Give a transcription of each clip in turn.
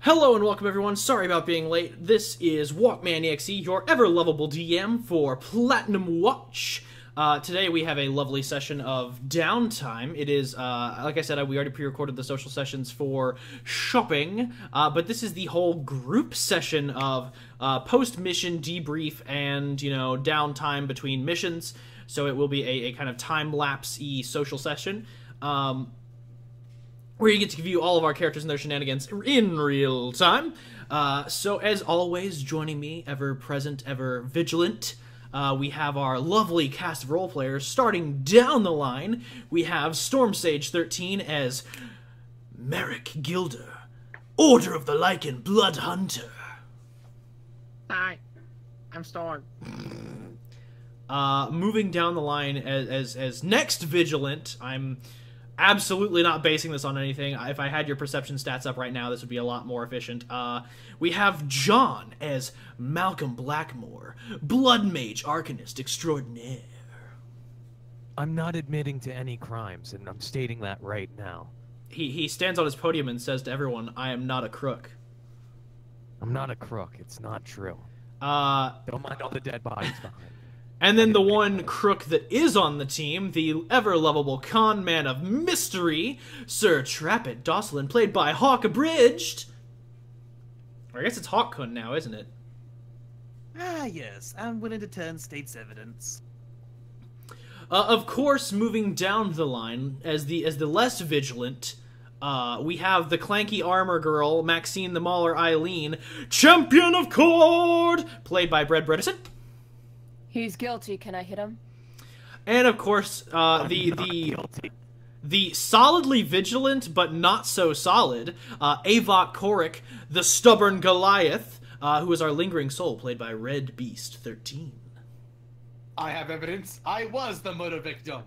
Hello and welcome everyone, sorry about being late. This is WalkmanEXE, your ever-lovable DM for Platinum Watch. Today we have a lovely session of downtime. It is, like I said, we already pre-recorded the social sessions for shopping, but this is the whole group session of post-mission debrief and, you know, downtime between missions. So it will be a kind of time-lapse-y social session. Where you get to view all of our characters and their shenanigans in real time. So as always, joining me, ever present, ever vigilant, we have our lovely cast of role players. Starting down the line, we have Storm Sage 13 as Merrick Gilder, Order of the Lycan Blood Hunter. Hi, I'm Storm. Moving down the line as next vigilant, I'm absolutely not basing this on anything. If I had your perception stats up right now, this would be a lot more efficient. We have John as Malcolm Blackmore, Blood Mage Arcanist Extraordinaire. I'm not admitting to any crimes, and I'm stating that right now. He stands on his podium and says to everyone, I am not a crook. I'm not a crook. It's not true. Don't mind all the dead bodies behind. And then the one crook that is on the team, the ever-lovable con man of mystery, Sir Trappet Dosselin, played by Hawk Abridged. Or I guess it's Hawk-kun now, isn't it? Ah, yes. I'm willing to turn state's evidence. Of course, moving down the line, as the less vigilant, we have the clanky armor girl, Maxine the Mauler Eileen, Champion of Cord, played by Brett Bredesen. He's guilty. Can I hit him? And of course, the solidly vigilant but not so solid Avok Korik, the stubborn Goliath, who is our lingering soul, played by Red Beast 13. I have evidence. I was the murder victim.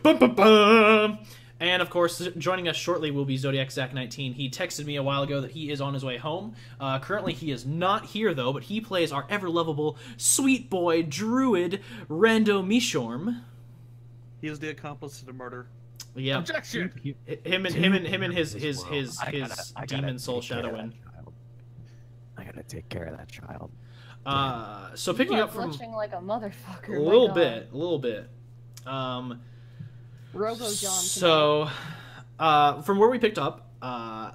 Bum, bum, bum. And of course, joining us shortly will be Zodiac Zach 19. He texted me a while ago that he is on his way home. Currently, he is not here though, but he plays our ever-lovable sweet boy druid Rando Mishorm. He was the accomplice to the murder. Yeah. Objection. Him and his demon soul Shadowin. I gotta take care of that child. So picking up from like a motherfucker. a little bit. Robo John. So, from where we picked up,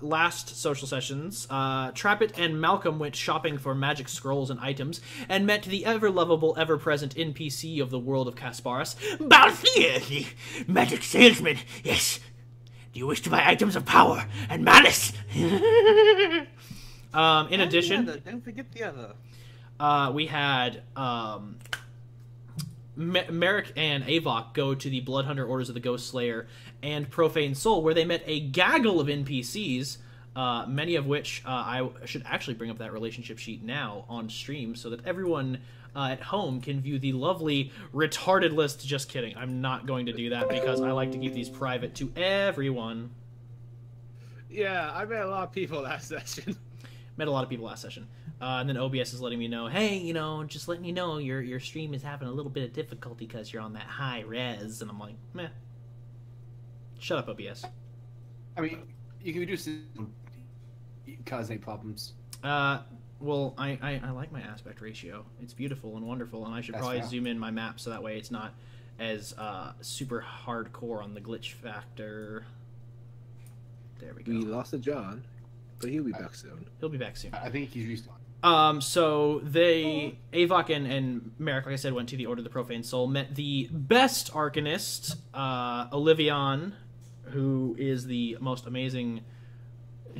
last social sessions, Trappet and Malcolm went shopping for magic scrolls and items, and met the ever-lovable, ever-present NPC of the world of Kasparis, Balthier, the magic salesman. Yes. Do you wish to buy items of power and malice? In addition, don't forget the other. we had Merrick and Avok go to the Blood Hunter Orders of the Ghost Slayer and Profane Soul, where they met a gaggle of NPCs, many of which I should actually bring up that relationship sheet now on stream so that everyone at home can view the lovely retarded list. Just kidding. I'm not going to do that because I like to keep these private to everyone. Yeah, I met a lot of people last session. Met a lot of people last session. And then OBS is letting me know, hey, you know, just letting you know your stream is having a little bit of difficulty because you're on that high res. And I'm like, meh. Shut up, OBS. I mean, you can reduce it, cause any problems. Well, I like my aspect ratio. It's beautiful and wonderful, and I should probably zoom in my map so that way it's not as super hardcore on the glitch factor. There we go. We lost a John, but he'll be back soon. He'll be back soon. I think he's respawned. So Avok and Merrick, like I said, went to the Order of the Profane Soul, met the best Arcanist, Olivion, who is the most amazing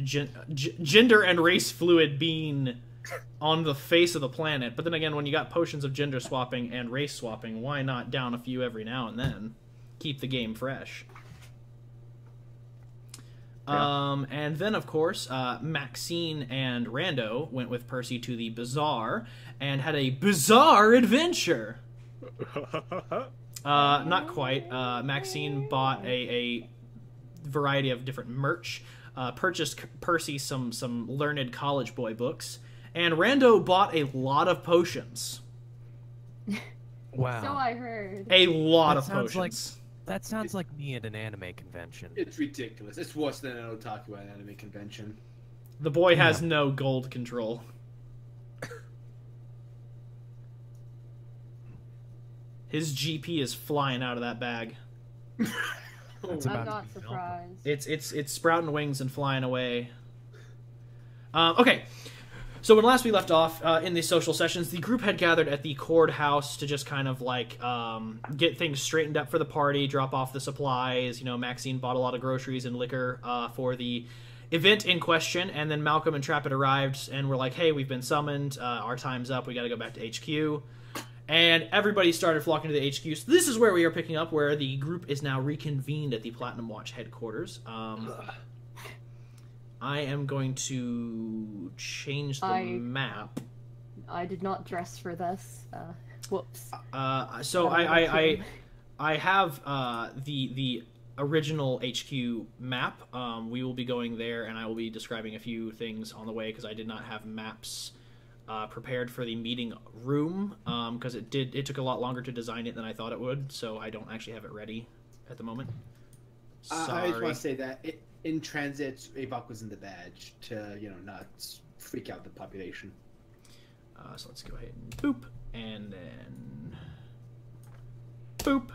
gender and race fluid being on the face of the planet. But then again, when you got potions of gender swapping and race swapping, why not down a few every now and then? Keep the game fresh. And then, of course, Maxine and Rando went with Percy to the bazaar and had a bizarre adventure. Not quite. Maxine bought a variety of different merch, purchased Percy some learned college boy books, and Rando bought a lot of potions. Wow. So I heard. A lot of potions. That sounds like me at an anime convention. It's ridiculous. It's worse than an otaku at an anime convention. The boy has no gold control. His GP is flying out of that bag. That's I'm about to not be surprised. It's sprouting wings and flying away. Okay. So when last we left off in the social sessions, the group had gathered at the Cord House to just kind of like get things straightened up for the party, drop off the supplies. You know, Maxine bought a lot of groceries and liquor for the event in question, and then Malcolm and Trap had arrived and were like, "Hey, we've been summoned. Our time's up. We got to go back to HQ." And everybody started flocking to the HQ. So this is where we are picking up, where the group is now reconvened at the Platinum Watch headquarters. I am going to change the map. I did not dress for this. Whoops. So I have the original HQ map. We will be going there, and I will be describing a few things on the way because I did not have maps prepared for the meeting room because it took a lot longer to design it than I thought it would. So I don't actually have it ready at the moment. Sorry. I just want to say that in transit, Avok was in the badge to, not freak out the population. So let's go ahead and boop, and then boop,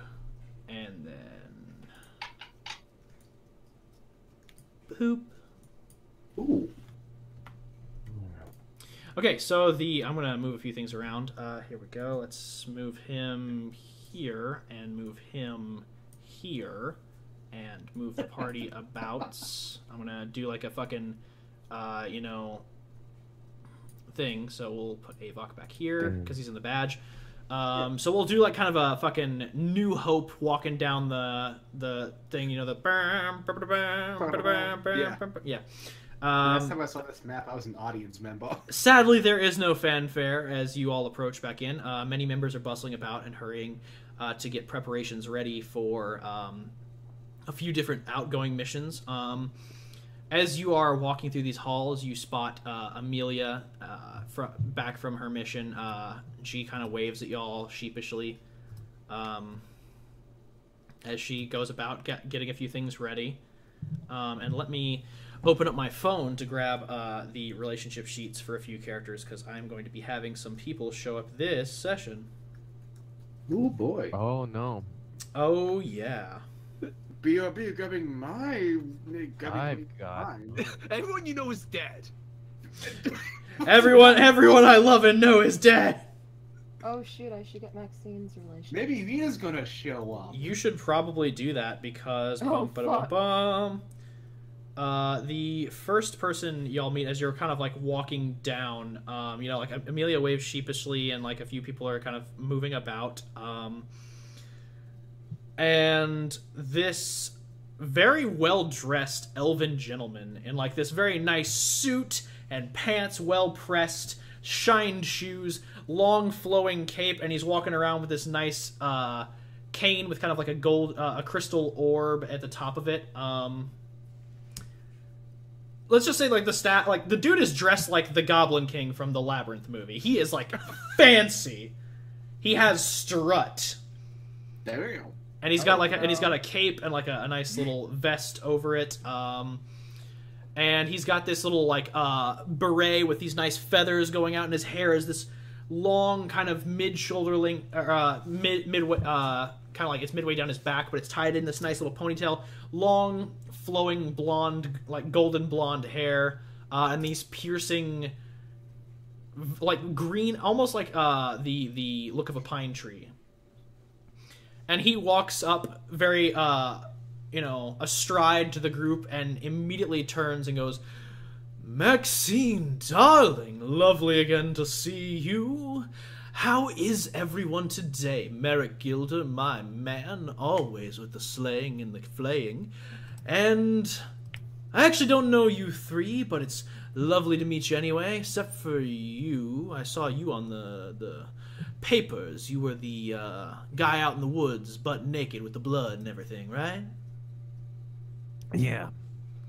and then boop. Ooh. Okay, so I'm gonna move a few things around. Here we go. Let's move him here and move him here. And move the party about. I'm gonna do like a fucking, thing. So we'll put Avok back here because he's in the badge. So we'll do like kind of a fucking New Hope walking down the thing. Yeah. Last time I saw this map, I was an audience member. Sadly, there is no fanfare as you all approach back in. Many members are bustling about and hurrying to get preparations ready for a few different outgoing missions. As you are walking through these halls, you spot Amelia back from her mission. She kind of waves at y'all sheepishly as she goes about getting a few things ready. And let me open up my phone to grab the relationship sheets for a few characters because I'm going to be having some people show up this session. Oh boy. Oh no. Oh yeah. BRB grabbing mine. Everyone you know is dead. Everyone I love and know is dead. Oh shoot, I should get Maxine's relationship. Maybe Vina's gonna show up. You should probably do that because the first person y'all meet as you're kind of like walking down, like Amelia waves sheepishly and like a few people are kind of moving about. And this very well-dressed elven gentleman in like this very nice suit and pants, well-pressed, shined shoes, long flowing cape, and he's walking around with this nice cane with kind of like a crystal orb at the top of it. Let's just say like the dude is dressed like the Goblin King from the Labyrinth movie. He is like fancy. He has strut. There we go. And he's got a cape and like a nice little vest over it. And he's got this little like beret with these nice feathers going out, and his hair is this long kind of mid-shoulder length, midway, kind of like it's midway down his back, but it's tied in this nice little ponytail. Long, flowing blonde, like golden blonde hair, and these piercing, like green, almost like the look of a pine tree. And he walks up very, astride to the group and immediately turns and goes, "Maxine, darling, lovely again to see you. How is everyone today? Merrick Gilder, my man, always with the slaying and the flaying. And I actually don't know you three, but it's lovely to meet you anyway, except for you. I saw you on the papers. You were the guy out in the woods, butt naked with the blood and everything, right?" Yeah,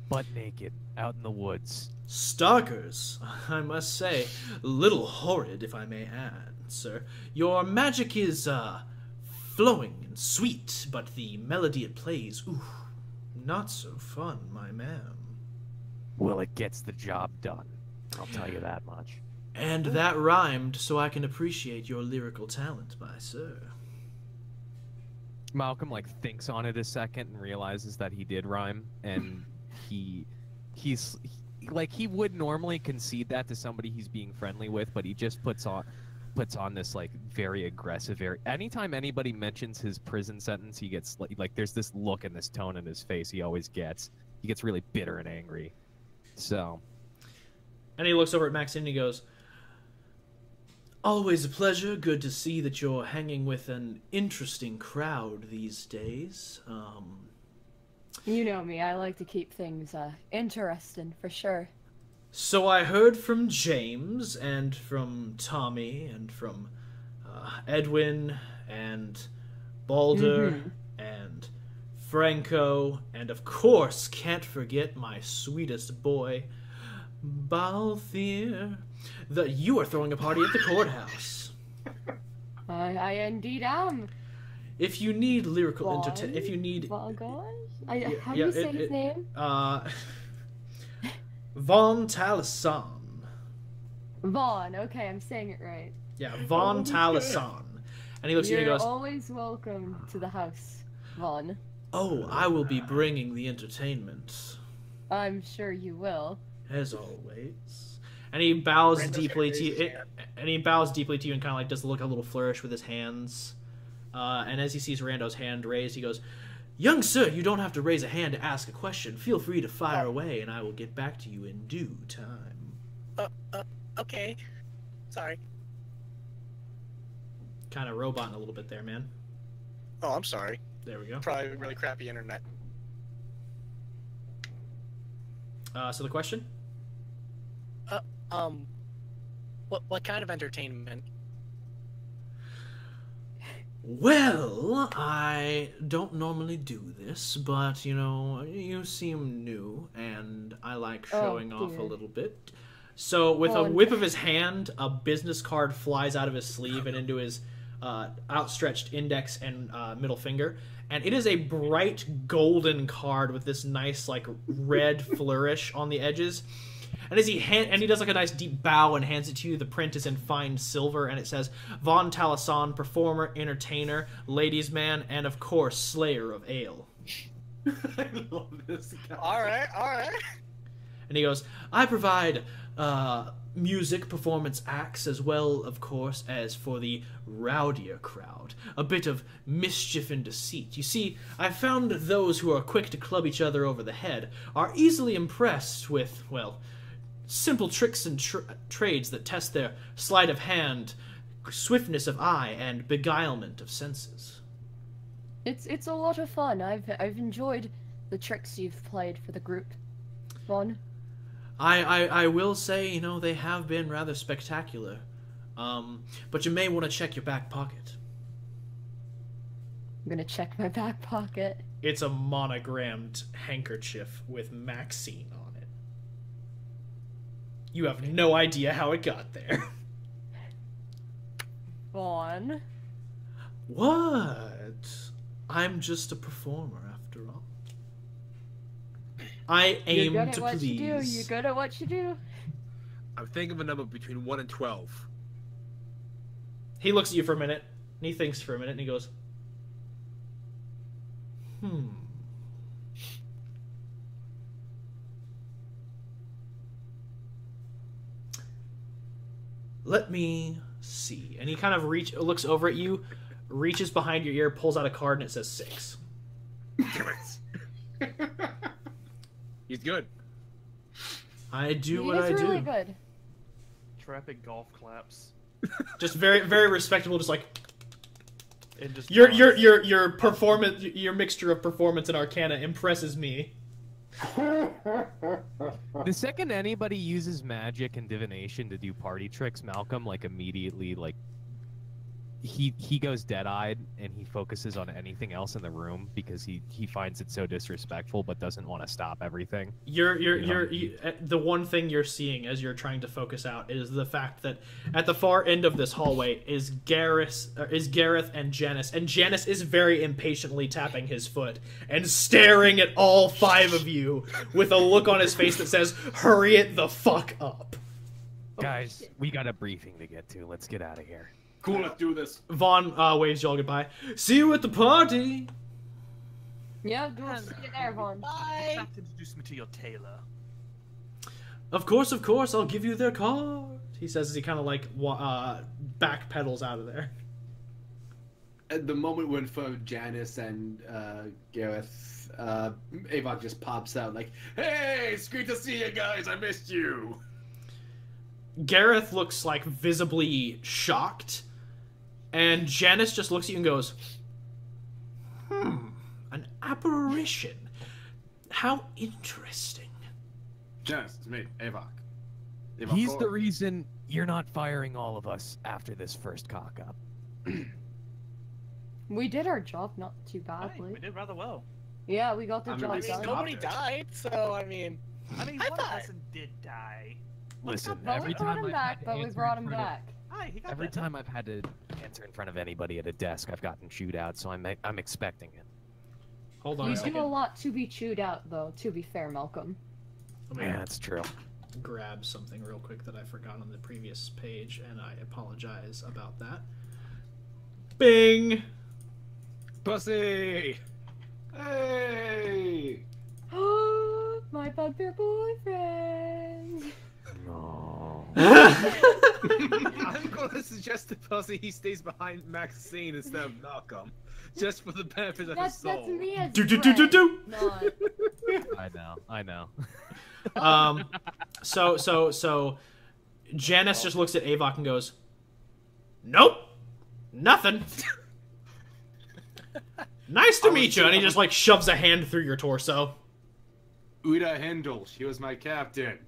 butt naked, out in the woods. "Stalkers, I must say, a little horrid, if I may add, sir. Your magic is flowing and sweet, but the melody it plays, ooh, not so fun, my man." Well, it gets the job done. I'll tell you that much. And that rhymed, so I can appreciate your lyrical talent, my sir. Malcolm like thinks on it a second and realizes that he did rhyme, and he would normally concede that to somebody he's being friendly with, but he just puts on this like very aggressive anytime anybody mentions his prison sentence, he gets like there's this look and this tone in his face he always gets. He gets really bitter and angry. So, and he looks over at Maxine and he goes, "Always a pleasure. Good to see that you're hanging with an interesting crowd these days. You know me, I like to keep things interesting, for sure. So I heard from James, and from Tommy, and from Edwin, and Balder, and Franco, and of course, can't forget my sweetest boy, Balthier, that you are throwing a party at the courthouse. I indeed am. If you need lyrical entertainment, if you need... How do you say his name? Von Talisson. Vaughn, okay, I'm saying it right. Yeah, Von Talisson. And he looks at you and he You're goes, always welcome to the house, Vaughn. "Oh, I will be bringing the entertainment. I'm sure you will. As always." And he bows deeply to you, and kind of like does look a little flourish with his hands. And as he sees Rando's hand raised, he goes, "Young sir, you don't have to raise a hand to ask a question. Feel free to fire away, and I will get back to you in due time." Okay. Sorry. Kind of roboting a little bit there, man. Oh, I'm sorry. There we go. Probably really crappy internet. So the question? What kind of entertainment? Well, I don't normally do this, but, you know, you seem new, and I like showing off a little bit. So, with a whip of his hand, a business card flies out of his sleeve and into his outstretched index and middle finger. And it is a bright golden card with this nice, like, red flourish on the edges. And as he does like a nice deep bow and hands it to you, the print is in fine silver, and it says Von Talisson, performer, entertainer, ladies' man, and of course, slayer of ale. I love this guy. All right. And he goes, "I provide music performance acts as well, of course, as for the rowdier crowd. A bit of mischief and deceit. You see, I've found those who are quick to club each other over the head are easily impressed with, well, simple tricks and trades that test their sleight of hand, swiftness of eye, and beguilement of senses." It's a lot of fun. I've enjoyed the tricks you've played for the group, Vaughn. I will say, you know, they have been rather spectacular. But you may want to check your back pocket. I'm gonna check my back pocket. It's a monogrammed handkerchief with Maxine on it. You have no idea how it got there. Vaughn. What? I'm just a performer, after all. I aim to please. You're good at what you do. I'm thinking of a number between 1 and 12. He looks at you for a minute, and he thinks for a minute, and he goes, Let me see. And he kind of looks over at you, reaches behind your ear, pulls out a card, and it says 6. Damn it. He's good. I do what I do. He's really good. Traffic golf claps. Just very, very respectable. Just like And just your performance, your mixture of performance and arcana impresses me. The second anybody uses magic and divination to do party tricks, Malcolm like immediately like he goes dead-eyed and he focuses on anything else in the room because he finds it so disrespectful, but doesn't want to stop everything. The one thing you're seeing as you're trying to focus out is the fact that at the far end of this hallway is Gareth and Janice, and Janice is very impatiently tapping his foot and staring at all 5 of you with a look on his face that says, "Hurry it the fuck up." Guys, we got a briefing to get to. Let's get out of here. Cool, let's do this. Vaughn waves y'all goodbye. See you at the party. Yeah, go see you there, Vaughn. You Bye. have to introduce me to your tailor. Of course, I'll give you their card. He says as he kind of like backpedals out of there. At the moment when for Janice and Gareth, Avok just pops out like, Hey, it's great to see you guys. I missed you. Gareth looks like visibly shocked, and Janice just looks at you and goes, an apparition. How interesting. Janice, it's me, Avok. He's the reason you're not firing all of us after this first cock-up. We did our job not too Hey, badly. we did rather well. Yeah, we got the I mean, job I mean, done. nobody died, so I mean, I mean, I one thought- person did die. Listen, Well, every we brought time him I've back, had to but we answer brought in him front of- back. Hi, he got Every better. time I've had to answer in front of anybody at a desk, I've gotten chewed out, so I'm expecting it. Hold on You a do a second. lot to be chewed out, though, to be fair, Malcolm. Let me Yeah, that's true. grab something real quick that I forgot on the previous page, and I apologize about that. Bing! Pussy. "Hey!" My bugbear boyfriend! No. I'm gonna suggest to Pussy he stays behind Maxine instead of Malcolm, just for the benefit of his That's soul. me as Do. friend, not... I know. So Janice just looks at Avok and goes, "Nope, nothing. Nice to meet you." And he just like shoves a hand through your torso. Uda Hendel, she was my captain.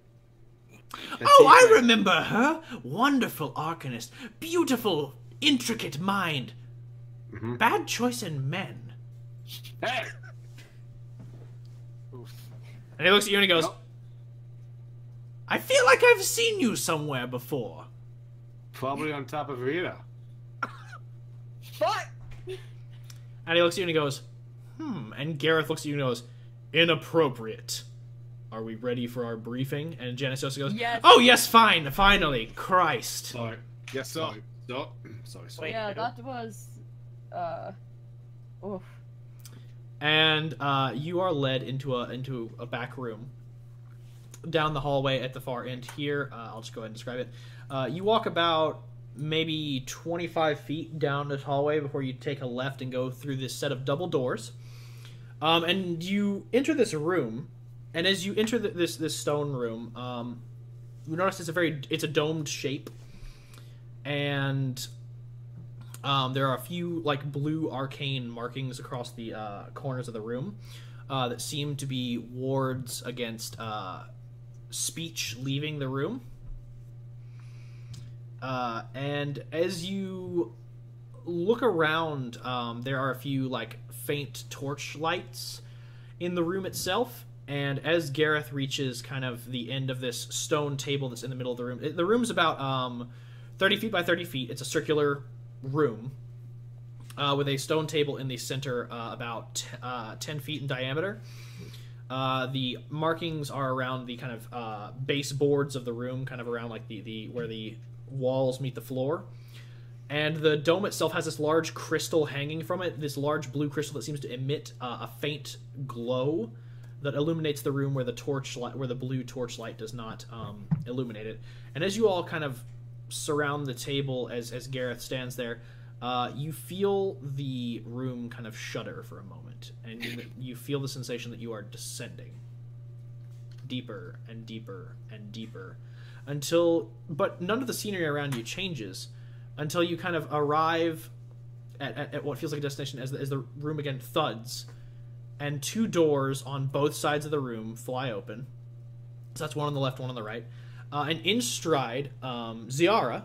The Oh, I teacher. remember her. Wonderful arcanist, beautiful, intricate mind. Mhm. Bad choice in men. Hey! And he looks at you and he goes, Nope. "I feel like I've seen you somewhere before." Probably on top of Rita. but And he looks at you and he goes, And Gareth looks at you and goes, "Inappropriate. Are we ready for our briefing?" And Janice just goes, Yes. "Oh, yes, fine, finally. Christ." Sorry. Yes, sir. Sorry. Wait, Yeah, I don't- that was... Oof. And you are led into a back room. Down the hallway at the far end here. I'll just go ahead and describe it. You walk about maybe 25 feet down this hallway before you take a left and go through this set of double doors. And you enter this room, and as you enter this stone room, you notice it's a domed shape, and there are a few like blue arcane markings across the corners of the room that seem to be wards against speech leaving the room. And as you look around, there are a few like faint torch lights in the room itself. And as Gareth reaches kind of the end of this stone table that's in the middle of the room's about 30 feet by 30 feet. It's a circular room with a stone table in the center about 10 feet in diameter. The markings are around the kind of baseboards of the room, kind of around like the where the walls meet the floor. And the dome itself has this large crystal hanging from it, this large blue crystal that seems to emit a faint glow that illuminates the room where the blue torchlight does not illuminate it. And as you all kind of surround the table as Gareth stands there, you feel the room kind of shudder for a moment, and you feel the sensation that you are descending deeper and deeper and deeper but none of the scenery around you changes until you kind of arrive at what feels like a destination as the room again thuds, and two doors on both sides of the room fly open. So that's one on the left, one on the right. And in stride, Ziara,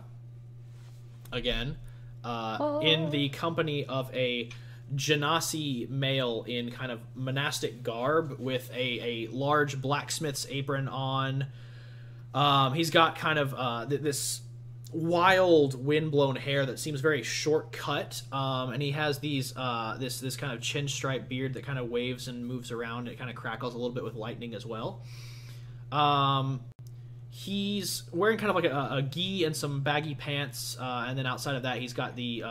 again, in the company of a Genasi male in kind of monastic garb with a large blacksmith's apron on. He's got kind of this wild wind-blown hair that seems very short-cut, and he has these this kind of chin-stripe beard that kind of waves and moves around. It kind of crackles a little bit with lightning as well. He's wearing kind of like a gi and some baggy pants, and then outside of that, he's got the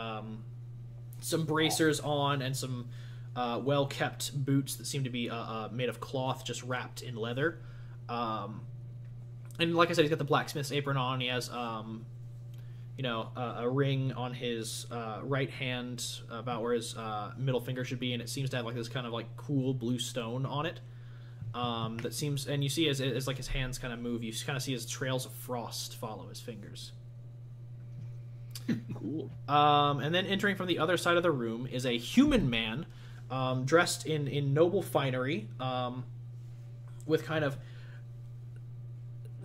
some bracers on and some well-kept boots that seem to be made of cloth, just wrapped in leather. And like I said, he's got the blacksmith's apron on. He has, a ring on his right hand, about where his middle finger should be, and it seems to have like this kind of like cool blue stone on it. That seems, and you see as like his hands kind of move, you kind of see his trails of frost follow his fingers. Cool. And then entering from the other side of the room is a human man, dressed in noble finery, with kind of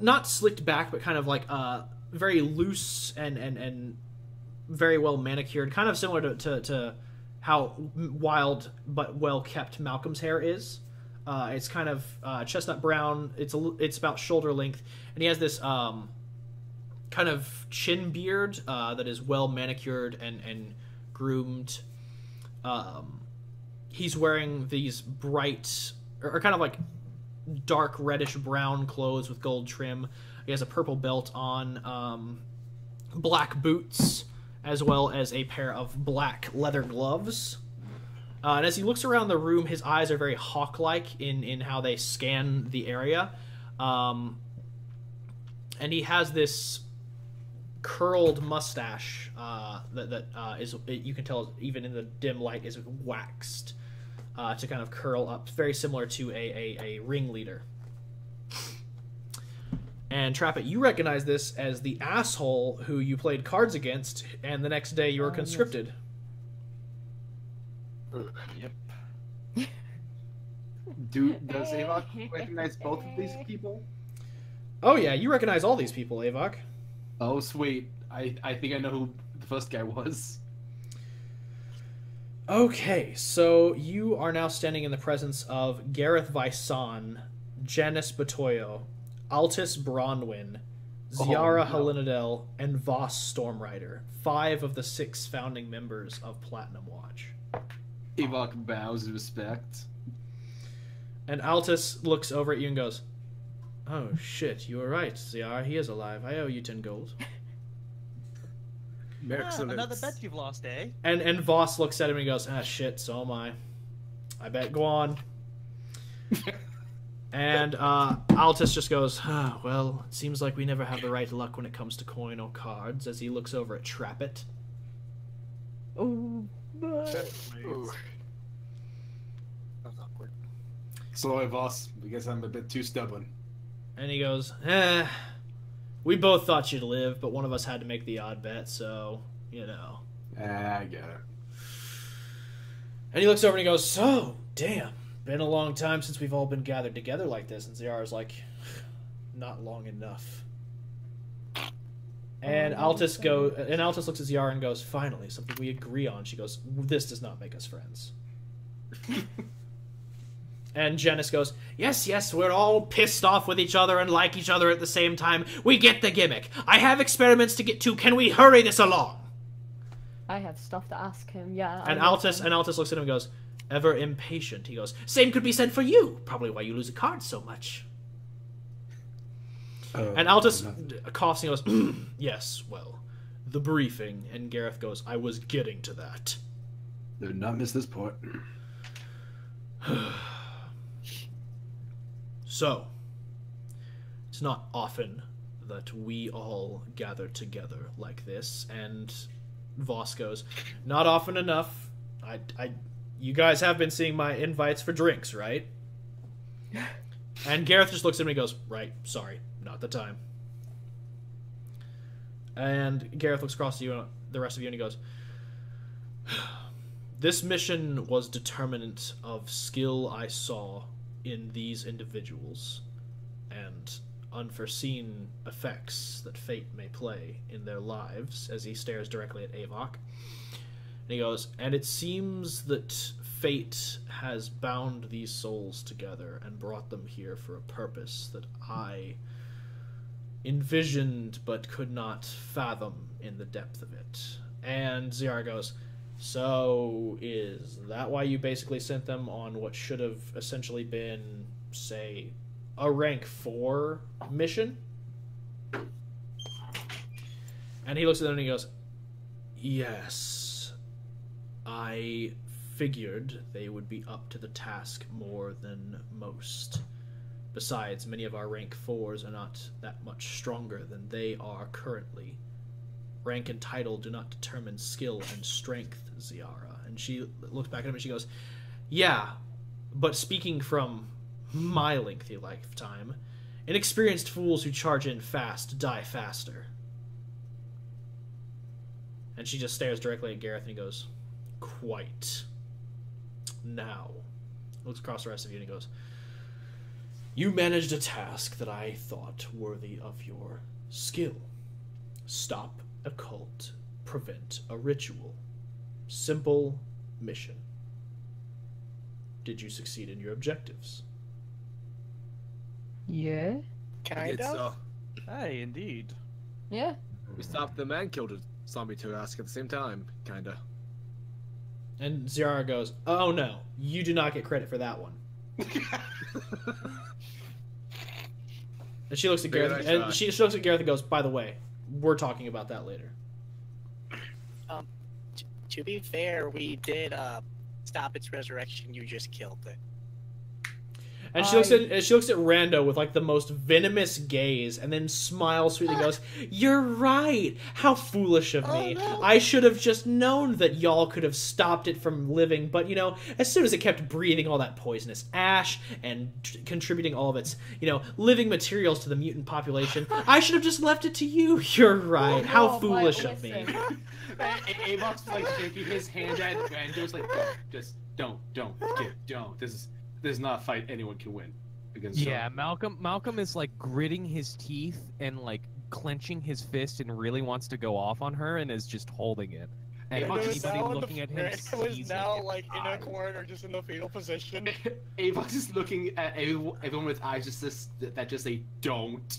not slicked back, but kind of like very loose and very well manicured, kind of similar to how wild but well kept Malcolm's hair is. It's kind of chestnut brown. It's about shoulder length, and he has this kind of chin beard that is well manicured and groomed. He's wearing these bright or kind of like dark reddish brown clothes with gold trim. He has a purple belt on, black boots, as well as a pair of black leather gloves. And as he looks around the room, his eyes are very hawk-like in how they scan the area. And he has this curled mustache that is, you can tell even in the dim light, is waxed to kind of curl up, very similar to a ringleader. And Trappet, you recognize this as the asshole who you played cards against, and the next day you were conscripted. Yep. Does Avok recognize both of these people? Oh yeah, you recognize all these people, Avok. Oh sweet. I think I know who the first guy was. Okay, so you are now standing in the presence of Gareth Vysan, Janice Batoyo, Altus Bronwyn, Ziara Helinadel, and Voss Stormrider, 5 of the 6 founding members of Platinum Watch. Avok bows in respect. And Altus looks over at you and goes, "Oh shit, you were right, Ziara, he is alive. I owe you 10 gold." Excellent. Another bet you've lost, eh? And Voss looks at him and he goes, "Ah shit, so am I. I bet, go on." And Altus just goes, "Well, it seems like we never have the right luck when it comes to coin or cards," as he looks over at Trappet. Oh, That's awkward. Sorry, boss. I guess I'm a bit too stubborn. And he goes, "We both thought you'd live, but one of us had to make the odd bet, so, you know." I get it. And he looks over and he goes, "So, damn, been a long time since we've all been gathered together like this." And Ziara's like, "Not long enough." And Altus looks at Ziara and goes, "Finally, something we agree on." She goes, "This does not make us friends." And Janice goes, yes, we're all pissed off with each other and like each other at the same time. We get the gimmick. I have experiments to get to. Can we hurry this along?" I have stuff to ask him, yeah. And Altus looks at him and goes, "Ever impatient." He goes, "Same could be said for you. Probably why you lose a card so much." And Altus coughs and goes, "Yes, well, the briefing." And Gareth goes, "I was getting to that." Do not miss this part. So, it's not often that we all gather together like this. And Voss goes, "Not often enough. You guys have been seeing my invites for drinks, right?" And Gareth just looks at me and goes, "Right, sorry, not the time." And Gareth looks across to you and the rest of you and he goes, "This mission was determinant of skill I saw in these individuals, and unforeseen effects that fate may play in their lives, as he stares directly at Avok. And he goes, and it seems that fate has bound these souls together and brought them here for a purpose that I envisioned but could not fathom in the depth of it. And Ziara goes, so is that why you basically sent them on what should have essentially been, say, a rank 4 mission? And he looks at them and he goes, yes, I figured they would be up to the task more than most. Besides, many of our rank 4s are not that much stronger than they are currently. Rank and title do not determine skill and strength, Ziara. And she looks back at him and she goes, yeah, but speaking from my lengthy lifetime, inexperienced fools who charge in fast die faster. And she just stares directly at Gareth and he goes, quite. Now, looks across the rest of you and he goes, you managed a task that I thought worthy of your skill. Stop a cult, prevent a ritual. Simple mission. Did you succeed in your objectives? Yeah. Kind It's, of. Hey, indeed. Yeah. we stopped them and killed a zombie task at the same time, kinda. And Ziara goes, oh no, you do not get credit for that one. And she looks at Figured Gareth, I and tried. she looks at Gareth and goes, by the way, we're talking about that later. To be fair, we did stop its resurrection. You just killed it. And she looks at Rando with like the most venomous gaze, and then smiles sweetly and goes, you're right. How foolish of me. No. I should have just known that y'all could have stopped it from living, but, you know, as soon as it kept breathing all that poisonous ash and contributing all of its, you know, living materials to the mutant population, I should have just left it to you. You're right. How No, foolish but of me. listen. Avok's like shaking his hand at Rando's like, don't. This is not a fight anyone can win against. Yeah, Malcolm is like gritting his teeth and like clenching his fist and really wants to go off on her and is just holding it. And It was anybody looking at him It was sees now it. like in a corner, just in the fetal position. Avok's just looking at everyone with eyes that just say don't.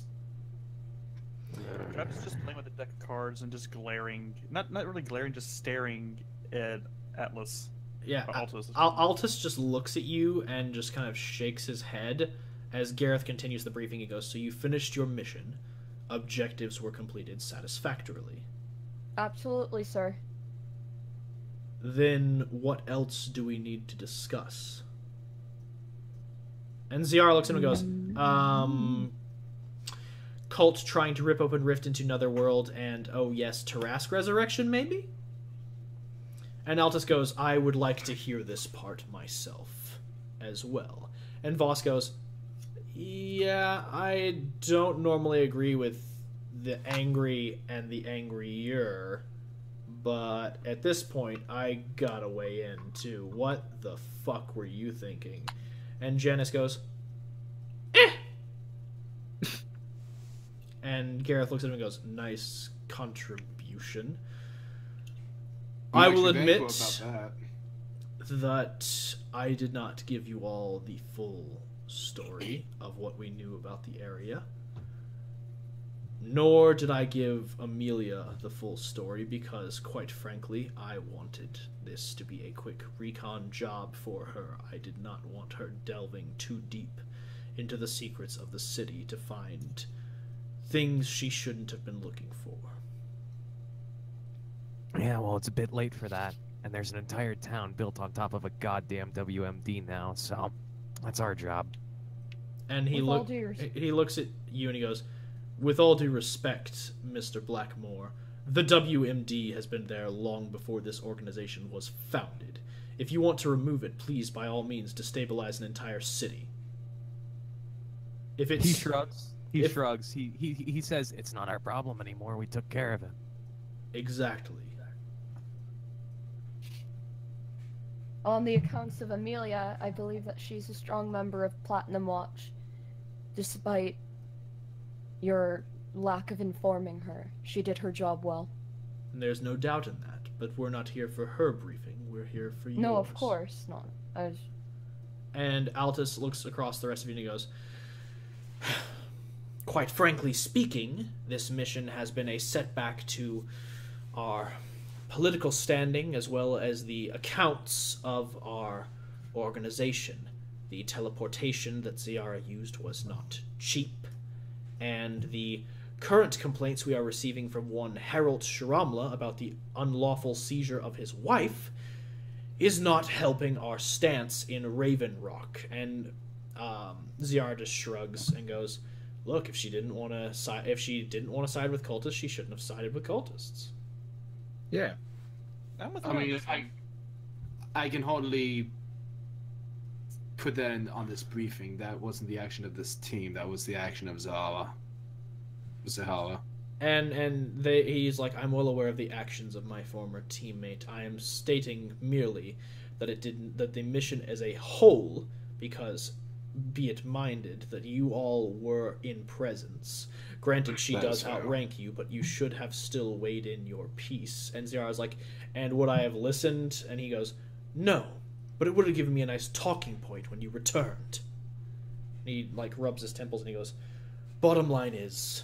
Travis just playing with the deck of cards and just glaring, not really glaring, just staring at Atlas. Yeah, Or Altus. Altus just looks at you and just kind of shakes his head as Gareth continues the briefing. He goes, so you finished your mission. Objectives were completed satisfactorily. Absolutely, sir. Then what else do we need to discuss? And Ziara looks at him and goes, cult trying to rip open rift into Netherworld, and oh yes, Tarask resurrection maybe? And Altus goes, I would like to hear this part myself as well. And Voss goes, yeah, I don't normally agree with the angry and the angrier, but at this point, I gotta weigh in too. What the fuck were you thinking? And Janice goes, eh! And Gareth looks at him and goes, nice contribution. I will admit that I did not give you all the full story of what we knew about the area. Nor did I give Amelia the full story because, quite frankly, I wanted this to be a quick recon job for her. I did not want her delving too deep into the secrets of the city to find things she shouldn't have been looking for. Yeah, well, it's a bit late for that. And there's an entire town built on top of a goddamn WMD now, so that's our job. And he looks at you and he goes, with all due respect, Mr. Blackmore, the WMD has been there long before this organization was founded. If you want to remove it, please, by all means, destabilize an entire city. If it's... He shrugs. He shrugs. He says, it's not our problem anymore. We took care of it. Exactly. On the accounts of Amelia, I believe that she's a strong member of Platinum Watch, despite your lack of informing her. She did her job well. And there's no doubt in that, but we're not here for her briefing. We're here for yours. No, of course not. And Altus looks across the rest of you and he goes, quite frankly speaking, this mission has been a setback to our political standing as well as the accounts of our organization. The teleportation that Ziara used was not cheap, and the current complaints we are receiving from one Herald Shiramla about the unlawful seizure of his wife is not helping our stance in Raven Rock. And Ziara just shrugs and goes, "Look, if she didn't want to side with cultists, she shouldn't have sided with cultists." Yeah. I mean, I can hardly put that on this briefing. That wasn't the action of this team. That was the action of Zahara. And he's like, "I'm well aware of the actions of my former teammate. I am stating merely that the mission as a whole, because be it minded that you all were in presence. Granted, she does outrank you, but you should have still weighed in your piece." And Ziara's like, "And would I have listened?" And he goes, "No, but it would have given me a nice talking point when you returned." And he like rubs his temples and he goes, "Bottom line is,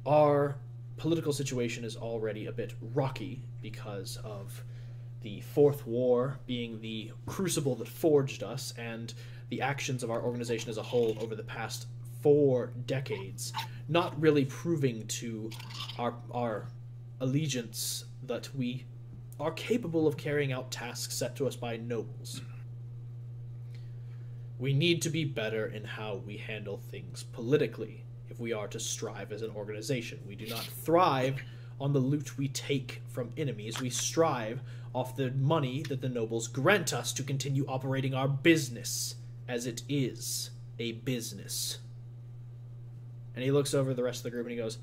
our political situation is already a bit rocky because of the Fourth War being the crucible that forged us, and the actions of our organization as a whole over the past 4 decades not really proving to our allegiance that we are capable of carrying out tasks set to us by nobles. We need to be better in how we handle things politically if we are to strive as an organization. We do not thrive on the loot we take from enemies. We strive off the money that the nobles grant us to continue operating our business, as it is a business." And he looks over the rest of the group and he goes,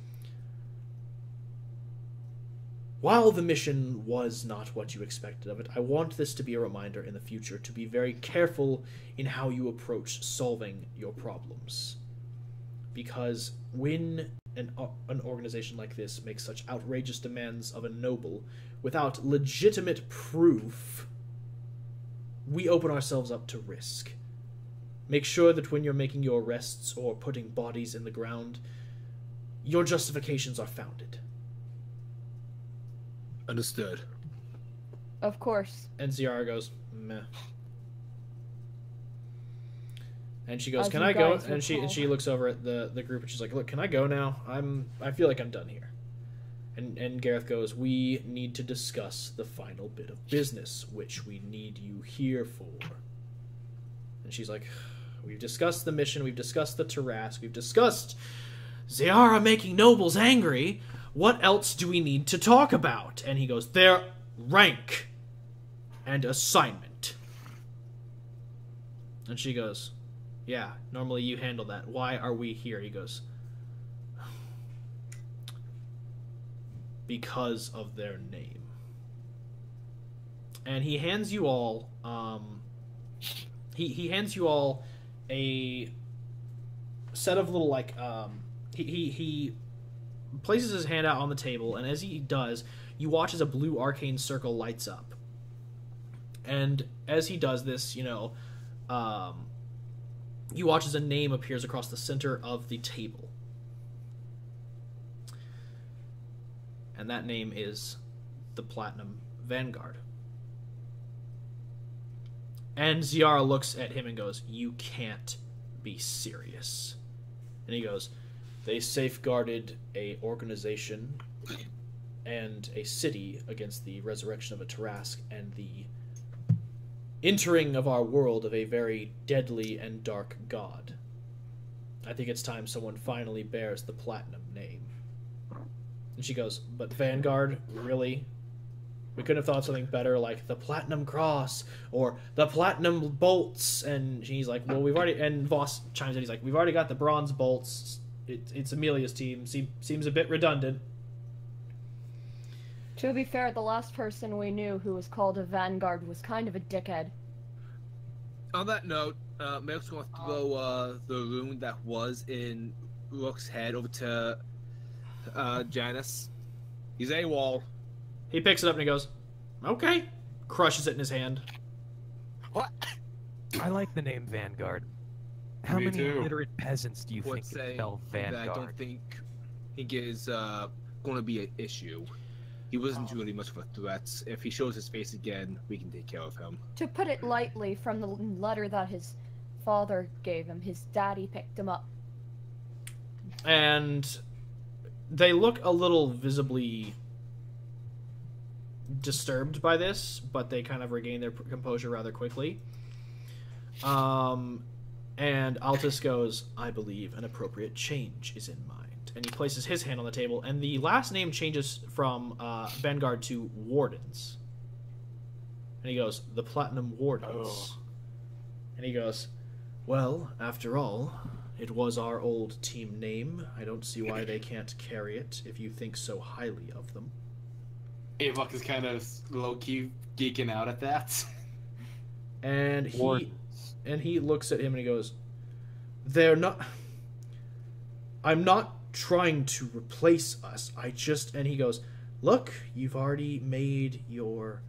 "While the mission was not what you expected of it, I want this to be a reminder in the future to be very careful in how you approach solving your problems. Because when an organization like this makes such outrageous demands of a noble without legitimate proof, we open ourselves up to risk. Make sure that when you're making your arrests or putting bodies in the ground, your justifications are founded." Understood. Of course. And Ziara goes, "Meh." And she goes, As "Can you I go?" guys And she recall. looks over at the group and she's like, "Look, can I go now? I feel like I'm done here." And Gareth goes, "We need to discuss the final bit of business, which we need you here for." And she's like, "We've discussed the mission, we've discussed the Tarask, we've discussed Ziara making nobles angry. What else do we need to talk about?" And he goes, "Their rank and assignment." And she goes, "Yeah, normally you handle that. Why are we here?" He goes, "Because of their name." And he hands you all, he hands you all a set of little, like, he places his hand out on the table, and as he does, you watch as a blue arcane circle lights up. And as he does this, you watch as a name appears across the center of the table. And that name is the Platinum Vanguard. And Ziara looks at him and goes, "You can't be serious." And he goes, "They safeguarded a organization and a city against the resurrection of a Tarask and the entering of our world of a very deadly and dark god. I think it's time someone finally bears the Platinum name." And she goes, "But Vanguard, really? We couldn't have thought of something better like the Platinum Cross or the Platinum Bolts." And she's like, "Well, we've already..." And Voss chimes in, he's like, "We've already got the Bronze Bolts. It's Amelia's team. Seems a bit redundant." To be fair, the last person we knew who was called a Vanguard was kind of a dickhead. On that note, Meg's going to throw the rune that was in looks head over to Janice. He's AWOL. He picks it up and he goes, "Okay." Crushes it in his hand. What? I like the name Vanguard. How Me many too. illiterate peasants do you Would think say could spell that I Vanguard? don't think is going to be an issue. He wasn't really much of a threat. If he shows his face again, we can take care of him. To put it lightly, from the letter that his father gave him, his daddy picked him up. And they look a little visibly disturbed by this, but they kind of regain their composure rather quickly. And Altus goes, "I believe an appropriate change is in mind." And he places his hand on the table, and the last name changes from Vanguard to Wardens. And he goes, "The Platinum Wardens." Oh. And he goes, "Well, after all, it was our old team name. I don't see why they can't carry it if you think so highly of them." Avok is kind of low-key geeking out at that. And he Wardens. looks at him and he goes, "They're not... I'm not trying to replace us. And he goes, "Look, you've already made your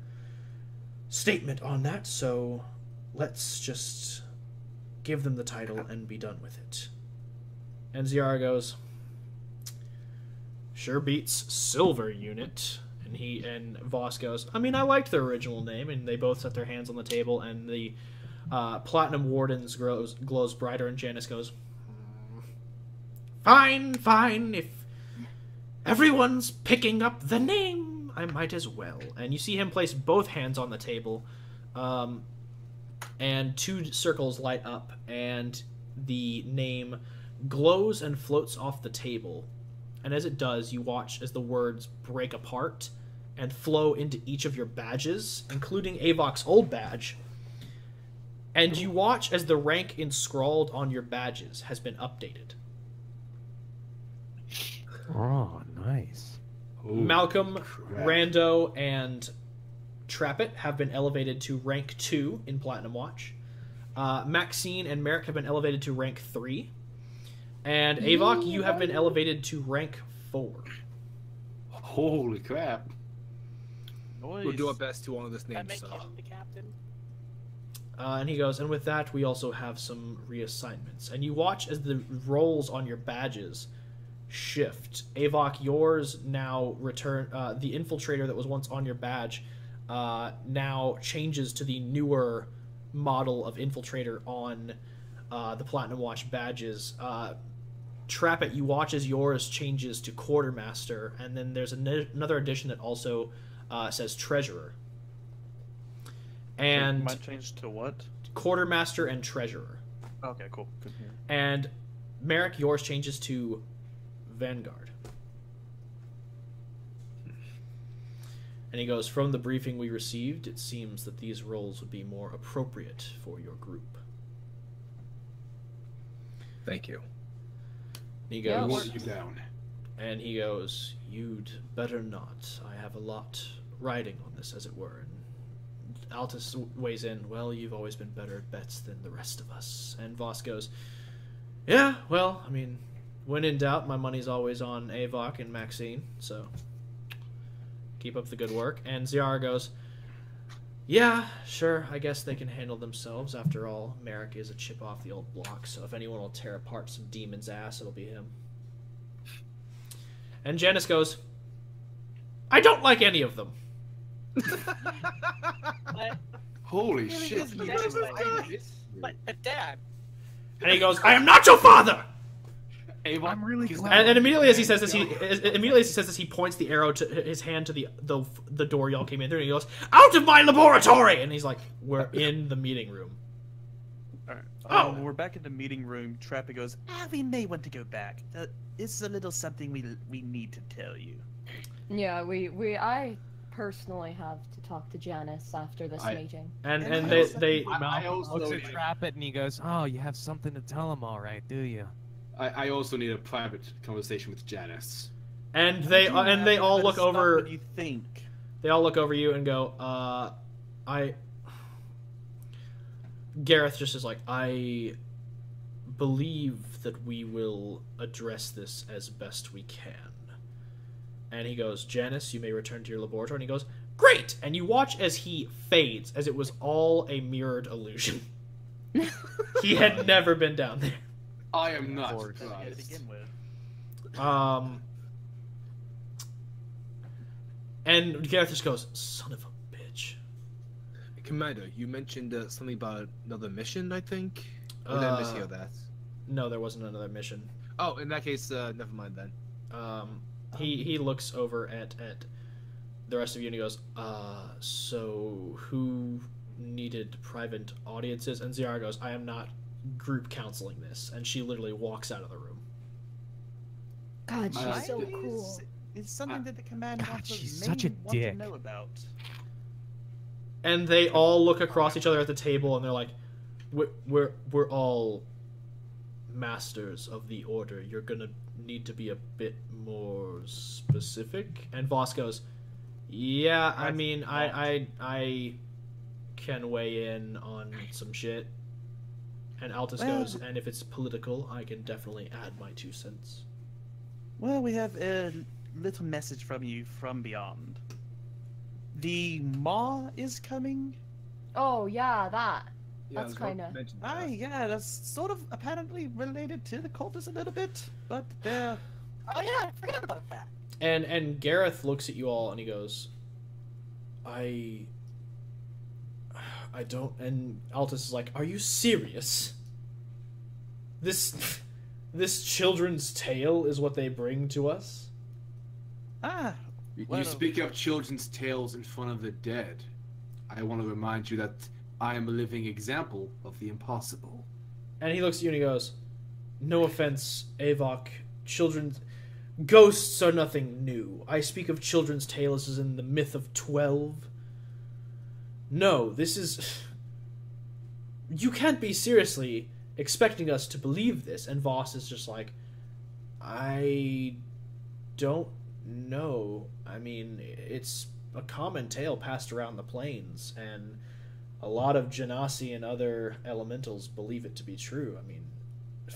statement on that, so let's just give them the title and be done with it." And Ziara goes, "Sure beats Silver Unit." And Voss goes, "I mean, I liked their original name." And they both set their hands on the table, and the Platinum Wardens glows brighter, and Janice goes, Fine. If everyone's picking up the name, I might as well." And you see him place both hands on the table, and two circles light up, and the name glows and floats off the table. And as it does, you watch as the words break apart and flow into each of your badges, including Avok's old badge. And you watch as the rank inscrawled on your badges has been updated. Oh, nice. Malcolm, crap. Rando, and Trappet have been elevated to rank 2 in Platinum Watch. Maxine and Merrick have been elevated to rank 3. And Avok, you have been elevated to rank 4. Holy crap. Noise. We'll do our best to honor this name, That make sir. him the captain? And he goes, "And with that, we also have some reassignments." And you watch as the roles on your badges shift. Avok, yours now return. The infiltrator that was once on your badge now changes to the newer model of infiltrator on the Platinum Watch badges. Trappet, you watch as yours changes to quartermaster, and then there's another addition that also says treasurer. And Might change to what? quartermaster and treasurer. Okay, cool. Good to hear. And Merrick, yours changes to Vanguard. And he goes, "From the briefing we received, it seems that these roles would be more appropriate for your group." Thank you. And he Yeah, goes, Won't you down. and he goes, "You'd better not. I have a lot riding on this, as it were." And Altus weighs in, "Well, you've always been better at bets than the rest of us." And Voss goes, "Yeah, well, I mean, when in doubt, my money's always on Avok and Maxine, so keep up the good work." And Ziara goes, "Yeah, sure, I guess they can handle themselves. After all, Merrick is a chip off the old block, so if anyone will tear apart some demon's ass, it'll be him." And Janice goes, "I don't like any of them." But, Holy shit. but Dad, And he goes, "I am not your father!" Avok, I'm really is- glad- And immediately as he says this, he points the arrow to his hand to the door y'all came in through, and he goes, "Out of my laboratory!" And he's like, "We're in the meeting room." Alright. Oh. We're back in the meeting room. Trappy goes, We may want to go back. It's a little something we need to tell you. Yeah, I personally have to talk to Janice after this meeting. And And they I also looks at Trappet and he goes, "Oh, you have something to tell him, all right, do you?" I also need a private conversation with Janice. and they all look over. What do you think? They all look over you and go, Gareth just is like, "I believe that we will address this as best we can. And he goes, Janice, you may return to your laboratory. And he goes, great! And you watch as he fades, as it was all a mirrored illusion. He had never been down there. I am not To surprised. begin with. And Gareth just goes, son of a bitch. Commander, you mentioned something about another mission, I think? Or did I mishear that? No, there wasn't another mission. Oh, in that case, never mind then. He looks over at the rest of you and he goes, so who needed private audiences? And Ziara goes, I am not group counseling this. And she literally walks out of the room. God, she's Might so be cool. It's something that the command God, wants she's to such a want to dick. know about. And they all look across each other at the table and they're like, we're all masters of the order. You're gonna need to be a bit more specific. And Voss goes, yeah, I mean, I can weigh in on some shit. And Altus goes, and if it's political, I can definitely add my 2 cents. Well, we have a little message from you from beyond. The Maw is coming. Oh, yeah, that. Yeah, That's kinda- Yeah, that's sort of apparently related to the cultists a little bit, but they're... Oh yeah, I forgot about that. And Gareth looks at you all and he goes, I don't. And Altus is like, are you serious? This children's tale is what they bring to us? You Well- speak of children's tales in front of the dead. I want to remind you that I am a living example of the impossible. And he looks at you and he goes, no offense, Avok, ghosts are nothing new. I speak of children's tales as in the myth of 12. No, this is... You can't be seriously expecting us to believe this. And Voss is just like, I don't know. I mean, it's a common tale passed around the plains, and a lot of Genasi and other elementals believe it to be true. I mean,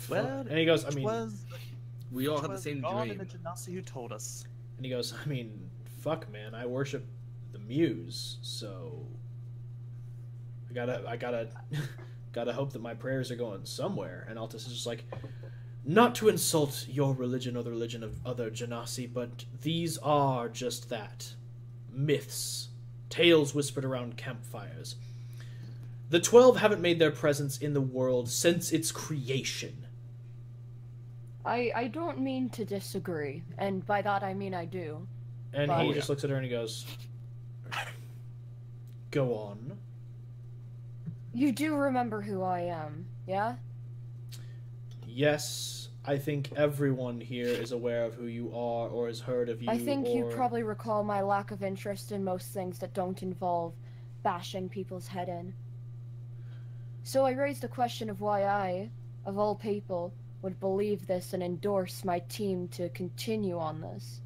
Well, and he goes, I it mean, was, We all it have the was same God dream. and the Genasi who told us. and he goes, I mean, fuck, man, I worship the muse, so I gotta gotta hope that my prayers are going somewhere. And Altus is just like, not to insult your religion or the religion of other Genasi, but these are just that. Myths. Tales whispered around campfires. The 12 haven't made their presence in the world since its creation. I don't mean to disagree, and by that I mean I do. And Wow. he just looks at her and he goes, go on. You do remember who I am, yeah? Yes, I think everyone here is aware of who you are or has heard of you. I think you or... probably recall my lack of interest in most things that don't involve bashing people's head in. So I raised the question of why I, of all people, would believe this and endorse my team to continue on this,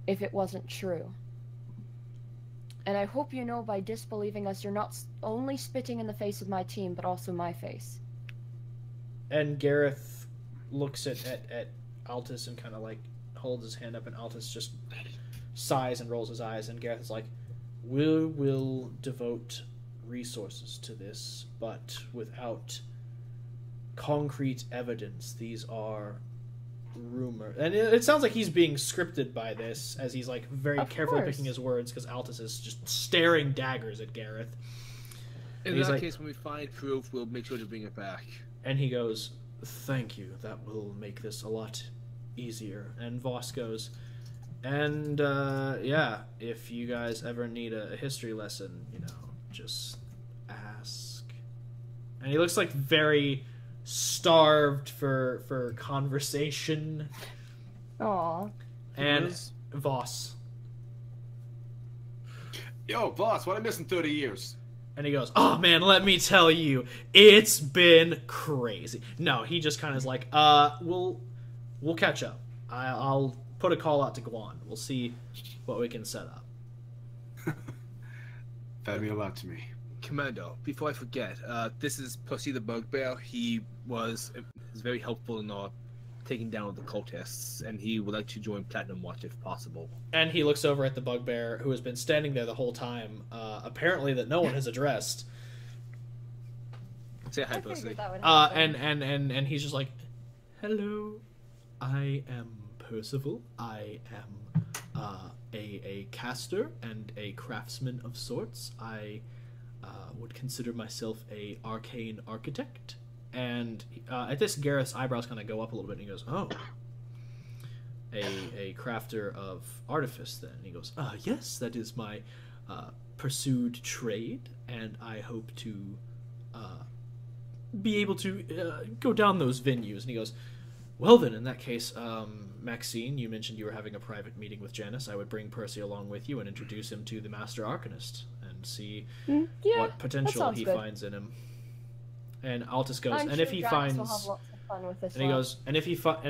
if it wasn't true. And I hope you know by disbelieving us, you're not only spitting in the face of my team, but also my face. And Gareth looks at Altus and kind of like holds his hand up, and Altus just sighs and rolls his eyes, and Gareth is like, we will devote resources to this, but without concrete evidence. These are rumor, and it sounds like he's being scripted by this, as he's like very Of carefully course. picking his words, because Altus is just staring daggers at Gareth. In He's that like- case, when we find proof, we'll make sure to bring it back. And he goes, thank you, that will make this a lot easier. And Voss goes, and yeah, if you guys ever need a history lesson, you know, just ask. And he looks like very starved for conversation. Aw. And is? Voss. Yo, boss, what I missed in 30 years? And he goes, oh man, let me tell you, it's been crazy. No, he just kind of is like, we'll catch up. I'll put a call out to Guan. We'll see what we can set up. That'd mean a lot to me. Commander, before I forget, this is Percy the Bugbear. He is very helpful in taking down the cultists, and he would like to join Platinum Watch if possible. And he looks over at the bugbear, who has been standing there the whole time, apparently that no one has addressed. Say hi, I Percy. figured that would happen. And he's just like, "Hello, I am Percival. I am a caster and a craftsman of sorts. I would consider myself a arcane architect." And at this, Gareth's eyebrows kind of go up a little bit, and he goes, "Oh, a crafter of artifice, then?" And he goes, "Yes, that is my pursued trade, and I hope to be able to go down those venues." And he goes, "Well then, in that case, Maxine, you mentioned you were having a private meeting with Janice. I would bring Percy along with you and introduce him to the Master Arcanist and see Yeah, what potential sounds he good. finds in him." And Altus goes, I'm "And sure if he Jax finds..." will have lots of fun with this And he one. goes, and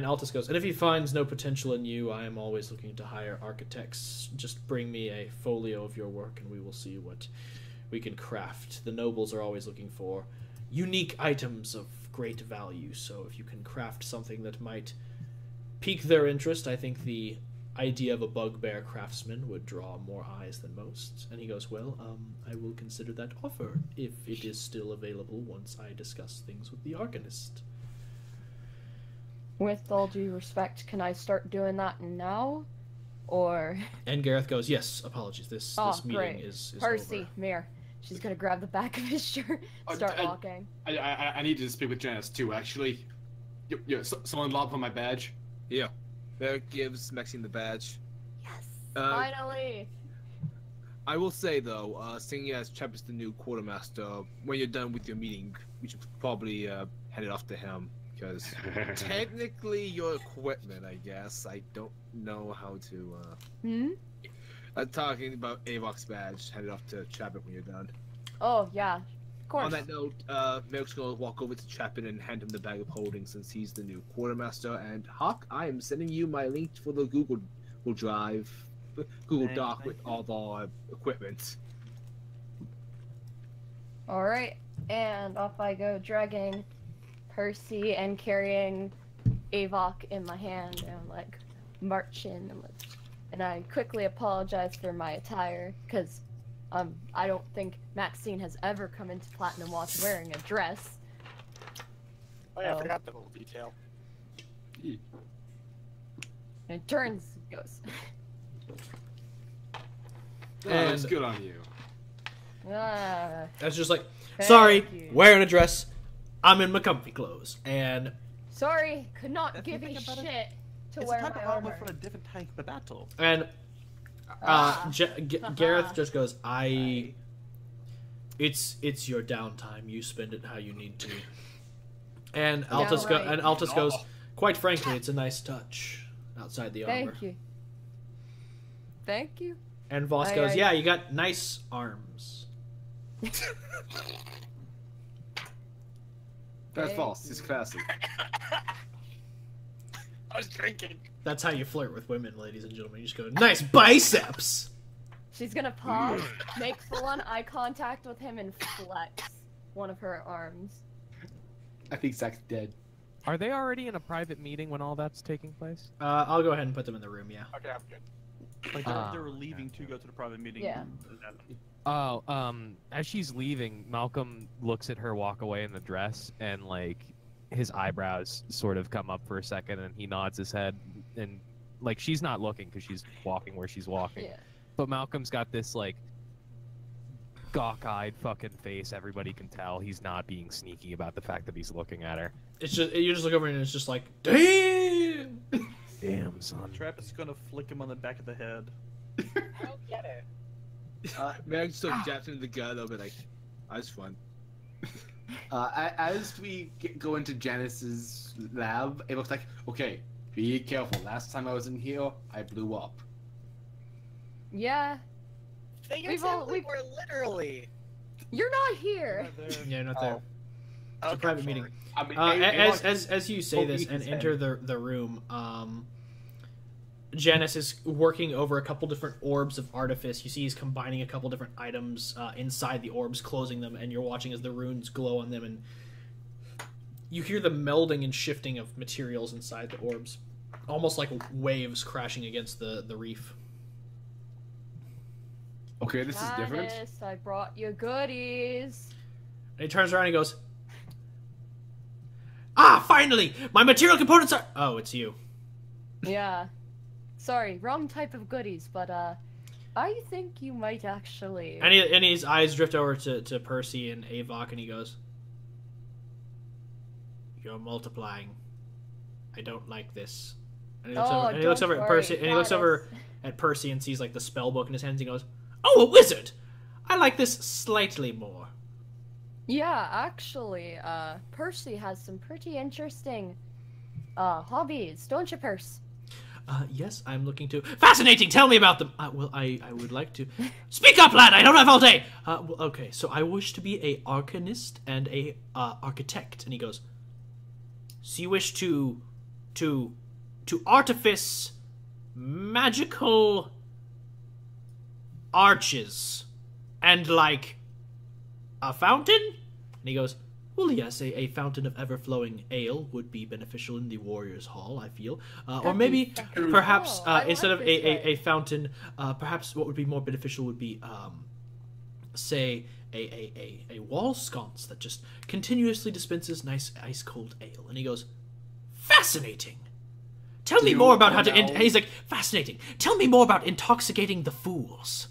Altus goes, "And if he finds no potential in you, I am always looking to hire architects. Just bring me a folio of your work, and we will see what we can craft. The nobles are always looking for unique items of great value, so if you can craft something that might pique their interest, I think the idea of a bugbear craftsman would draw more eyes than most." And he goes, "Well, I will consider that offer if it is still available once I discuss things with the Arcanist." With all due respect, can I start doing that now? Or... And Gareth goes, "Yes, apologies. This meeting great. is Percy, over." Mir. She's gonna grab the back of his shirt, start walking. I need to speak with Janice too, actually. Someone lobbed on my badge. Yeah. Merrick gives Maxine the badge. Yes, Finally! I will say, though, seeing as Chap is the new quartermaster, when you're done with your meeting, we should probably hand it off to him. Because technically, your equipment, I guess. I don't know how to... I'm talking about Avok's badge. Hand it off to Chapin when you're done. Oh, yeah. Of course. On that note, Merrick's going to walk over to Chapin and hand him the bag of holding since he's the new quartermaster. And Hawk, I am sending you my link for the Google Drive, Google Doc with all the equipment. Alright, and off I go, dragging Percy and carrying Avok in my hand, and like marching, and I quickly apologize for my attire, because I don't think Maxine has ever come into Platinum Watch wearing a dress. Oh yeah, I forgot that little detail. And turns, goes. And it's good on you. That's just like, Thank "Sorry, you. wearing a dress. I'm in my comfy clothes." And Sorry, could not If you give a think about it, shit to It's a wear type my of armor armor. for a different type of battle. Gareth just goes, It's your downtime. You spend it how you need to." And Altus right. goes, "Quite frankly, it's a nice touch outside the armor." Thank you. Thank you. And Voss Aye, goes, aye. "Yeah, you got nice arms." That's false. He's classy. I was drinking. That's how you flirt with women, ladies and gentlemen. You just go, "Nice biceps." She's gonna pause, make full-on eye contact with him, and flex one of her arms. I think Zach's dead. Are they already in a private meeting when all that's taking place? I'll go ahead and put them in the room. Yeah. Okay, I'm good. Like they were leaving to go to the private meeting. Yeah. Oh, as she's leaving, Malcolm looks at her walk away in the dress, and like his eyebrows sort of come up for a second, and he nods his head, and like she's not looking because she's walking where she's walking. Yeah. But Malcolm's got this like gawk-eyed fucking face. Everybody can tell he's not being sneaky about the fact that he's looking at her. It's just you just look over and it's just like, "Damn." Damn, son. Trappist is gonna flick him on the back of the head. I don't get it. Merrick just sort of jabs him in the gut a little bit, like, "That was fun." As we go into Janice's lab, it looks like, "Okay, be careful. Last time I was in here, I blew up." Yeah, Figuratively or literally? you're not here. Yeah, not there. Oh, It's a private meeting. I mean, As you say Oh, this eat and his enter the room, Janice is working over a couple different orbs of artifice. You see he's combining a couple different items inside the orbs, closing them, and you're watching as the runes glow on them, and you hear the melding and shifting of materials inside the orbs, almost like waves crashing against the reef. Okay, this is different. Janice, I brought you goodies. And he turns around and he goes, "Ah, finally! My material components are..." Oh, it's you. Yeah. Sorry, wrong type of goodies, but I think you might actually... And his eyes drift over to Percy and Avok, and he goes, "You're multiplying. I don't like this." And he looks over at Percy, and he looks over at Percy and sees like the spell book in his hands, and he goes, "Oh, a wizard! I like this slightly more." Yeah, actually, Percy has some pretty interesting hobbies, don't you, Percy? Yes, I'm looking to... Fascinating! Tell me about them! Well, I would like to... Speak up, lad! I don't have all day! Well, okay, so I wish to be a arcanist and a architect. And he goes, "So you wish to artifice magical arches and, like, a fountain?" And he goes, "Well, yes, a fountain of ever-flowing ale would be beneficial in the Warriors' Hall, I feel. Or maybe, perhaps, instead of a fountain, perhaps what would be more beneficial would be, say, a wall sconce that just continuously dispenses nice ice-cold ale." And he goes, "Fascinating! Tell me more about how to..." And he's like, "Fascinating! Tell me more about intoxicating the fools."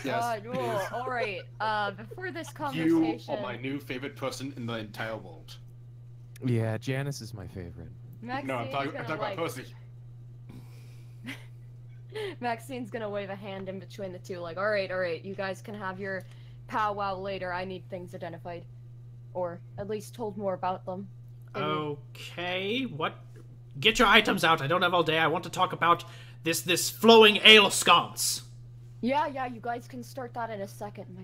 Yes. Oh, alright, before this You conversation... are my new favorite person in the entire world. Yeah, Janice is my favorite. Maxine's No, I'm talking gonna, about like... Percy. Maxine's gonna wave a hand in between the two, like, alright, you guys can have your powwow later, I need things identified. Or, at least told more about them. Okay, what? Get your items out, I don't have all day, I want to talk about this flowing ale sconce. Yeah, you guys can start that in a second, my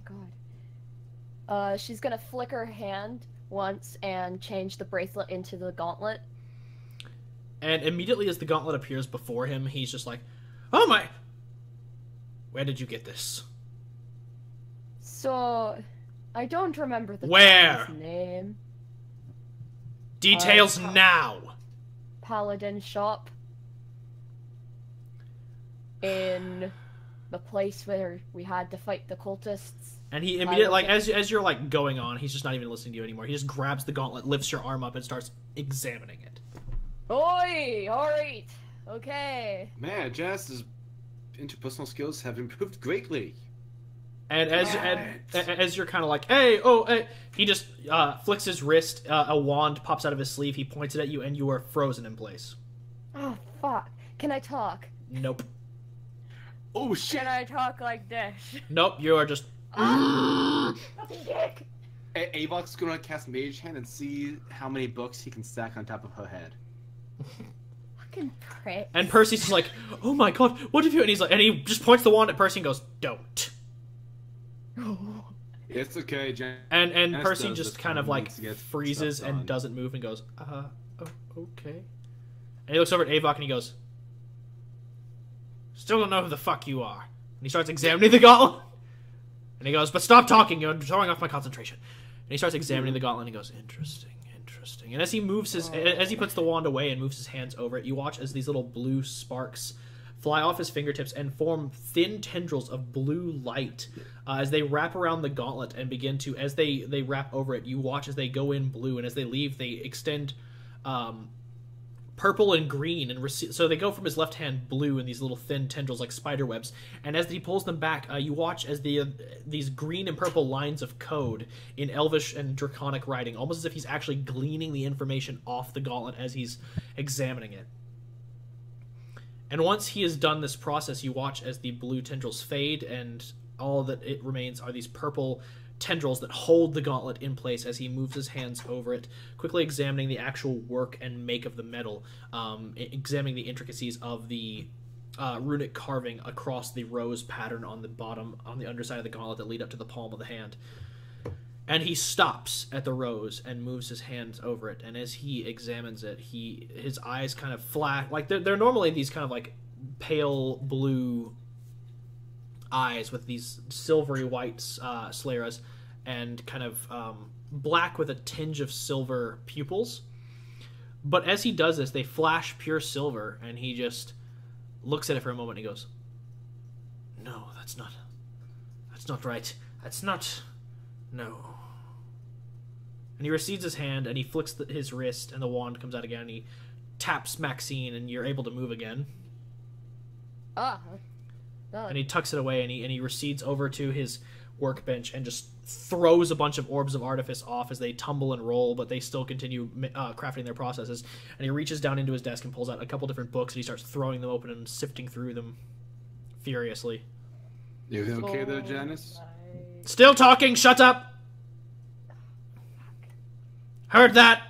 god. She's gonna flick her hand once and change the bracelet into the gauntlet. And immediately as the gauntlet appears before him, he's just like, "Oh my... Where did you get this?" So, I don't remember the Where? guy's name. Details now! Paladin shop. In the place where we had to fight the cultists. And he immediately, like, as you're, like, going on, he's just not even listening to you anymore. He just grabs the gauntlet, lifts your arm up, and starts examining it. Oi! Alright! Okay. Man, Janice's interpersonal skills have improved greatly. And as you're kind of like, hey, he just flicks his wrist, a wand pops out of his sleeve, he points it at you, and you are frozen in place. Oh, fuck. Can I talk? Nope. Oh, shit! Can I talk like this? Nope, you are just... Dick! Avok's gonna cast Mage Hand and see how many books he can stack on top of her head. Fucking prick. And Percy's just like, "Oh my god, what have you..." And he's like, and he just points the wand at Percy and goes, "Don't." It's okay, And Janice Percy does just this kind of when he like needs to get freezes stuff and done. doesn't move and goes, oh, okay. And he looks over at Avok and he goes, "Still don't know who the fuck you are." And he starts examining the gauntlet. And he goes, "But stop talking, you're throwing off my concentration." And he starts examining the gauntlet and he goes, Interesting. And as he moves as he puts the wand away and moves his hands over it, you watch as these little blue sparks fly off his fingertips and form thin tendrils of blue light as they wrap around the gauntlet and begin to, as they wrap over it, you watch as they go in blue, and as they leave, they extend purple and green, and so they go from his left hand blue in these little thin tendrils like spider webs, and as he pulls them back, you watch as these green and purple lines of code in Elvish and Draconic writing, almost as if he's actually gleaning the information off the gauntlet as he's examining it. And once he has done this process, you watch as the blue tendrils fade, and all that it remains are these purple tendrils that hold the gauntlet in place as he moves his hands over it, quickly examining the actual work and make of the metal, examining the intricacies of the runic carving across the rose pattern on the bottom, on the underside of the gauntlet that lead up to the palm of the hand. And he stops at the rose and moves his hands over it, and as he examines it, his eyes kind of flash, like they're normally these kind of like pale blue eyes with these silvery white scleras, and kind of black with a tinge of silver pupils. But as he does this, they flash pure silver, and he just looks at it for a moment and he goes, "No, that's not right. That's not... No." And he recedes his hand, and he flicks his wrist, and the wand comes out again, and he taps Maxine, and you're able to move again. And he tucks it away, and he recedes over to his workbench and just throws a bunch of orbs of artifice off as they tumble and roll, but they still continue crafting their processes. And he reaches down into his desk and pulls out a couple different books, and he starts throwing them open and sifting through them furiously. You okay there, Janice? Still talking, shut up! Heard that!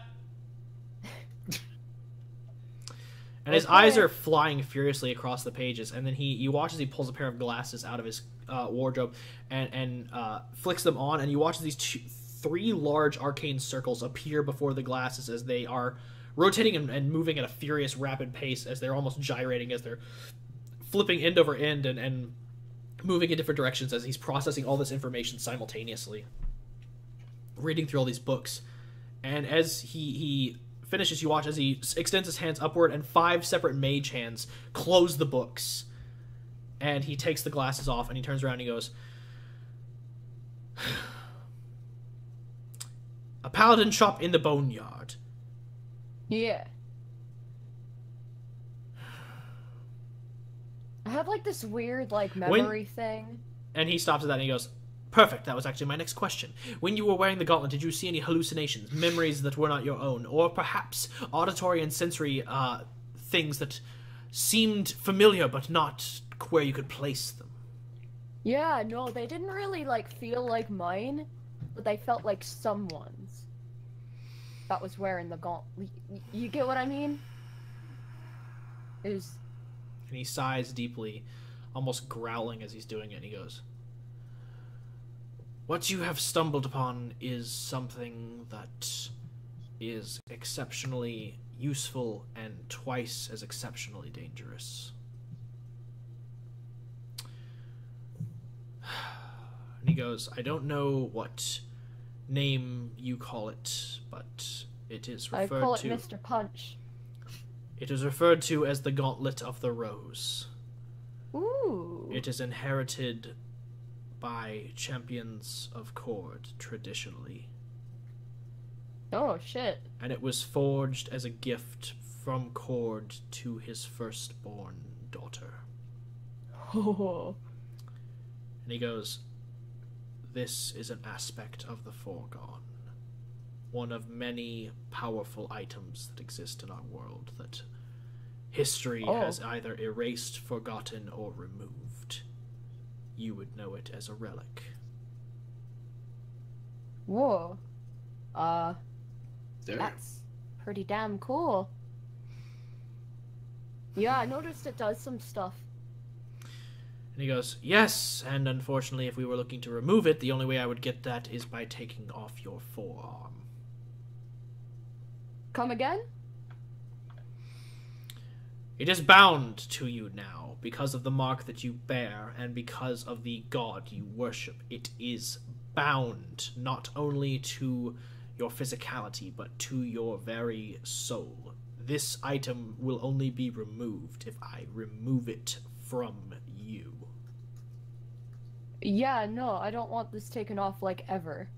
And his eyes are flying furiously across the pages, and then you watch as he pulls a pair of glasses out of his wardrobe and flicks them on, and you watch as these three large arcane circles appear before the glasses as they are rotating and moving at a furious, rapid pace, as they're almost gyrating, as they're flipping end over end and moving in different directions as he's processing all this information simultaneously, reading through all these books. And as he finishes, you watch as he extends his hands upward, and 5 separate mage hands close the books. And he takes the glasses off, and he turns around and he goes, "A paladin shop in the boneyard." Yeah. I have, like, this weird, like, memory thing. And he stops at that and he goes, "Perfect, that was actually my next question. When you were wearing the gauntlet, did you see any hallucinations, memories that were not your own, or perhaps auditory and sensory things that seemed familiar but not where you could place them?" Yeah, no, they didn't really, like, feel like mine, but they felt like someone's that was wearing the gauntlet. You get what I mean? It was... And he sighs deeply, almost growling as he's doing it, and he goes, "What you have stumbled upon is something that is exceptionally useful and twice as exceptionally dangerous." And he goes, "I don't know what name you call it, but it is referred to... I call it Mr. Punch. It is referred to as the Gauntlet of the Rose. Ooh. It is inherited by champions of Cord traditionally. Oh, shit. And it was forged as a gift from Cord to his firstborn daughter." Oh. And he goes, "This is an aspect of the foregone. One of many powerful items that exist in our world that history has either erased, forgotten, or removed. You would know it as a relic." Whoa. That's pretty damn cool. Yeah, I noticed it does some stuff. And he goes, "Yes, and unfortunately if we were looking to remove it, the only way I would get that is by taking off your forearm." Come again? "It is bound to you now, because of the mark that you bear, and because of the god you worship. It is bound not only to your physicality, but to your very soul. This item will only be removed if I remove it from you." Yeah, no, I don't want this taken off, like, ever.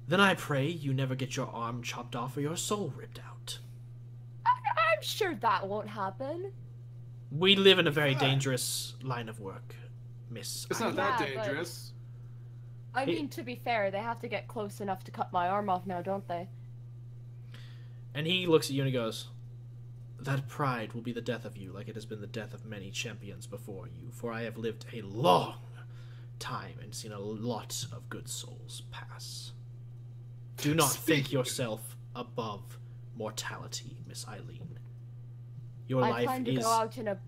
"Then I pray you never get your arm chopped off or your soul ripped out." I'm sure that won't happen. We live in a very dangerous line of work, Miss. It's not that dangerous. I mean, to be fair, they have to get close enough to cut my arm off now, don't they? And he looks at you and he goes, "That pride will be the death of you, like it has been the death of many champions before you, for I have lived a long time and seen a lot of good souls pass. Do not think yourself above mortality, Miss Eileen. Your I life plan to is... go out in a...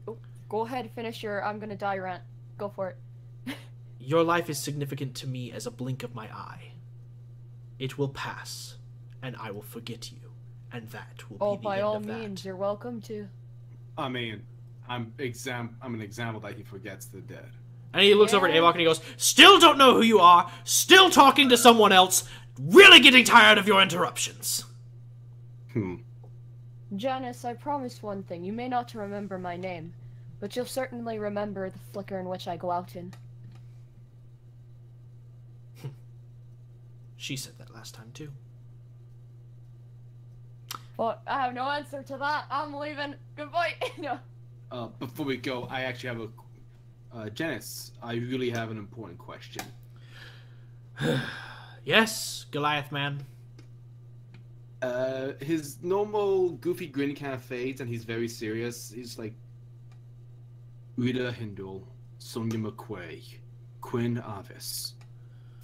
Oh, go ahead, finish your I'm gonna die rant. Go for it. Your life is significant to me as a blink of my eye. It will pass, and I will forget you, and that will be the end of that." Oh, by all means, you're welcome to. I mean, I'm an example that he forgets the dead. And he looks over at Avok and he goes, "Still don't know who you are, still talking to someone else, really getting tired of your interruptions." Janice, I promise one thing. You may not remember my name, but you'll certainly remember the flicker in which I go out in. She said that last time, too. But I have no answer to that. I'm leaving. Goodbye. No. Before we go, I actually have Janice, I really have an important question. Yes, Goliath man. His normal goofy grin kind of fades, and he's very serious. He's like, Rita Hindle, Sonia McQuay, Quinn Avis,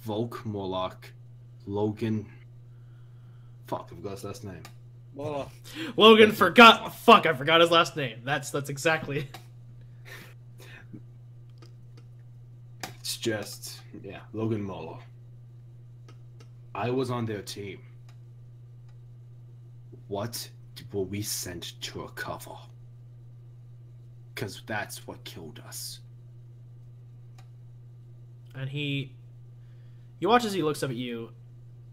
Volk Morlock, Logan. Fuck, I forgot his last name. Logan forgot. Fuck, I forgot his last name. That's exactly. It's just, yeah, Logan Molo. I was on their team. What were we sent to recover? Because that's what killed us. And you watch as he looks up at you,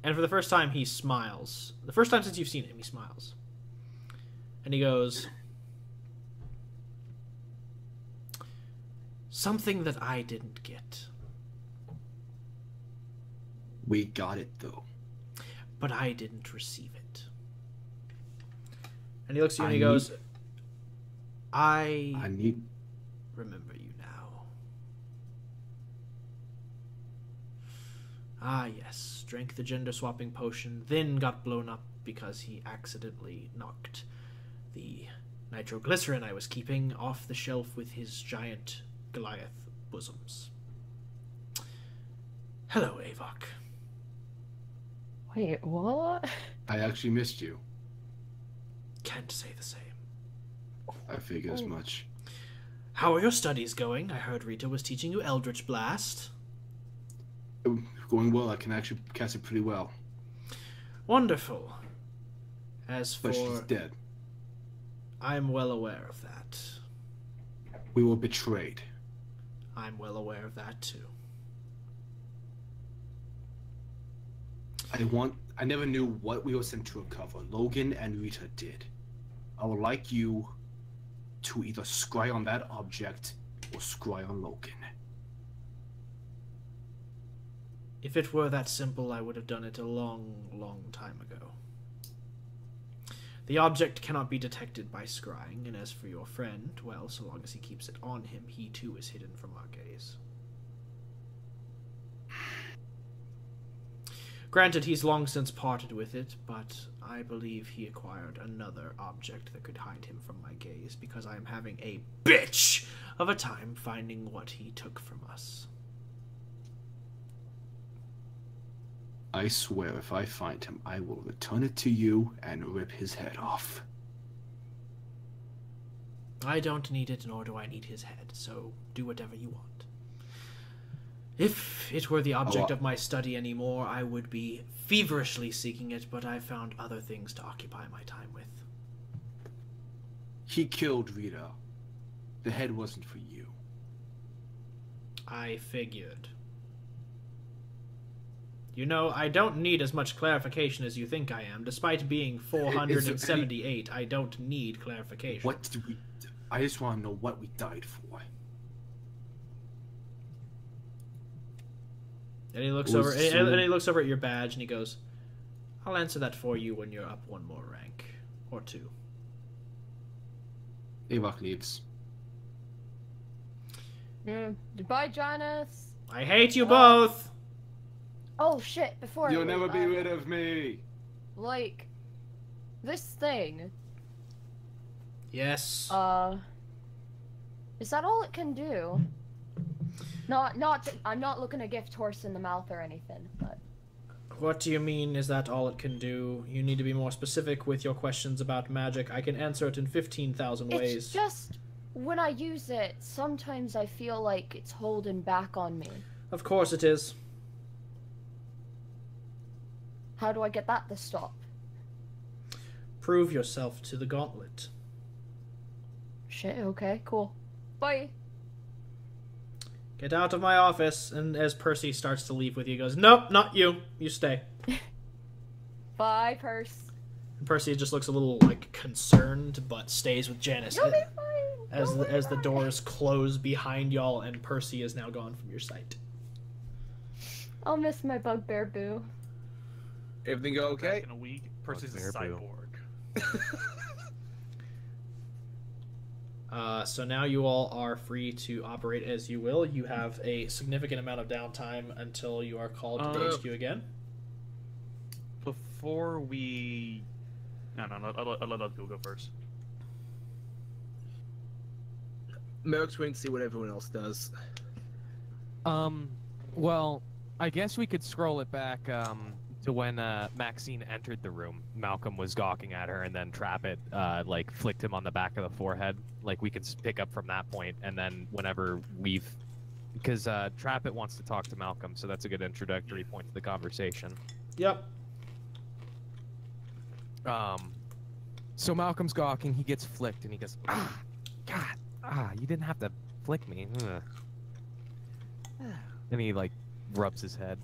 and for the first time he smiles. The first time since you've seen him, he smiles. And he goes, "Something that I didn't get. We got it, though. But I didn't receive it." And he looks at you and he goes, I need... remember you now. Ah, yes. Drank the gender-swapping potion, then got blown up because he accidentally knocked the nitroglycerin I was keeping off the shelf with his giant Goliath bosoms. Hello, Avok. Wait, what? I actually missed you. Can't say the same. I figured as much. How are your studies going? I heard Rita was teaching you Eldritch Blast. Going well. I can actually cast it pretty well. Wonderful. As for... But she's dead. I'm well aware of that. We were betrayed. I'm well aware of that, too. I never knew what we were sent to recover. Logan and Rita did. I would like you to either scry on that object or scry on Logan. If it were that simple, I would have done it a long, long time ago. The object cannot be detected by scrying, and as for your friend, well, so long as he keeps it on him, he too is hidden from our gaze. Granted, he's long since parted with it, but I believe he acquired another object that could hide him from my gaze, because I am having a bitch of a time finding what he took from us. I swear if I find him, I will return it to you and rip his head off. I don't need it, nor do I need his head, so do whatever you want. If it were the object of my study anymore, I would be feverishly seeking it, but I found other things to occupy my time with. He killed Rita. The head wasn't for you. I figured. You know, I don't need as much clarification as you think I am. Despite being 478, I don't need clarification. What did we... I just want to know what we died for. And he looks over. And he looks over at your badge, and he goes, "I'll answer that for you when you're up one more rank, or two." Avok leaves. Goodbye, Janice. I hate you both. Oh shit! Before You'll never be rid of me. Like, this thing. Yes. Is that all it can do? I'm not looking to gift horse in the mouth or anything, but... What do you mean, is that all it can do? You need to be more specific with your questions about magic. I can answer it in 15,000 ways. It's just, when I use it, sometimes I feel like it's holding back on me. Of course it is. How do I get that to stop? Prove yourself to the gauntlet. shit. Okay, cool. Bye. Get out of my office. And as Percy starts to leave with you, he goes, nope, not you. You stay. Bye, Purse. And Percy just looks a little, like, concerned, but stays with Janice. You'll be fine. As the doors close behind y'all, and Percy is now gone from your sight. I'll miss my bugbear boo. Everything go okay? Back in a week, Percy's a Bugbear boo. cyborg. So now you all are free to operate as you will. You have a significant amount of downtime until you are called to the HQ again. Before we... No, I'll let Bill go first. Merrick's waiting to see what everyone else does. Well, I guess we could scroll it back to when Maxine entered the room. Malcolm was gawking at her, and then Trappet like flicked him on the back of the forehead. Like we could pick up from that point, and then whenever because Trappet wants to talk to Malcolm, so that's a good introductory point to the conversation. Yep. So Malcolm's gawking. He gets flicked, and he goes, "Ah, God, you didn't have to flick me." Ugh. And he like rubs his head.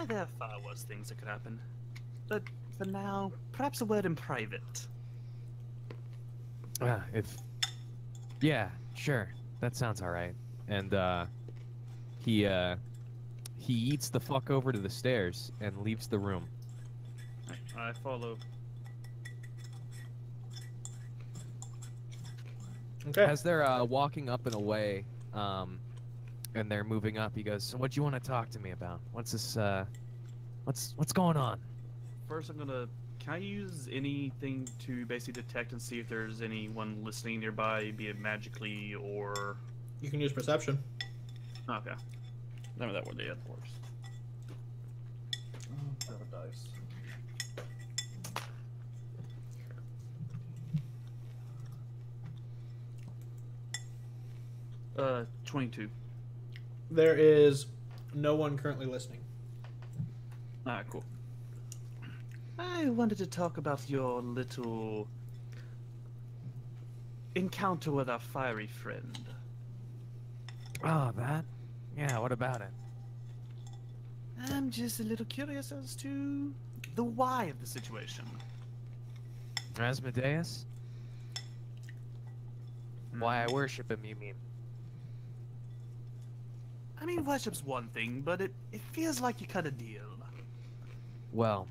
There are far worse things that could happen. But for now, perhaps a word in private. Yeah, sure, that sounds all right. And he eats the fuck over to the stairs and leaves the room. I follow. Okay. As they're walking up and away, and they're moving up, he goes, "So what do you want to talk to me about? What's this? What's going on?" First, can I use anything to basically detect and see if there's anyone listening nearby, be it magically or... You can use perception. Okay. Remember that one day, of course. Grab a dice. 22. There is no one currently listening. Ah, cool. I wanted to talk about your little encounter with our fiery friend. Oh, that? Yeah, what about it? I'm just a little curious as to the why of the situation. Asmodeus? Why I worship him, you mean? I mean, worship's one thing, but it feels like you cut a deal. Well,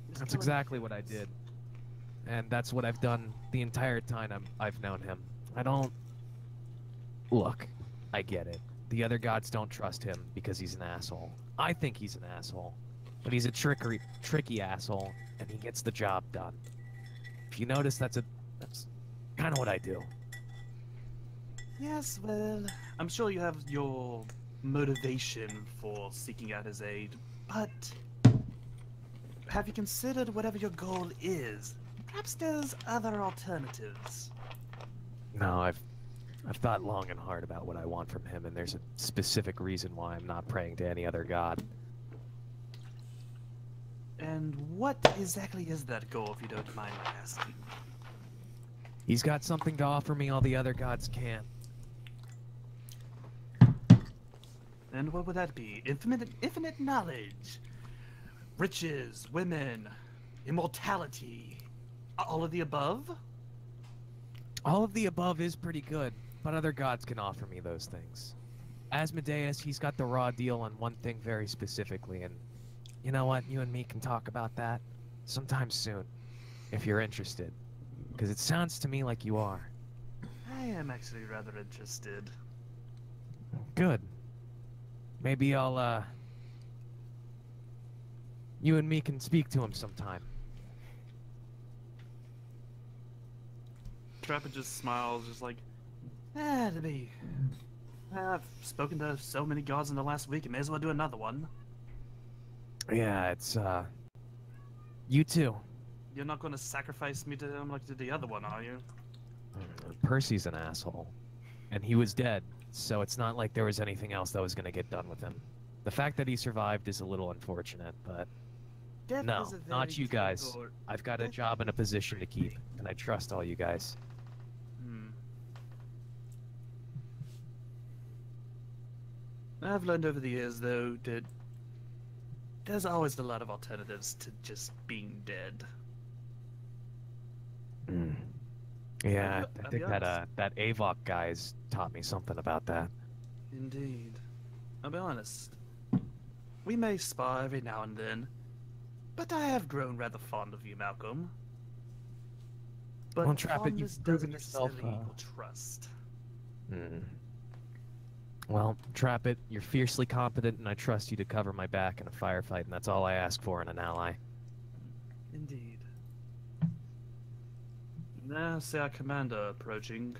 Just that's killing- exactly what I did. And that's what I've done the entire time I've known him. I don't... Look, I get it. The other gods don't trust him because he's an asshole. I think he's an asshole. But he's a tricky asshole, and he gets the job done. If you notice, that's kind of what I do. Yes, well, I'm sure you have your motivation for seeking out his aid, but have you considered whatever your goal is? Perhaps there's other alternatives. No, I've thought long and hard about what I want from him, and there's a specific reason why I'm not praying to any other god. And what exactly is that goal, if you don't mind my asking? He's got something to offer me all the other gods can't. And what would that be? Infinite knowledge, riches, women, immortality, all of the above? All of the above is pretty good, but other gods can offer me those things. Asmodeus, he's got the raw deal on one thing very specifically, and you know what? You and me can talk about that sometime soon, if you're interested. Because it sounds to me like you are. I am actually rather interested. Good. Maybe I'll, you and me can speak to him sometime. Trapper just smiles, just like, to be. I've spoken to so many gods in the last week, I may as well do another one. Yeah, it's, you too. You're not going to sacrifice me to him like you did the other one, are you? Percy's an asshole. And he was dead, so it's not like there was anything else that was going to get done with him. The fact that he survived is a little unfortunate, but Death no, is a not very you guys. difficult- I've got a job and a position to keep, and I trust all you guys. I've learned over the years, though, that there's always a lot of alternatives to just being dead. Yeah, I'll I be think that honest. that Avok guy's taught me something about that. Indeed. I'll be honest. We may spar every now and then, but I have grown rather fond of you, Malcolm. But Well, Trap it, you've fondness proven doesn't yourself, necessarily equal trust. Well, Trap it, you're fiercely competent, and I trust you to cover my back in a firefight, and that's all I ask for in an ally. Indeed. Now, say our commander approaching.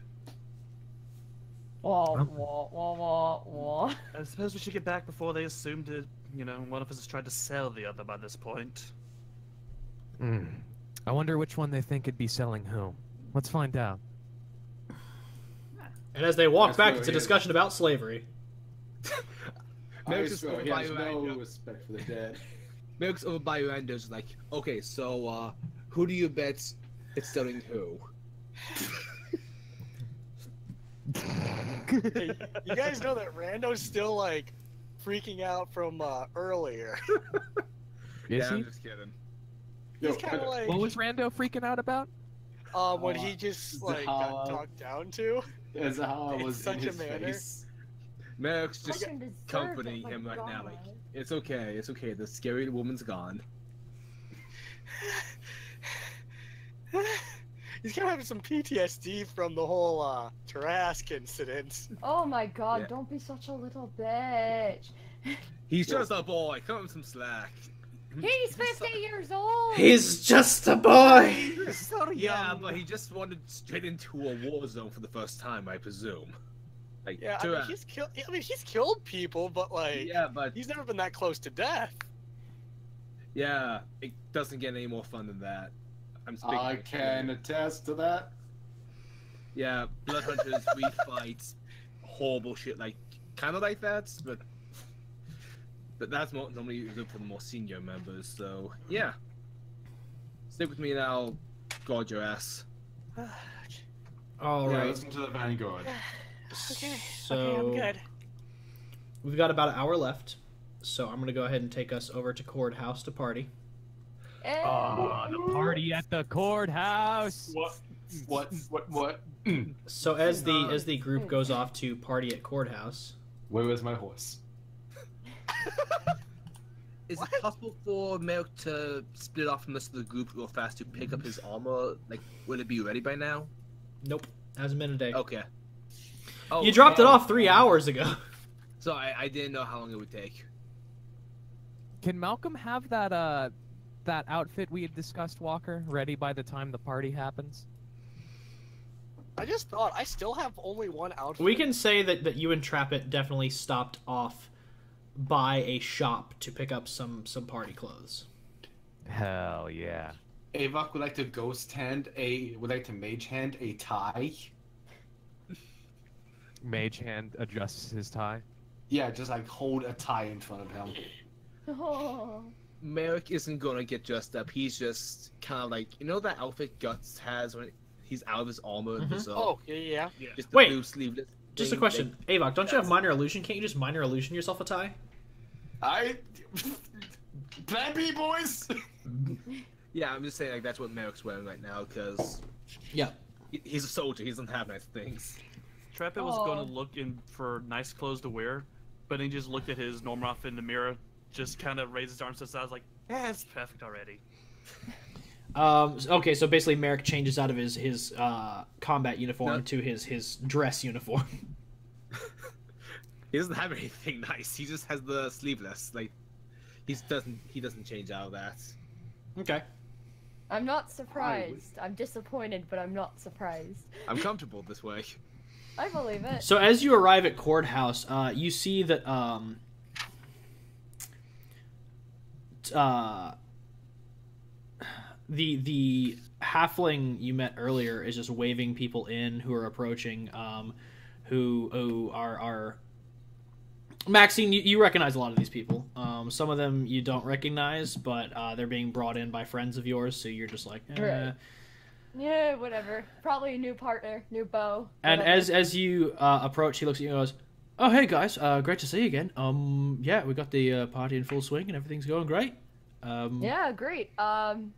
Wah, wah, wah, wah, wah. I suppose we should get back before they assume that, one of us has tried to sell the other by this point. I wonder which one they think would be selling who. Let's find out. And as they walk That's back, where it's a he is. discussion about slavery. Merrick's swear, over he by has no Miranda. respect for the dead. Merrick's over by Miranda's like, okay, so who do you bet it's selling who? Hey, you guys know that Rando's still like freaking out from earlier. Is yeah, he? I'm just kidding. He's kind of like What was Rando freaking out about? when he just like got talked down to. That's how I In was in such a his manner. face. Merrick's just Fucking deserved it, comforting my him right now, God. like, it's okay, the scary woman's gone. He's kind of having some PTSD from the whole Tarask incident. Oh my god, Yeah. don't be such a little bitch. He's just a boy, cut him some slack. He's 50 years old! He's just a boy! So Yeah, but he just wandered straight into a war zone for the first time, I presume. Like, Yeah, I mean, he's killed people, but like, yeah, but he's never been that close to death. yeah, it doesn't get any more fun than that. I'm speaking. I of- can attest to that. Yeah, blood hunters, we fight horrible shit, like kind of like that, but that's normally good for the more senior members. So yeah, stick with me and I'll guard your ass. All Yeah, right. listen to the Vanguard. Okay, So okay, I'm good. we've got about an hour left, so I'm gonna go ahead and take us over to Courthouse to party. Oh, the party at the courthouse. What? So as the group goes off to party at Courthouse, Where was my horse? Is it possible for Merrick to split off from the rest of the group real fast to pick up his armor? Like, will it be ready by now? nope, hasn't been a day. Okay. Oh, You dropped it off 3 hours ago. So I didn't know how long it would take. Can Malcolm have that outfit we had discussed, Walker, ready by the time the party happens? I just thought I still have only one outfit. We can say that you and Trappet definitely stopped off by a shop to pick up some party clothes. Hell yeah. Avok would like to mage hand a tie. Mage Hand adjusts his tie. Yeah, just like hold a tie in front of him. Oh. Merrick isn't gonna get dressed up. He's just kind of like, you know that outfit Guts has when he's out of his armor and his Oh, yeah. just the Wait, blue sleeveless. Just a thing, question, Avok, don't you have minor illusion? Can't you just minor illusion yourself a tie? Plan B, boys! Yeah, I'm just saying like that's what Merrick's wearing right now because Yeah. he's a soldier. He doesn't have nice things. Trappet was going to look in for nice clothes to wear, but he just looked at his normal outfit in the mirror, just kind of raised his arms to the side, like, yeah, it's perfect already. Okay, so basically Merrick changes out of his combat uniform No. to his dress uniform. He doesn't have anything nice. He just has the sleeveless. Like he doesn't change out of that. Okay. I'm not surprised. I'm disappointed, but I'm not surprised. I'm comfortable this way. I believe it. So as you arrive at Courthouse, you see that the halfling you met earlier is just waving people in who are approaching, who are Maxine, you recognize a lot of these people. Some of them you don't recognize, but they're being brought in by friends of yours, so you're just like, Right. Yeah, whatever. Probably a new partner, new beau. And whatever. as you approach, he looks at you and goes, Oh, hey guys, great to see you again. Yeah, we got the party in full swing and everything's going great. Yeah, great. Oh,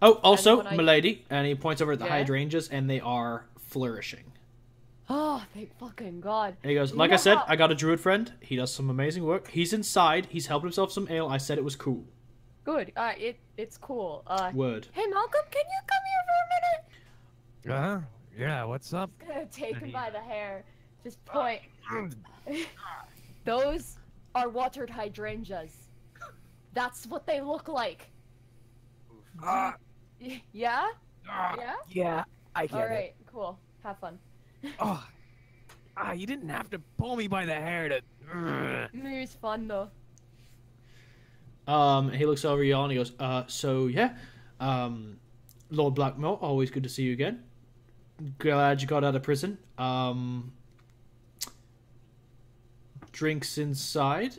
also, anyone I- milady, and he points over at the Yeah? hydrangeas, and they are flourishing. Oh, thank fucking God. And he goes, You like know I said, how- I got a druid friend. He does some amazing work. He's inside. He's helped himself some ale. I said it was cool. Good. It's cool. Word. Hey Malcolm, can you come here for a minute? Yeah, what's up? Gonna take him by the hair. Just point. Those are watered hydrangeas. That's what they look like. Yeah? Yeah? Yeah, I get it. Alright, cool. Have fun. Oh, you didn't have to pull me by the hair to. It's fun though. He looks over y'all and he goes, so yeah, Lord Blackmore, always good to see you again. Glad you got out of prison. Drinks inside.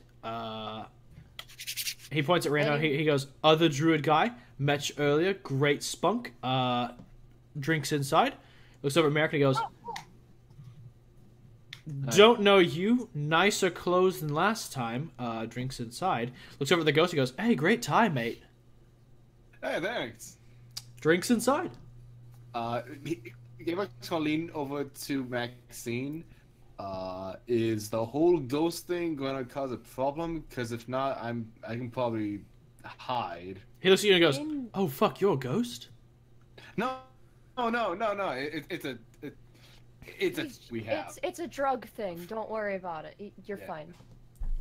He points at Rando. He goes, other druid guy, met you earlier, great spunk. Drinks inside. Looks over at Merrick and he goes, don't know you, nicer clothes than last time. Drinks inside. Looks over at the ghost. He goes, hey, great time, mate. Hey, thanks. Drinks inside. If I to lean over to Maxine, is the whole ghost thing gonna cause a problem? Because if not, I can probably hide. He looks at you and goes, oh fuck, you're a ghost? No. It's a we have. It's a drug thing. Don't worry about it. You're Yeah. fine.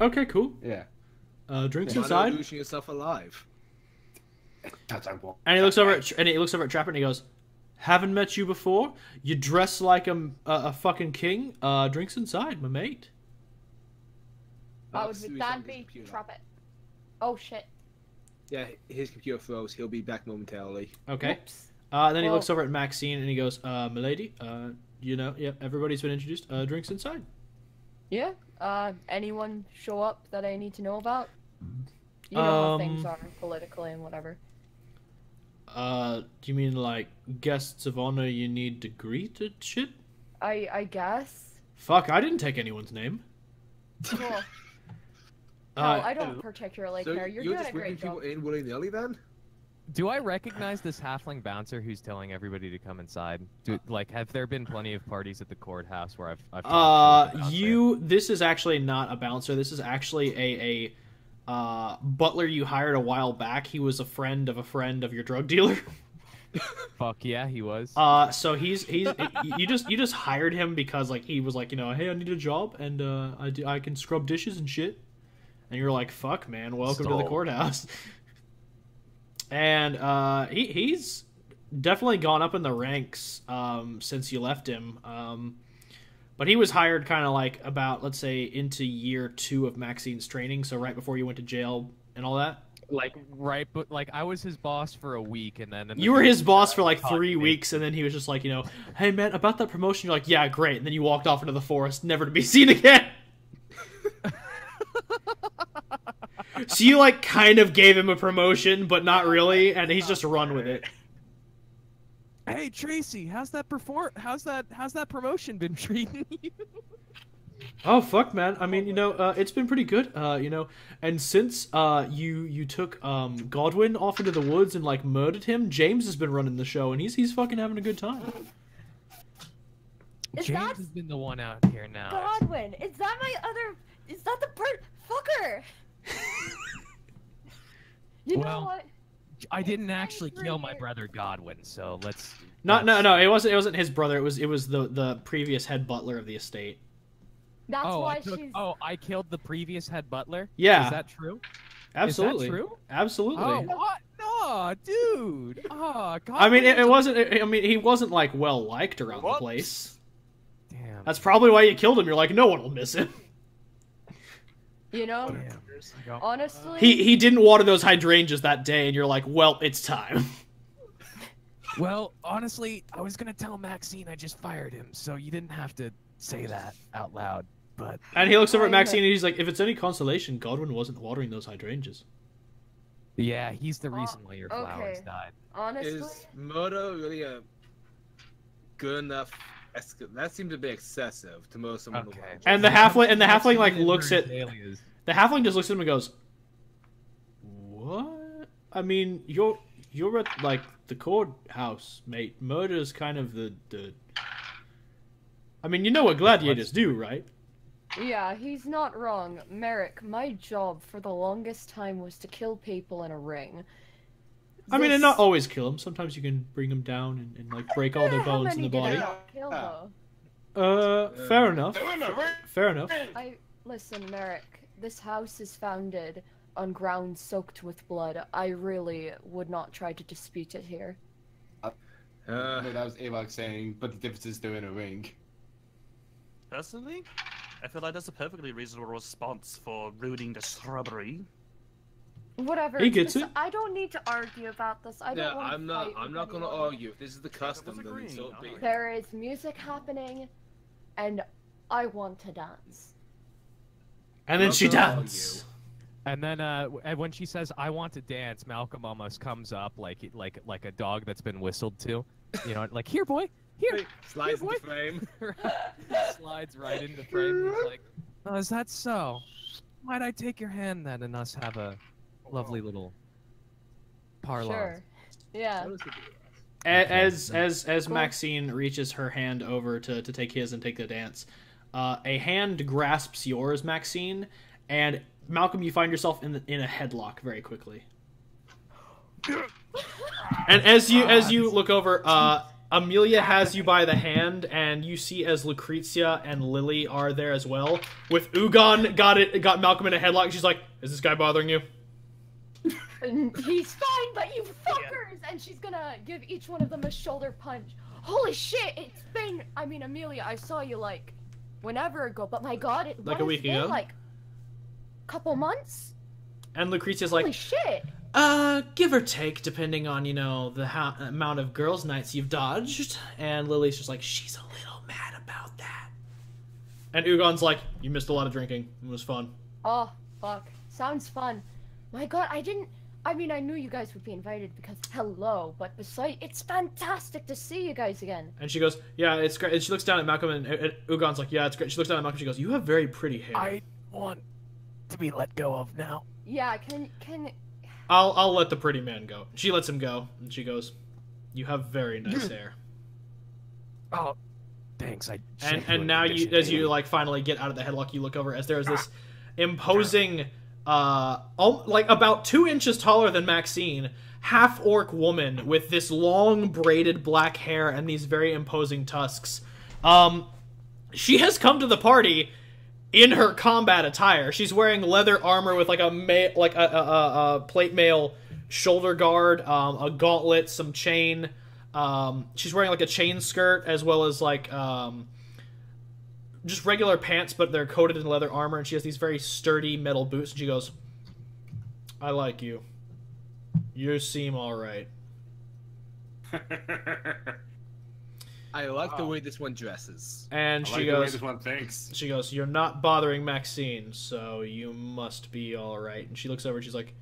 Okay, cool. Yeah. Drinks Why not inside. losing yourself alive? That's I won't. And he looks over at Trapper and he goes, haven't met you before? You dress like a fucking king. Drinks inside, my mate. That'd be trap it. Oh shit. Yeah, his computer froze. He'll be back momentarily. Okay. Oops. Then he Well- looks over at Maxine and he goes, milady, you know, yep, everybody's been introduced. Drinks inside. Yeah. Anyone show up that I need to know about? You know how things are politically and whatever. Do you mean like guests of honor you need to greet and shit? I guess. Fuck, I didn't take anyone's name. Cool. No, I don't particularly So care. You're you're doing just a bringing great people job. in willy-nilly then? Do I recognize this halfling bouncer who's telling everybody to come inside? Have there been plenty of parties at the courthouse where I've talked to the bouncer? This is actually not a bouncer. This is actually a butler you hired a while back. He was a friend of your drug dealer. Fuck yeah, he was. So he's you just hired him because like he was like, you know, hey, I need a job and I can scrub dishes and shit. And you're like, fuck man, welcome to the courthouse. And he's definitely gone up in the ranks since you left him. But he was hired kind of like about, let's say, into year 2 of Maxine's training, so right before you went to jail and all that. But I was his boss for a week, and then You were his boss for like 3 weeks, and then he was just like, you know, hey man, about that promotion. You're like, yeah, great. And then you walked off into the forest, never to be seen again. So you like kind of gave him a promotion, but not really, and he's just run with it. Hey Tracy, how's that promotion been treating you? Oh fuck, man! I mean, you know, it's been pretty good, you know. And since you took Godwin off into the woods and like murdered him, James has been running the show, and he's fucking having a good time. James has been the one out here now. Godwin, is that the fucker? You know Well, what? I didn't actually kill my brother Godwin, so let's. No, it wasn't his brother. It was the previous head butler of the estate. That's why I killed the previous head butler? Yeah. Is that true? Absolutely. Is that true? Absolutely. Oh, what? No, dude. Oh, God. I mean, it wasn't. I mean, he wasn't like well liked around the place. Damn. That's probably why you killed him. You're like, no one will miss him. You know, Damn. honestly, He didn't water those hydrangeas that day, and you're like, well, it's time. Well, honestly, I was gonna tell Maxine I just fired him, so you didn't have to say that out loud. But And he looks over at Maxine and he's like, if it's any consolation, Godwin wasn't watering those hydrangeas. yeah, he's the reason why your flowers okay. died. honestly, Is murder really a good enough That seems a bit excessive to most someone. Okay. And the halfling like looks at Alias. the halfling just looks at him and goes, "What? I mean, you're at like the courthouse, mate. Murder's kind of the. I mean, you know what gladiators do, right?" Yeah, he's not wrong. Merrick, my job for the longest time was to kill people in a ring. I mean, and not always kill them. Sometimes you can bring them down and like break all their How bones in many the body. did I not kill, though? Fair enough. Fair enough. Listen, Merrick, this house is founded on ground soaked with blood. I really would not try to dispute it here. No, that was Avok saying, but the difference is they're in a ring. Personally, I feel like that's a perfectly reasonable response for ruining the shrubbery. Whatever. He gets listen, it. I don't need to argue about this. I don't Yeah, want to I'm not. fight I'm with not gonna anyone. argue. If this is the custom, then agreeing, so be. alright. There is music happening, and I want to dance. And then she Not gonna dances. And then and when she says "I want to dance," Malcolm almost comes up like a dog that's been whistled to. You know, like here, boy, here. Slides Here, into frame. Slides right into frame. He's like, "Oh, is that so? Might I take your hand then, and us have a lovely little parlance?" Sure. Yeah. As Maxine reaches her hand over to take his and take the dance, a hand grasps yours, Maxine, and Malcolm, you find yourself in a headlock very quickly. And as you look over, Amelia has you by the hand, and you see as Lucrezia and Lily are there as well. With Ugon got Malcolm in a headlock. She's like, "Is this guy bothering you?" And he's fine, but you fuckers! And she's gonna give each one of them a shoulder punch. Holy shit! It's been. I mean, Amelia, I saw you like whenever ago, but my god, Like a week ago? Like couple months. And Lucrezia's Holy like, shit! give or take, depending on, the amount of girls' nights you've dodged. And Lily's just like, she's a little mad about that. And Ugon's like, you missed a lot of drinking. It was fun. Oh fuck! Sounds fun. My god, I mean, I knew you guys would be invited because hello, but besides, it's fantastic to see you guys again. And she goes, yeah, it's great. And she looks down at Malcolm, and Ugon's like, yeah, it's great. She looks down at Malcolm, she goes, you have very pretty hair. I want to be let go of now. Yeah, can I'll let the pretty man go. She lets him go, and she goes, you have very nice hair. Oh, thanks. And now as you like finally get out of the headlock, you look over as there is this imposing, like about 2 inches taller than Maxine, half-orc woman with this long braided black hair and these very imposing tusks. She has come to the party in her combat attire. She's wearing leather armor with like a plate mail shoulder guard, a gauntlet, some chain. She's wearing like a chain skirt as well as like just regular pants, but they're coated in leather armor, and she has these very sturdy metal boots, and she goes, I like you. You seem alright. I like the way this one dresses. And I she like the way goes, this one thinks. she goes, you're not bothering Maxine, so you must be alright. And she looks over and she's like,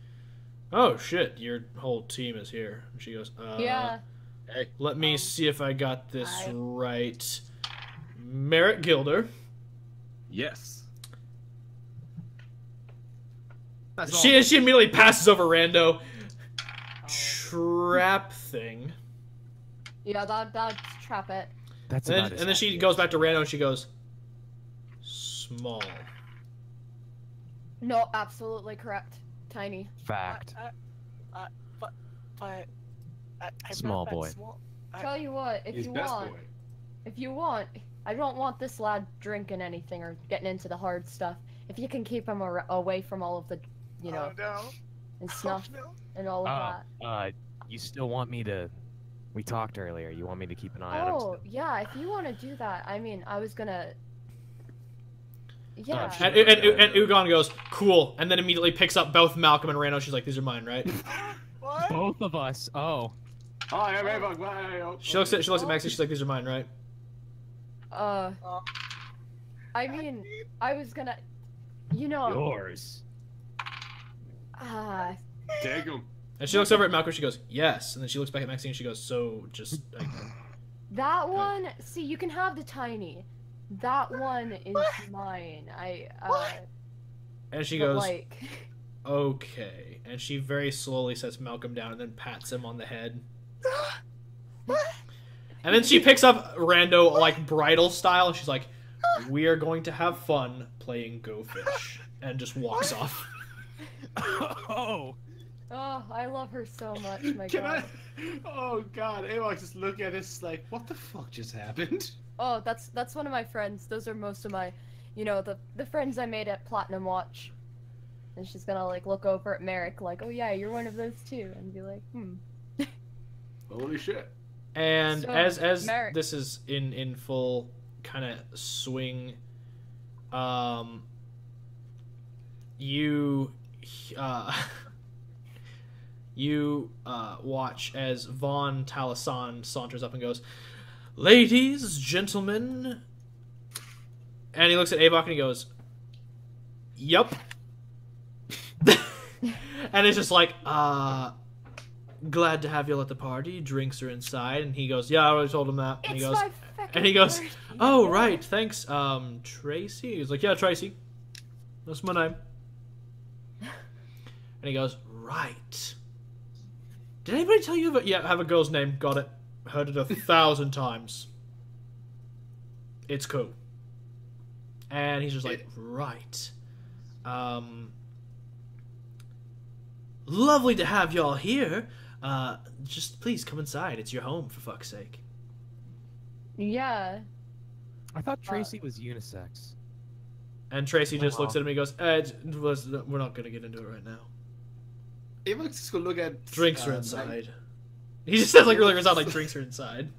oh shit, your whole team is here. And she goes, yeah. Hey, let me see if I got this I- right. Merritt Gilder. yes. That's all. She immediately passes over Rando. Trap thing. Yeah, that's trap it. That's And about then, as and then she accurate. goes back to Rando and she goes, small. No, absolutely correct. Tiny. Fact. But I'm Small not that boy. Small. Tell you what, He's best boy. if you want, I don't want this lad drinking anything or getting into the hard stuff. If you can keep him away from all of the, Oh no. and snuff Oh, no. and all of that. You still want me to? We talked earlier. You want me to keep an eye on him? Oh, yeah, if you want to do that, I mean, I was gonna. Yeah. sure. And Ugon goes, cool. And then immediately picks up both Malcolm and Rando. She's like, these are mine, right? What? Both of us. Oh. Oh, yeah, Raybug, bye. She looks at Maxie. She's like, these are mine, right? I mean, I was gonna. Yours. Take him. And she looks over at Malcolm. She goes, yes. And then she looks back at Maxine. And she goes, so just That one, see, you can have the tiny. That one is mine. And she but, goes, like, okay. And she very slowly sets Malcolm down and then pats him on the head. And then she picks up Rando, like, bridal style. She's like, we are going to have fun playing Go Fish. And just walks off. Oh. oh, I love her so much, my Can god. Oh god, Avok just look at this like, what the fuck just happened? Oh, that's one of my friends. Those are most of my, you know, the friends I made at Platinum Watch. And she's gonna, like, look over at Merrick like, oh yeah, you're one of those too. And be like, Holy shit. And So, as Merrick. this is in full kind of swing, you watch as Vaughn Talasan saunters up and goes, ladies, gentlemen, and he looks at Avok and he goes, yup. And it's just like, glad to have you at the party. Drinks are inside. And he goes, yeah, I already told him that. And it's he goes, my fucking and he goes, birthday. oh, right, thanks. Tracy? He's like, yeah, Tracy. That's my name. And he goes, right. Did anybody tell you that? Yeah, have a girl's name. Got it. Heard it 1,000 times. It's cool. And he's just like, right. Lovely to have y'all here. Just please come inside. It's your home, for fuck's sake. Yeah. I thought Tracy was unisex. And Tracy just wow. looks at him and he goes, we're not going to get into it right now. Avok's just gonna look at Drinks are inside. He just says like really inside, like drinks are inside.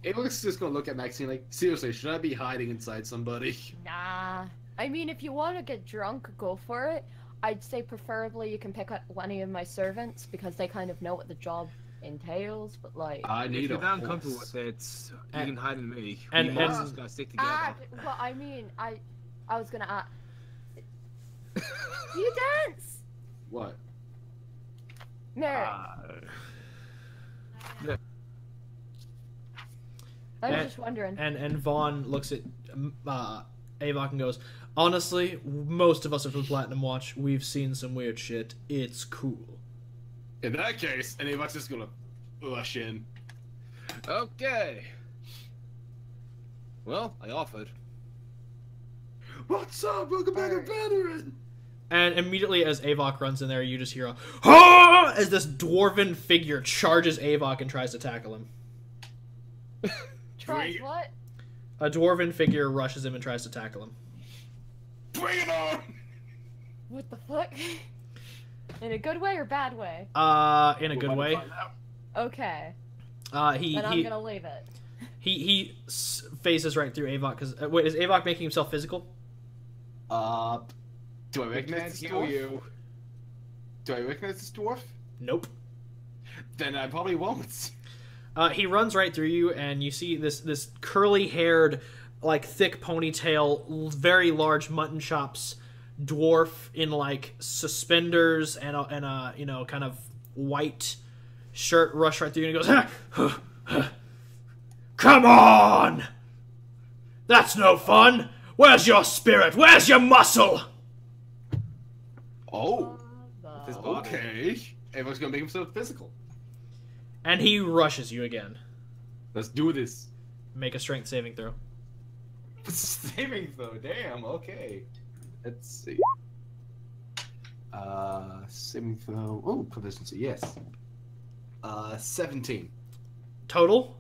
Avok's just gonna look at Maxine like, seriously, should I be hiding inside somebody? Nah. I mean, if you want to get drunk, go for it. I'd say preferably you can pick up any of my servants because they kind of know what the job entails, but like... I need If you're a not horse. comfortable with it, you can hide in me. and- We and- just gotta stick together. well, I mean, I was gonna you dance! What? Merrick. I was and- just wondering. And Vaughn looks at Avok and goes, honestly, most of us are from Platinum Watch. We've seen some weird shit. It's cool. In that case, and Avok's just gonna rush in. Okay. Well, I offered. What's up? Welcome back, a veteran! And immediately as Avok runs in there, you just hear a "Ah!" as this dwarven figure charges Avok and tries to tackle him. Tries what? A dwarven figure rushes him and tries to tackle him. Bring it on! What the fuck? In a good way or bad way? In a good way. Okay. He Then I'm gonna leave it. he phases right through Avok because wait, is Avok making himself physical? Do I recognize this dwarf? Do I recognize this dwarf? Nope. Then I probably won't. He runs right through you, and you see this curly-haired, like thick ponytail, very large mutton chops dwarf in like suspenders and a you know kind of white shirt rush right through you, and he goes, "Come on! That's no fun. Where's your spirit? Where's your muscle?" Oh, The- okay. Everyone's gonna make himself physical. And he rushes you again. Let's do this. Make a strength saving throw. Saving throw, damn, okay. Let's see. Saving throw. Oh, proficiency, yes. 17 Total?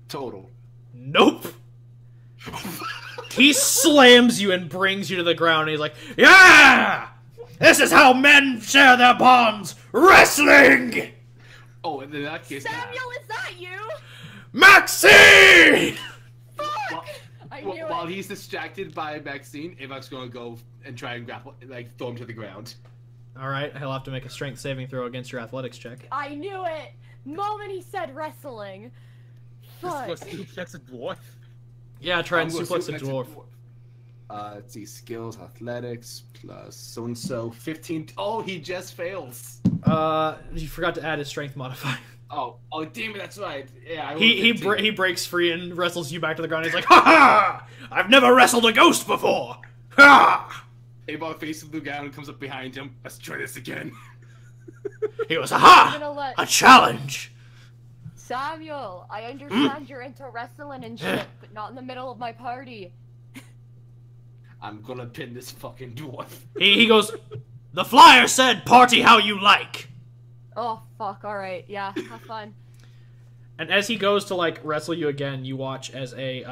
total. Nope. He slams you and brings you to the ground, and he's like, "Yeah! This is how men share their bonds! Wrestling! Oh, and in that case, Samuel, is that you? Maxine!" while, I knew while it. he's distracted by Maxine, Avok's gonna go and try and grapple, like throw him to the ground. Alright, he'll have to make a strength saving throw against your athletics check. I knew it. Moment he said wrestling. Fuck. Let's suplex a dwarf. Yeah, try and I'm gonna suplex a suplex dwarf. Let's see, skills, athletics, plus so-and-so, 15. Oh, he just fails. You forgot to add his strength modifier. Oh, damn it, that's right. Yeah, I He breaks free and wrestles you back to the ground. He's like, ha ha! I've never wrestled a ghost before. Ha! Avok faces the guy and comes up behind him. Let's try this again. He goes, I'm aha! gonna let A challenge. Samuel. I understand you're into wrestling and shit, but not in the middle of my party. I'm gonna pin this fucking dwarf. He goes, the flyer said, party how you like. Oh fuck! All right, yeah, have fun. And as he goes to like wrestle you again, you watch as a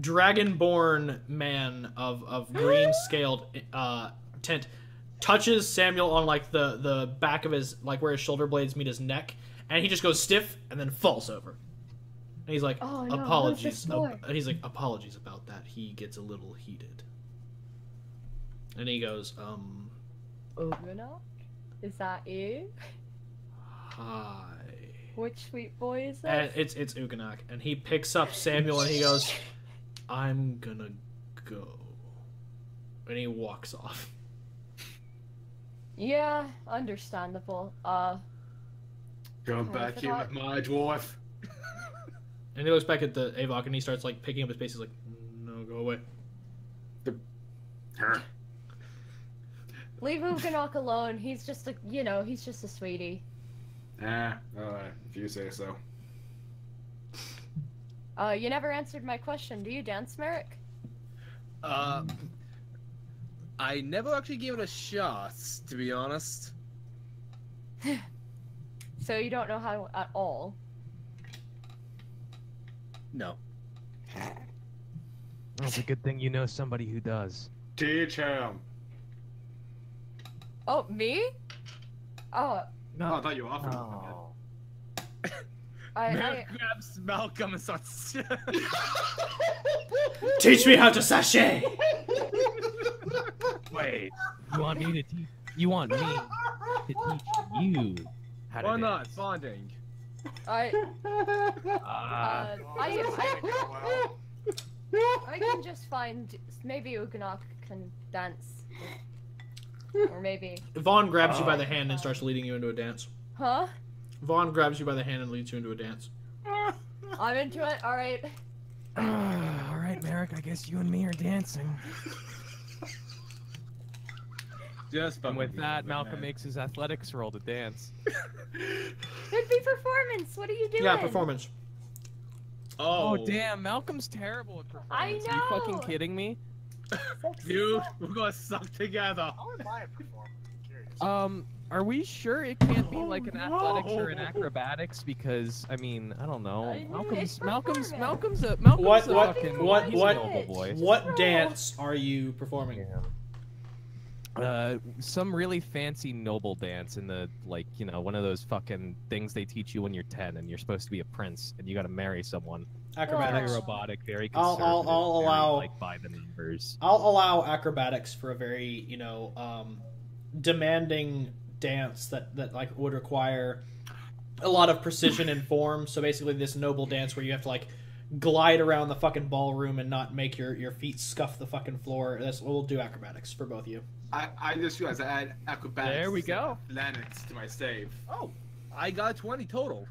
dragonborn man of green scaled tint touches Samuel on like the back of his, like where his shoulder blades meet his neck, and he just goes stiff and then falls over. And he's like, Oh, no, apologies. what's this for? He's like, apologies about that. He gets a little heated. And he goes, Oguna? Is that you? hi. Which sweet boy is And that? it's Uganak, and he picks up Samuel and he goes, I'm gonna go. And he walks off. Yeah, understandable. Come I back here forgot. with my dwarf. And he looks back at the Avok and he starts like picking up his pace. He's like, no, go away. Leave Uganok alone. He's just a, he's just a sweetie. Alright, if you say so. You never answered my question. Do you dance, Merrick? I never actually gave it a shot, to be honest. So you don't know how at all. No. It's a good thing you know somebody who does. Teach him. Oh, me? Oh, Oh, I thought you were offering. Oh. I Merrick grabs Malcolm and starts. Teach me how to sashay! Wait, you want me to teach? You want me to teach you how to Why dance? not? Bonding. I can just find, maybe Uganok can dance. Or maybe. Vaughn grabs you by the hand and starts leading you into a dance. Huh? Vaughn grabs you by the hand and leads you into a dance. I'm into it, alright. All right, Merrick. I guess you and me are dancing. Just And with that, Malcolm makes his athletics roll to dance. It'd be performance. What are you doing? Yeah, performance. Oh, damn, Malcolm's terrible at performance. I Are you know! fucking kidding me? Dude, we're gonna suck together. How am I a performer? I'm curious. Are we sure it can't be like an athletics or an acrobatics? Because I mean, I don't know. It's Malcolm's performance. a What fucking he's a noble boy. What dance are you performing? Some really fancy noble dance in the, like, you know, one of those fucking things they teach you when you're 10 and you're supposed to be a prince and you gotta marry someone. Very Acrobatics. robotic, very I'll conservative, very, allow- like, by the numbers. I'll allow acrobatics for a very, demanding dance that like would require a lot of precision and form. So basically this noble dance where you have to like glide around the fucking ballroom and not make your feet scuff the fucking floor. We'll do acrobatics for both of you. I just realized I had acrobatics. There we go. Athletics to my save. Oh, I got 20 total.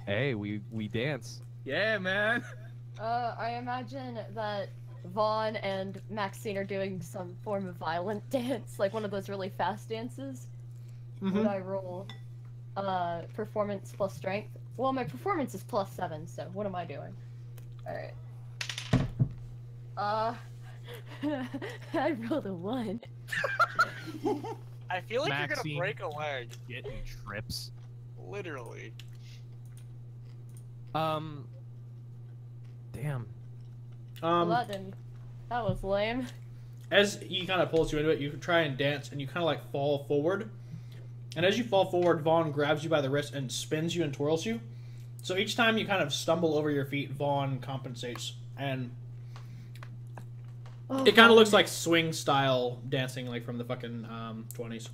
Hey, we dance. Yeah, man. I imagine that Vaughn and Maxine are doing some form of violent dance, like one of those really fast dances. Would I roll performance plus strength? Well, my performance is +7, so what am I doing? Alright. I rolled a 1. I feel like you're Maxine. gonna break a leg. Getting trips. Literally. Damn. Well, that was lame. As he kind of pulls you into it, you try and dance, and you kind of like fall forward. And as you fall forward, Vaughn grabs you by the wrist and spins you and twirls you. So each time you kind of stumble over your feet, Vaughn compensates. And it kind of looks like swing style dancing, like from the fucking 20s.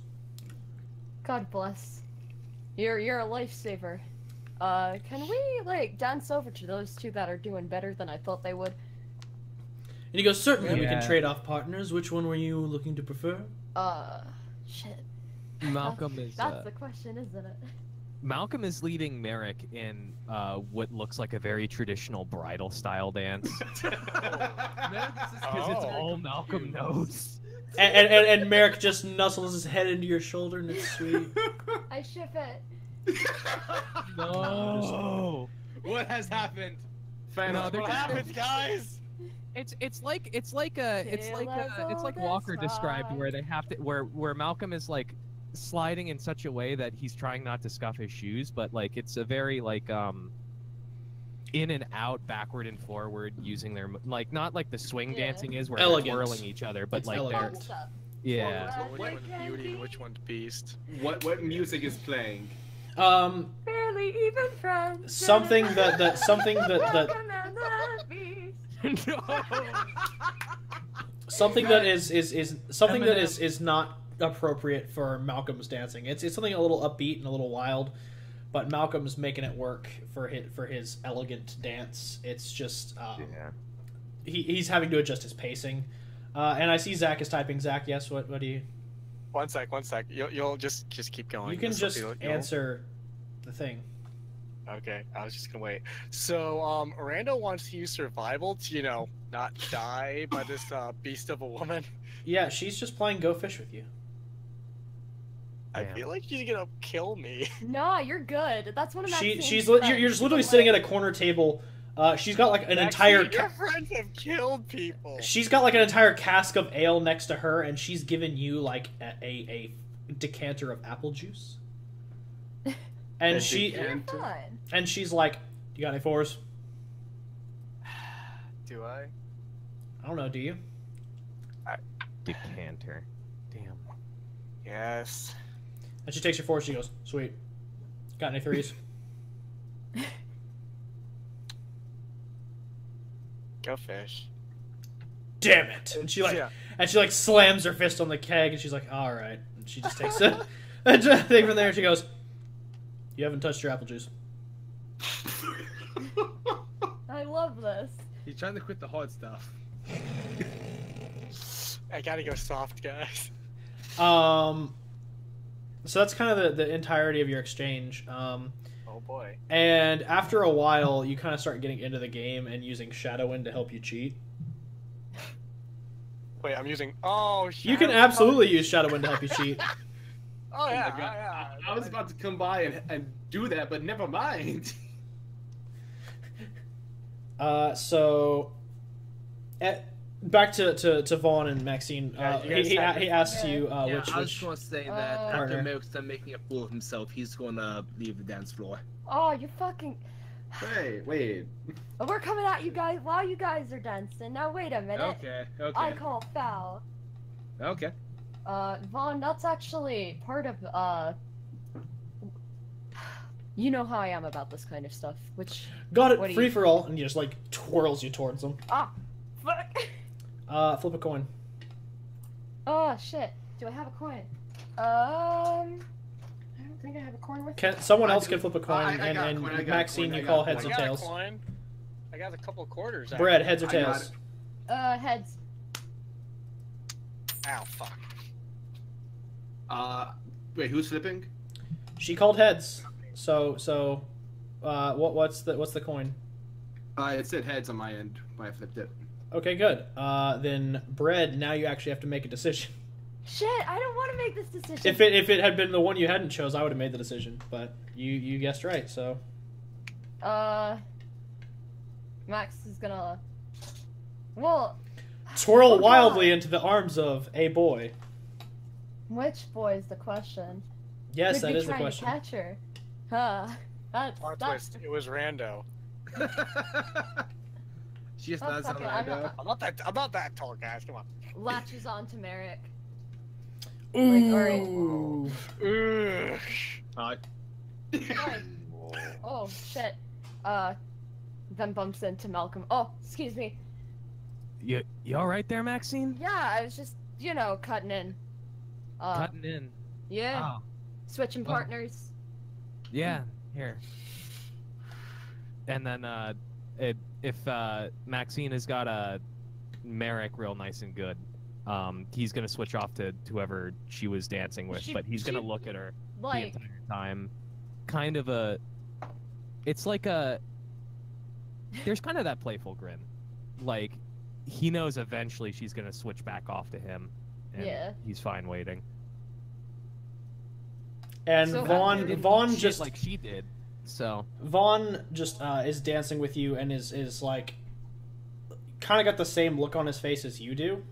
God bless. You're a lifesaver. Can we like dance over to those two that are doing better than I thought they would? And he goes, certainly we can Yeah. trade off partners. Which one were you looking to prefer? Shit. Malcolm is That's the question, isn't it? Malcolm is leading Merrick in what looks like a very traditional bridal style dance. Because it's all Malcolm knows. And Merrick just nuzzles his head into your shoulder, and it's sweet. I ship it. No. What has happened? No, they're What just- happens, guys? It's like Walker described, where they have to where Malcolm is like sliding in such a way that he's trying not to scuff his shoes, but like it's a very like in and out, backward and forward, using their like not like the swing Yeah. dancing is where Elegant. they're twirling each other, but It's like elegant. they're Stuff. yeah. So which one's beauty and which one's beast? What music is playing? Barely even friends. Something that something that is not appropriate for Malcolm's dancing. It's something a little upbeat and a little wild, but Malcolm's making it work for his elegant dance. It's just he's having to adjust his pacing. And I see Zach is typing. Zach, yes. What do you? One sec. You'll just keep going. You can This just will be- answer the thing. Okay, I was just gonna wait. So, Rando wants to use survival to, not die by this beast of a woman. Yeah, she's just playing Go Fish with you. I Damn. feel like she's gonna kill me. Nah, you're good. That's one of Maxine's You're friends. just literally sitting at a corner table. She's got like an entire. Your friends have killed people. She's got like an entire cask of ale next to her, and she's given you like a decanter of apple juice. And You're fine. and she's like, "You got any fours?" Do I? I don't know. Do you? Decanter. Damn. Yes. And she takes your fours. She goes, "Sweet. Got any threes?" Go fish. Damn it! And she like slams her fist on the keg, and she's like, "All right." And she just takes it. And thing from there, she goes, "You haven't touched your apple juice." I love this. He's trying to quit the hard stuff. I gotta go soft, guys. So that's kind of the entirety of your exchange. Oh boy. And after a while, you kind of start getting into the game and using Shadow Wind to help you cheat. Wait, I'm using. Oh, You can absolutely use Shadow Wind to help you cheat. Oh yeah, my God. yeah. I was about to come by and do that, but never mind. Back to Vaughn and Maxine. Yeah, you guys He have- asks you Yeah, which I was just gonna say that after Partner. Merrick's done making a fool of himself, he's gonna leave the dance floor. Oh, you fucking. Wait. Oh, we're coming at you guys while you guys are dancing. Now wait a minute. Okay. I call foul. Okay. Vaughn, that's actually part of you know how I am about this kind of stuff, which got what it do free you- for all, and he just like twirls you towards them. fuck. Flip a coin. Oh shit. Do I have a coin? I don't think I have a coin with me. Someone I else do. can flip a coin, I got a and coin, I got a Maxine, coin, you I call got a heads I or got tails. a coin. I got a couple of quarters. Brad, actually. heads or I got tails? Heads. Ow, fuck. Wait, who's flipping? She called heads. So what's the coin? It said heads on my end when I flipped it. Okay, good. Then Bread, now you actually have to make a decision. Shit, I don't want to make this decision. If it had been the one you hadn't chose, I would have made the decision. But you guessed right, so Max is gonna. Well. twirl Oh, God. wildly into the arms of a boy. Which boy is the question? Yes, Could that be is the trying question. To catch her. Huh. That's Plot that's. twist. It was Rando. She just Oh, does fuck on it, I'm Rando. not- I'm not that tall, guys. Come on. Latches on to Merrick. Ooh. Ugh. Hi. Oh shit. Then bumps into Malcolm. Oh, excuse me. You all right there, Maxine? Yeah, I was just cutting in. Cutting in. Yeah. Oh, Switching Well. partners. yeah. Here. And then if Maxine has got a Merrick real nice and good, He's gonna switch off to whoever she was dancing with, but he's gonna look at her the Like, entire time. Kind of a, it's like a, there's kind of that playful grin, like he knows eventually she's gonna switch back off to him, and Yeah. he's fine waiting. And So- Vaughn Shit just like she did. So Vaughn just is dancing with you and is like kind of got the same look on his face as you do.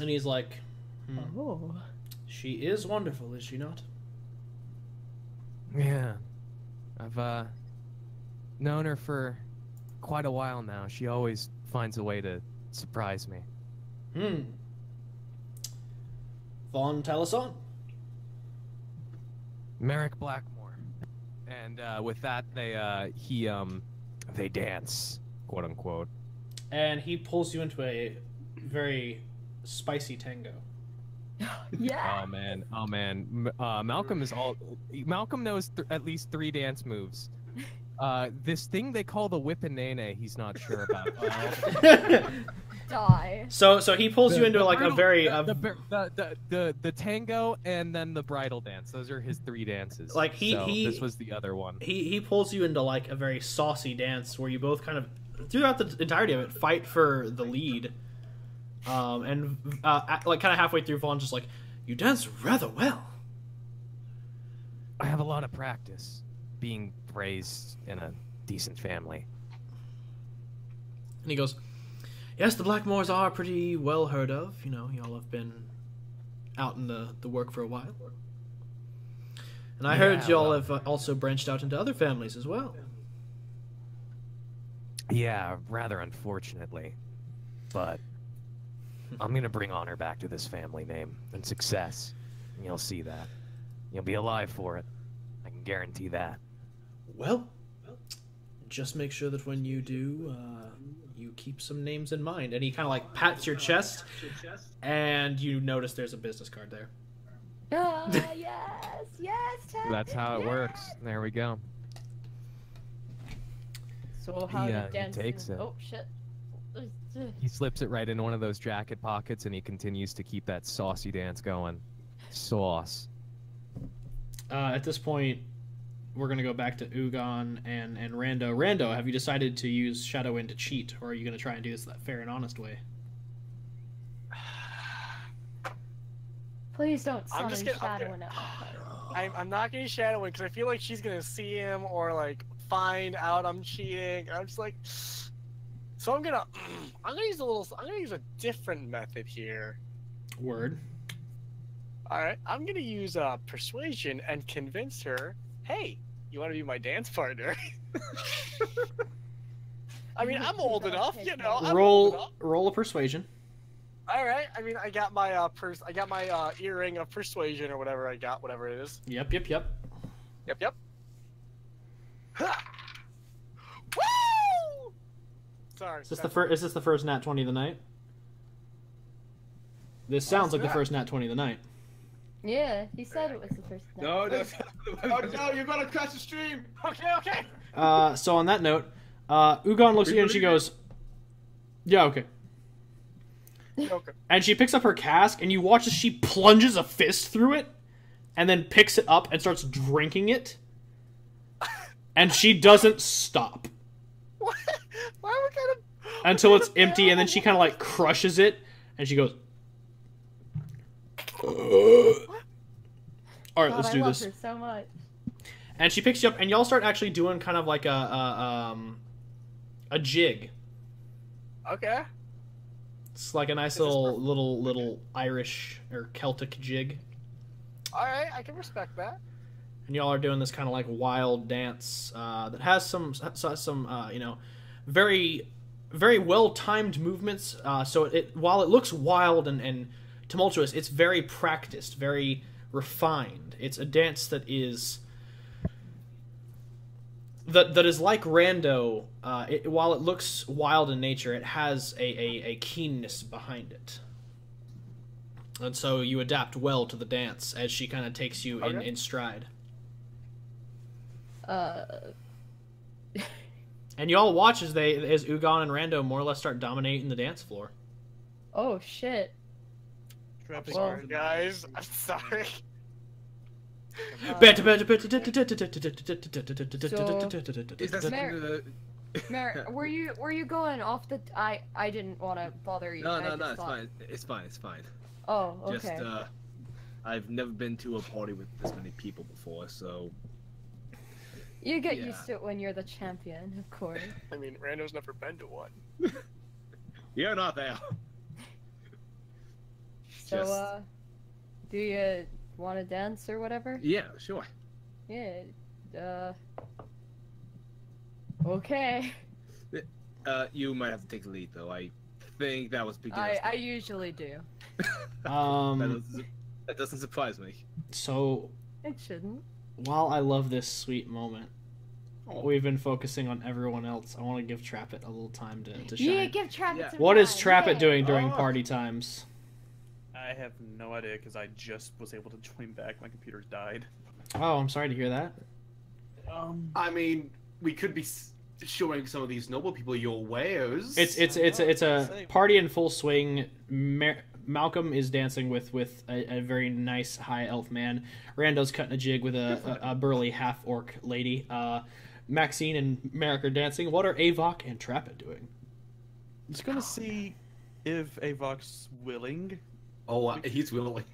And he's like, oh. she is wonderful, is she not? yeah, I've known her for quite a while now. She always finds a way to surprise me. Vaughn, tell us on. Merrick Blackmore. And with that, they dance, quote unquote. And he pulls you into a very spicy tango. Yeah. Oh man. Malcolm knows at least 3 dance moves. This thing they call the whip and nene, he's not sure about. Die. So he pulls you into like a very the tango and then the bridal dance. Those are his 3 dances. Like this was the other one. he pulls you into like a very saucy dance where you both kind of throughout the entirety of it fight for the lead. Like kind of halfway through, Vaughn's just like, you dance rather well. I have a lot of practice being raised in a decent family. And he goes, yes, the Blackmores are pretty well heard of. You know, y'all have been out in the work for a while. And I heard y'all have also branched out into other families as well. Yeah, rather unfortunately. But I'm gonna bring honor back to this family name and success. And you'll see that. You'll be alive for it. I can guarantee that. Well, just make sure that when you do, you keep some names in mind. And he kind of like pats your chest, and you notice there's a business card there. Yes, Ted, That's how it yes. works. There we go. So how He, did he dance? takes it. Oh shit. He slips it right into one of those jacket pockets, and he continues to keep that saucy dance going. Sauce. At this point, we're gonna go back to Ugon and Rando. Rando, have you decided to use Shadow In to cheat, or are you gonna try and do this that fair and honest way? Please don't I'm summon just gonna- I'm Shadow gonna- in it. I'm not getting Shadow In because I feel like she's gonna see him or like find out I'm cheating. I'm just like, so I'm gonna use a different method here. Word. All right, I'm gonna use persuasion and convince her. Hey, you want to be my dance partner? I mean, I'm old enough, you know. I'm old enough. Roll a persuasion. All right. I mean, I got my earring of persuasion or whatever whatever it is. Yep. Yep. Ha! Woo! Sorry. Is this the first nat 20 of the night? This sounds like the first nat 20 of the night. Yeah, he said it was the first night. No, no. Oh no, you're gonna crash the stream! Okay. So on that note, Ugon looks at you and she goes, yeah, okay. Okay. And she picks up her cask, and you watch as she plunges a fist through it, and then picks it up and starts drinking it. And she doesn't stop What? Why would kind of until it's empty, and then she kind of like crushes it, and she goes, all right, let's do I love this. her so much. And she picks you up, and y'all start actually doing kind of like a jig. Okay. It's like a nice little Irish or Celtic jig. All right, I can respect that. And y'all are doing this kind of like wild dance that has some very very well timed movements. So it while it looks wild and tumultuous, it's very practiced, very refined. It's a dance that is like Rando. While it looks wild in nature, it has a keenness behind it. And so you adapt well to the dance as she kind of takes you in stride. And y'all watch as Ugon and Rando more or less start dominating the dance floor. Oh shit. I'm Trapping sorry, Grin. guys. I'm sorry. Bet- bet- bet- Is that something Mer- that... Were you going off the? I didn't want to bother you. No, I no, just no, it's thought- fine. It's fine, it's fine. Oh, Just, okay. I've never been to a party with this many people before, so... You get yeah. used to it when you're the champion, of course. I mean, Rando's never been to one. You're not there. So, Just- do you want to dance or whatever? Yeah, sure. Yeah. Okay. You might have to take the lead, though. I think that was beginning. I usually do. That doesn't surprise me. So, It shouldn't. while I love this sweet moment, Oh. we've been focusing on everyone else. I want to give Trappet a little time to shine. Yeah, give Trappet Yeah. some What is time, Trappet yeah. doing during Oh. party times? I have no idea because I just was able to join back. My computer died. Oh, I'm sorry to hear that. I mean, we could be showing some of these noble people your wares. It's a party in full swing. Malcolm is dancing with a very nice high elf man. Rando's cutting a jig with a burly half orc lady. Maxine and Merrick are dancing. What are Avok and Trappet doing? Just gonna see if Avok's willing. Oh, he's willing.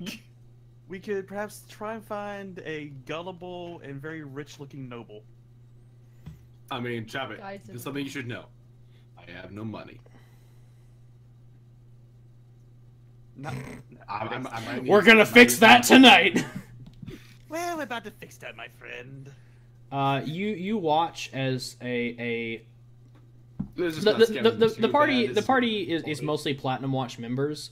We could perhaps try and find a gullible and very rich-looking noble. I mean, Trappet, Guys, there's something you should know. I have no money. We're gonna fix that tonight. Well, we're about to fix that, my friend. You watch as the the party is mostly Platinum Watch members,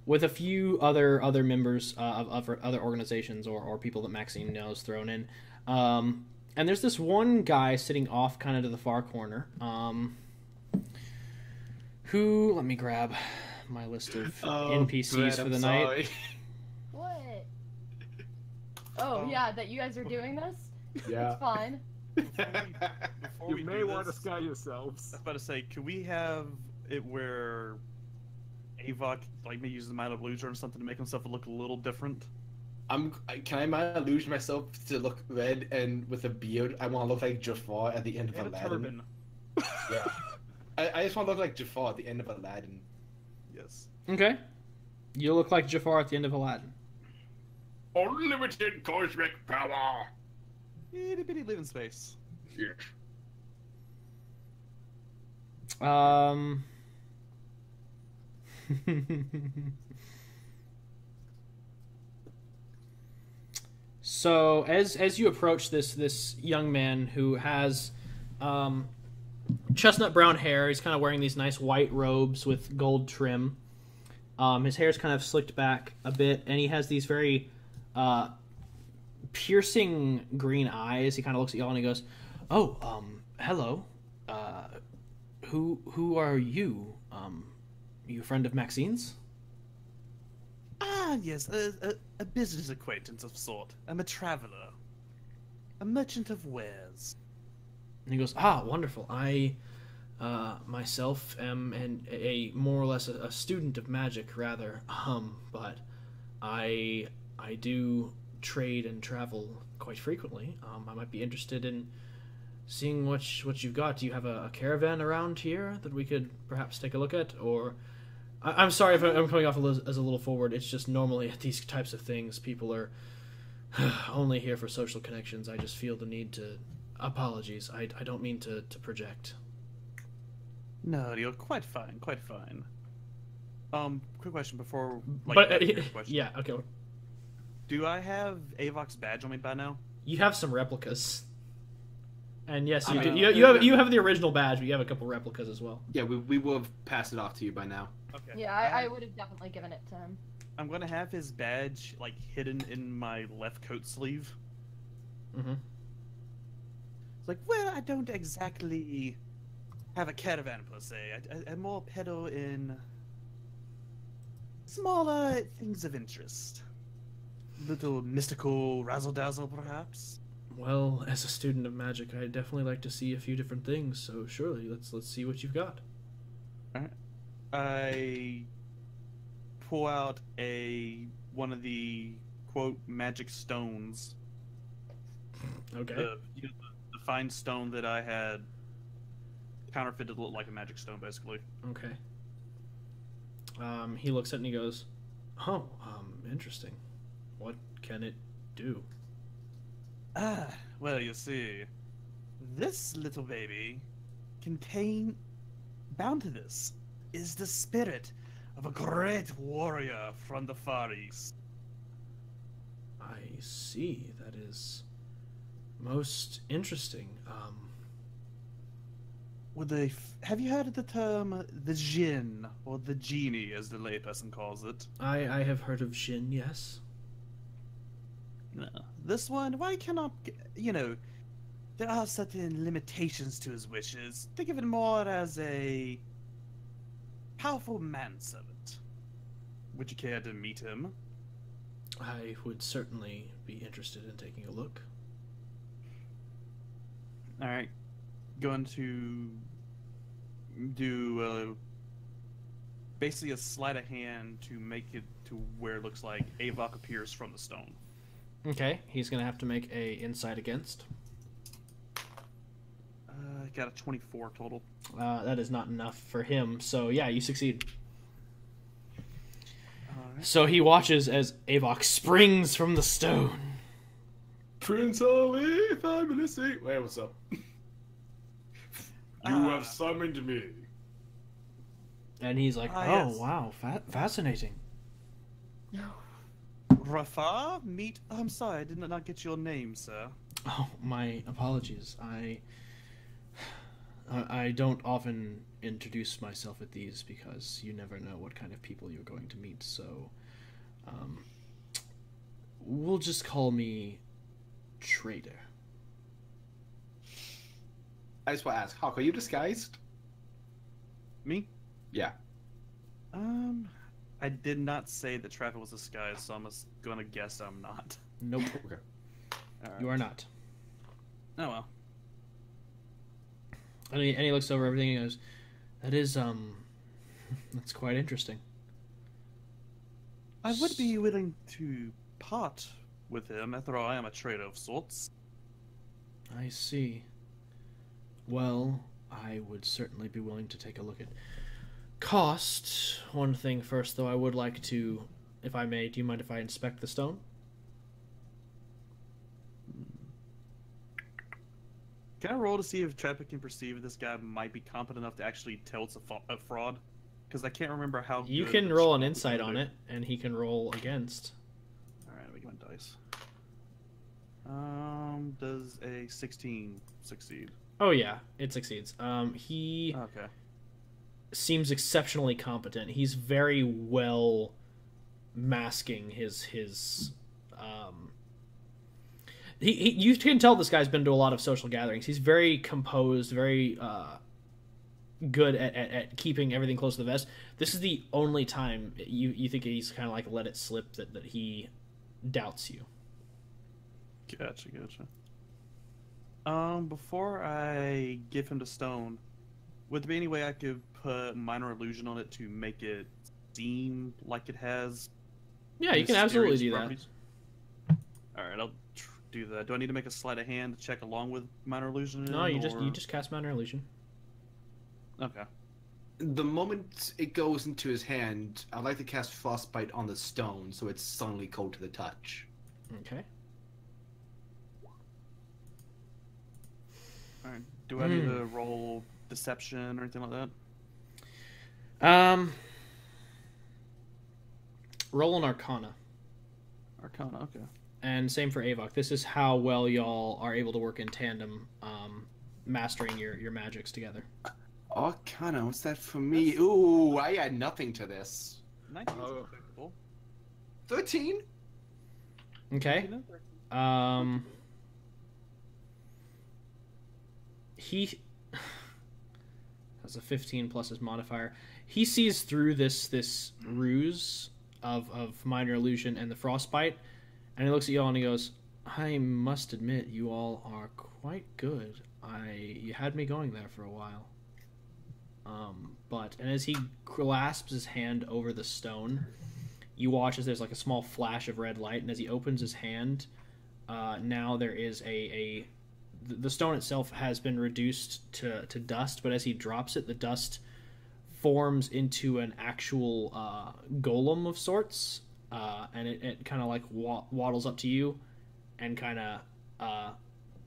with a few other members of other organizations or people that Maxine knows thrown in. And there's this one guy sitting off kind of to the far corner, who, let me grab my list of NPCs for the night. What? Oh, yeah, that you guys are doing this? Yeah. It's fine. Before we do this, sky yourselves. I was about to say, could we have it where Avok like maybe uses the Mind of Illusion or something to make himself look a little different? Can I mind illusion myself to look red and with a beard? I want to look like Jafar at the end of And a Aladdin. turban. Yeah. I just want to look like Jafar at the end of Aladdin. Yes. Okay. You look like Jafar at the end of Aladdin. Unlimited cosmic power. Itty bitty living space. Yes. So as you approach this young man who has chestnut brown hair, he's kind of wearing these nice white robes with gold trim. His hair's kind of slicked back a bit, and he has these very piercing green eyes. He kind of looks at y'all and he goes, "Oh, hello. Who are you? You a friend of Maxine's?" Ah, yes, a business acquaintance of sort. I'm a traveler. A merchant of wares. And he goes, "Ah, wonderful. I myself am a more or less a student of magic, rather. But I do trade and travel quite frequently. I might be interested in seeing what you've got. Do you have a caravan around here that we could perhaps take a look at? Or I'm sorry if I'm coming off as a little forward. It's just normally at these types of things, people are only here for social connections. I just feel the need to. Apologies. I don't mean to project." No, you're quite fine, quite fine. Quick question before, like, But back to your question. yeah, okay. Do I have Avok's badge on me by now? You have some replicas, and yes, you I do. mean, You have the original badge, but you have a couple replicas as well. Yeah, we will have passed it off to you by now. Okay. Yeah, I would have definitely given it to him. I'm gonna have his badge like hidden in my left coat sleeve. Mm-hmm. It's like, well, I don't exactly have a caravan per se. I more peddle in smaller things of interest. Little mystical razzle dazzle, perhaps. Well, as a student of magic, I definitely like to see a few different things. So surely, let's see what you've got. I pull out one of the quote magic stones. Okay. The fine stone that I had counterfeited to look like a magic stone, basically. Okay. He looks at it and he goes, "Oh, interesting. What can it do?" Well, you see, this little baby bound to this is the spirit of a great warrior from the Far East. I see. That is most interesting. Have you heard of the term the Jinn, or the Genie, as the layperson calls it? I have heard of Jin, yes. No. This one, why cannot, there are certain limitations to his wishes. Think of it more as a powerful manservant. Would you care to meet him? I would certainly be interested in taking a look. Alright. Going to do basically a sleight of hand to make it to where it looks like Avok appears from the stone. Okay, he's gonna have to make a insight against. Got a 24 total. That is not enough for him, so yeah, you succeed. Alright. So he watches as Avok springs from the stone. Prince Ali, fabulously. Wait, what's up? You have summoned me. And he's like, yes. wow, fascinating. Rafa, meet. Oh, I'm sorry, I did not get your name, sir. Oh, my apologies. I don't often introduce myself at these because you never know what kind of people you're going to meet, so we'll just call me Trader. I just want to ask, Hawk, are you disguised? Me? Yeah. I did not say that Traffic was disguised, so I'm just gonna guess I'm not. Nope. Okay. Alright. You are not. Oh well. And he looks over everything and goes, that is, that's quite interesting. I would be willing to part with him, after all I am a trader of sorts. I see. Well, I would certainly be willing to take a look at cost. One thing first, though, I would like to, if I may, do you mind if I inspect the stone? Can I roll to see if Traffic can perceive if this guy might be competent enough to actually tell it's a fraud? Because I can't remember how. You good can the roll an fraud insight would on be. it, and he can roll against. Alright, let me get my dice. Does a 16 succeed? Oh yeah, it succeeds. He Okay. seems exceptionally competent. He's very well masking his you can tell this guy's been to a lot of social gatherings. He's very composed, very good at keeping everything close to the vest. This is the only time you think he's kind of like let it slip that he doubts you. Gotcha. Before I give him the stone, would there be any way I could put minor illusion on it to make it seem like it has? Yeah, you can absolutely mysterious do properties? All right, I'll do that. Do I need to make a sleight of hand to check along with minor illusion? No, you just cast minor illusion. Okay. The moment it goes into his hand, I'd like to cast Frostbite on the stone so it's suddenly cold to the touch. Okay. All right. Do I need to roll deception or anything like that? Roll an Arcana. Arcana. Okay. And same for Avok. This is how well y'all are able to work in tandem, mastering your magics together. Arcana, what's that for me? Ooh, I add nothing to this. 19 is acceptable. 13? Okay. He has a 15 plus his modifier. He sees through this ruse of minor illusion and the frostbite, and he looks at y'all and he goes, I must admit, you all are quite good. You had me going there for a while. And as he clasps his hand over the stone, you watch as there's like a small flash of red light, and as he opens his hand, now there is the stone itself has been reduced to dust, but as he drops it, the dust forms into an actual golem of sorts, and it kind of like waddles up to you and kind of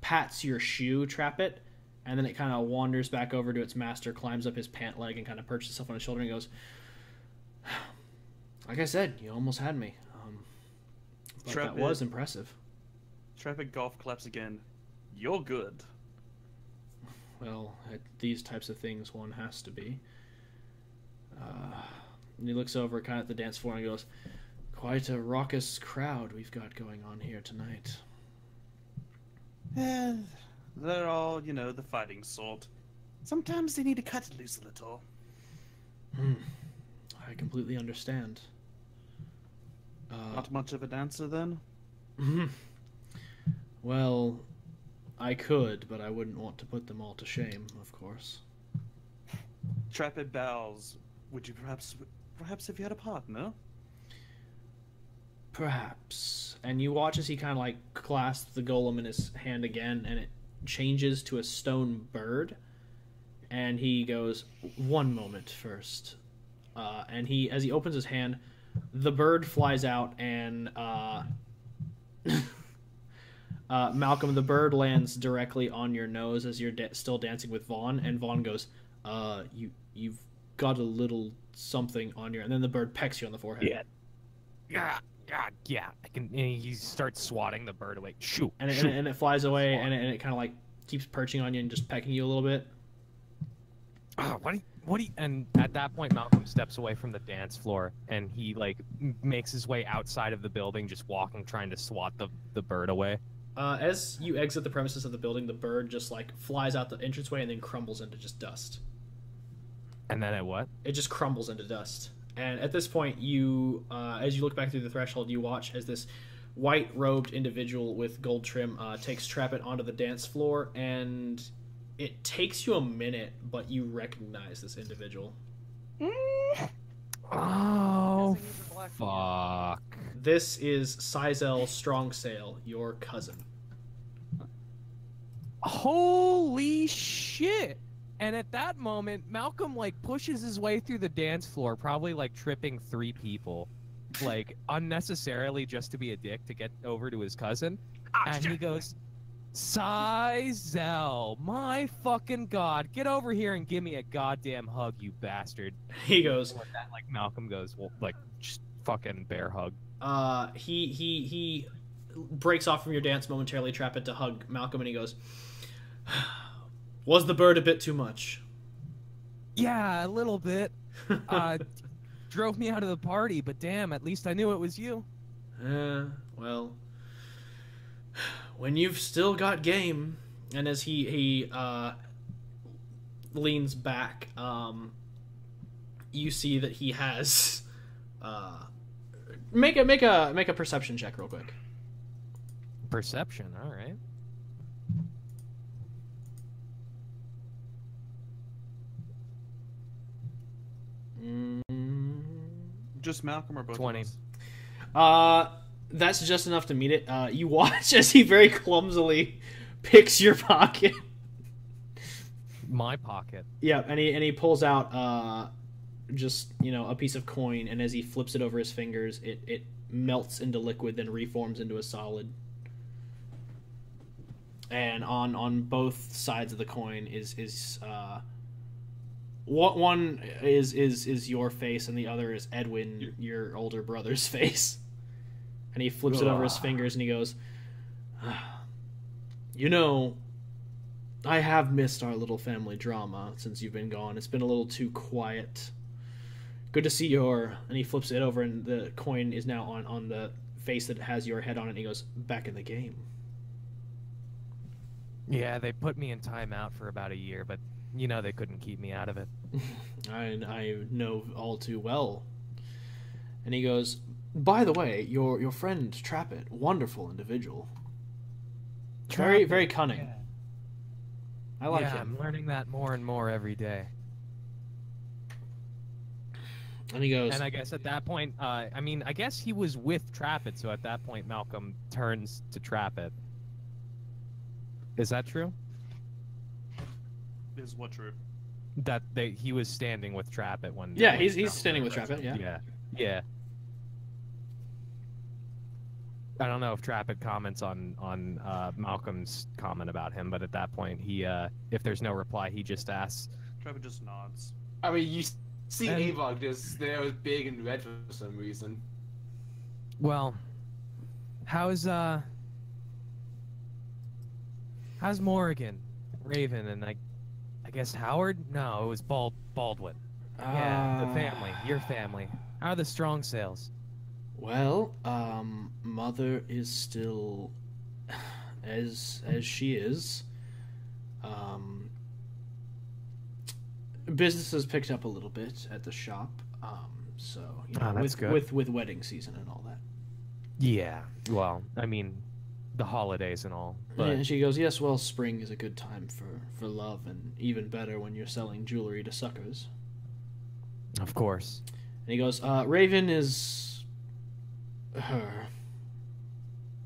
pats your shoe, trap it, and then it kind of wanders back over to its master, climbs up his pant leg, and kind of perches itself on his shoulder and goes, like I said, you almost had me. But that was impressive. Trapit golf claps again. You're good. Well, at these types of things, one has to be. And he looks over kind of at the dance floor and goes, quite a raucous crowd we've got going on here tonight. They're all, the fighting sort. Sometimes they need to cut it loose a little. I completely understand. Not much of a dancer, then? Well, I could, but I wouldn't want to put them all to shame, of course. Trapit bows. Would you perhaps if you had a partner? Perhaps. And you watch as he kind of like clasps the golem in his hand again, and it changes to a stone bird. And he goes, one moment first. And as he opens his hand, the bird flies out, and Malcolm, the bird lands directly on your nose as you're still dancing with Vaughn, and Vaughn goes, you've got a little something on your... And then the bird pecks you on the forehead. Yeah. Yeah. I can. And he starts swatting the bird away. Shoot. And it flies away, and it kind of like keeps perching on you and just pecking you a little bit. What do you... And at that point, Malcolm steps away from the dance floor, and he like makes his way outside of the building, just walking, trying to swat the bird away. As you exit the premises of the building, the bird just like flies out the entranceway and then crumbles into just dust. And then what? It just crumbles into dust. And at this point, as you look back through the threshold, you watch as this white-robed individual with gold trim takes Trapit onto the dance floor, and it takes you a minute, but you recognize this individual. Oh, fuck. This is Sizel Strongsail, your cousin. Holy shit! And at that moment, Malcolm like pushes his way through the dance floor, probably like tripping 3 people, like unnecessarily just to be a dick to get over to his cousin. And he goes, Sizel, my fucking god, get over here and give me a goddamn hug, you bastard. He goes, that, like Malcolm goes, well, like just fucking bear hug. He breaks off from your dance momentarily, Trapit, to hug Malcolm, and he goes, was the bird a bit too much? Yeah, a little bit. Drove me out of the party, but damn, at least I knew it was you. Well, when you've still got game. And as he leans back, you see that he has make a perception check real quick. Perception, all right. Just Malcolm or both 20. of us? That's just enough to meet it. You watch as he very clumsily picks your pocket. My pocket. Yeah, and he pulls out just a piece of coin, and as he flips it over his fingers, it melts into liquid, then reforms into a solid. And on both sides of the coin is one is your face, and the other is Edwin, your older brother's face. And he flips it over his fingers, and he goes, I have missed our little family drama since you've been gone. It's been a little too quiet. Good to see your... And he flips it over, and the coin is now on the face that has your head on it, and he goes, back in the game. Yeah, they put me in timeout for about a year, but they couldn't keep me out of it. I know all too well. And he goes, by the way, your friend Trapit, wonderful individual. Very, very cunning. Yeah. I like him. I'm learning that more and more every day. And he goes, And I guess at that point, I mean, I guess he was with Trappit, so at that point, Malcolm turns to Trappit. Is that true? Is what true? That he was standing with Trappit when. yeah, he's standing with Trappit, yeah. Yeah. I don't know if Trappit comments on Malcolm's comment about him, but at that point, he if there's no reply, he just asks. Trevor just nods. I mean, you see And- Avok just there was big and red for some reason. Well, how's Morrigan, Raven, and I guess Howard? No, it was Baldwin. Yeah, the family, your family. How are the strong sales? Well, Mother is still as she is. Business has picked up a little bit at the shop. So you know, that's good. with wedding season and all that. Yeah. Well, I mean, the holidays and all. But And she goes, yes, well, spring is a good time for love, and even better when you're selling jewelry to suckers. of course. And he goes, Raven is her.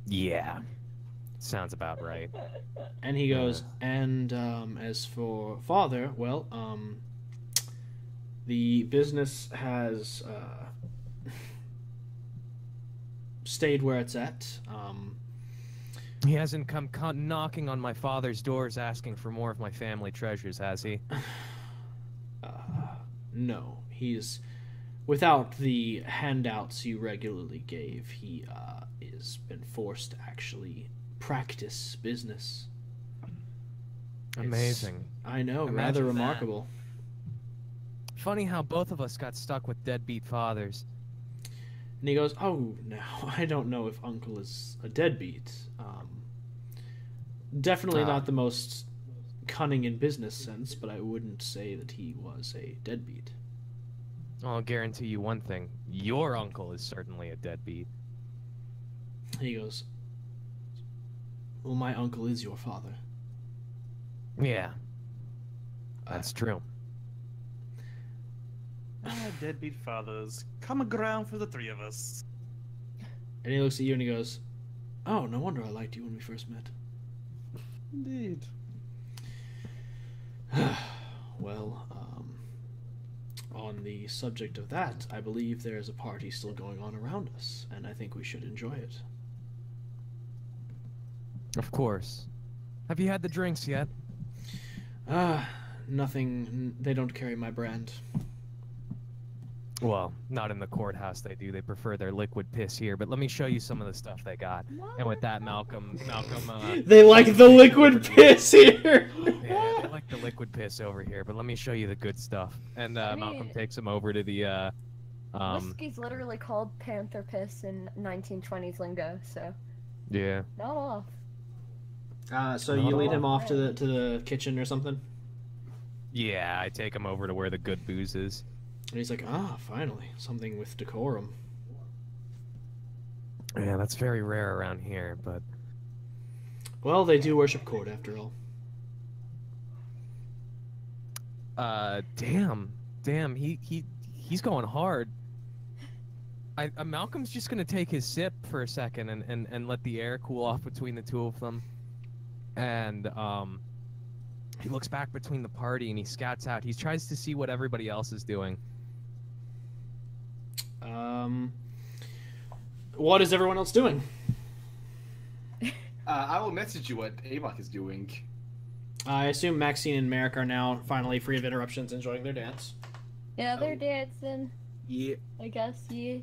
Yeah. Sounds about right. And he goes, and as for father, well, the business has stayed where it's at. He hasn't come knocking on my father's doors asking for more of my family treasures, has he? No, he's without the handouts you regularly gave. He has been forced to actually practice business. Amazing. I know, Imagine rather that. remarkable. Funny how both of us got stuck with deadbeat fathers. And he goes, oh, no, I don't know if Uncle is a deadbeat. Definitely not the most cunning in business sense, but I wouldn't say that he was a deadbeat. I'll guarantee you one thing. Your uncle is certainly a deadbeat. He goes, well, my uncle is your father. Yeah. That's true. Deadbeat fathers. Common ground for the three of us. And he looks at you and he goes, oh, no wonder I liked you when we first met. Indeed. Well, on the subject of that, I believe there is a party still going on around us, and I think we should enjoy it. Of course. Have you had the drinks yet? Nothing. They don't carry my brand. Well, not in the courthouse they do. They prefer their liquid piss here, but let me show you some of the stuff they got. And with that, Malcolm, They like the liquid piss here! yeah, they like the liquid piss over here, but let me show you the good stuff. And Malcolm takes him over to the, Whiskey's literally called Panther Piss in 1920s lingo, so yeah. not off. So you lead him off to the kitchen or something? Yeah, I take him over to where the good booze is. And he's like, finally, something with decorum. Yeah, that's very rare around here, but... Well, they do worship court, after all. Damn, he's going hard. Malcolm's just gonna take his sip for a second and let the air cool off between the two of them. And, he looks back between the party and he scouts out. He tries to see what everybody else is doing. What is everyone else doing? I will message you what Avok is doing. I assume Maxine and Merrick are now finally free of interruptions, enjoying their dance. Yeah, they're dancing. Yeah, I guess, yeah.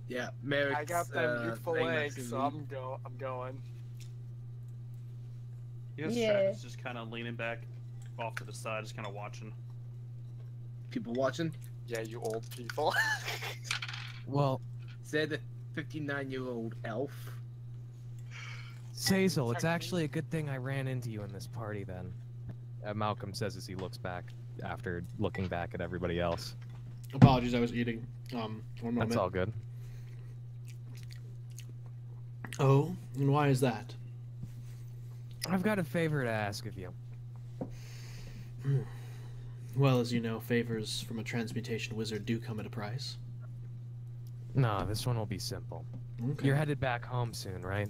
yeah. Merrick's, I got them youthful letting legs, Maxine so lead. I'm going. Yes, Yeah. Travis just kind of leaning back off to the side, just kind of watching. People watching? Yeah, you old people. Well, Said the 59-year-old elf. Sazel, it's actually a good thing I ran into you in this party then. Malcolm says as he looks back after looking back at everybody else. Apologies, I was eating. One moment. That's all good. Oh, and why is that? I've got a favor to ask of you. Well, as you know, favors from a transmutation wizard do come at a price. No, this one will be simple. Okay. You're headed back home soon, right?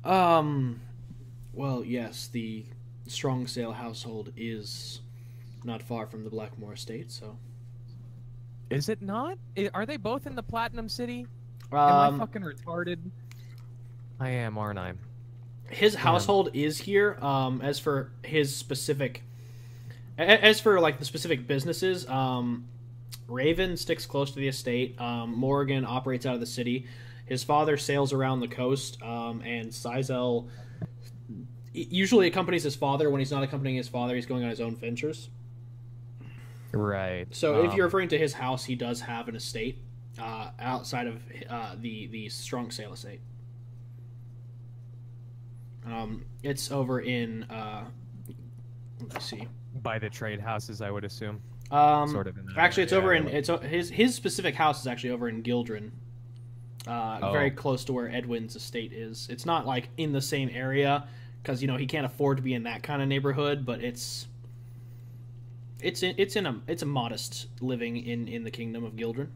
Well, yes, the Strong Sail household is not far from the Blackmore estate, so... Is it not? Are they both in the Platinum City? Am I fucking retarded? I am, aren't I? His household is here. As for his specific... As for, like, the specific businesses, Raven sticks close to the estate. Morgan operates out of the city. His father sails around the coast, and Sizel usually accompanies his father. When he's not accompanying his father, he's going on his own ventures. Right. So if you're referring to his house, he does have an estate outside of the Strong Sail estate. It's over in... let me see. By the trade houses, I would assume. Sort of in that actually, it's area, over in like- his specific house is actually over in Gildren, very Oh. close to where Edwin's estate is. It's not like in the same area because he can't afford to be in that kind of neighborhood, but it's a modest living in the kingdom of Gildren.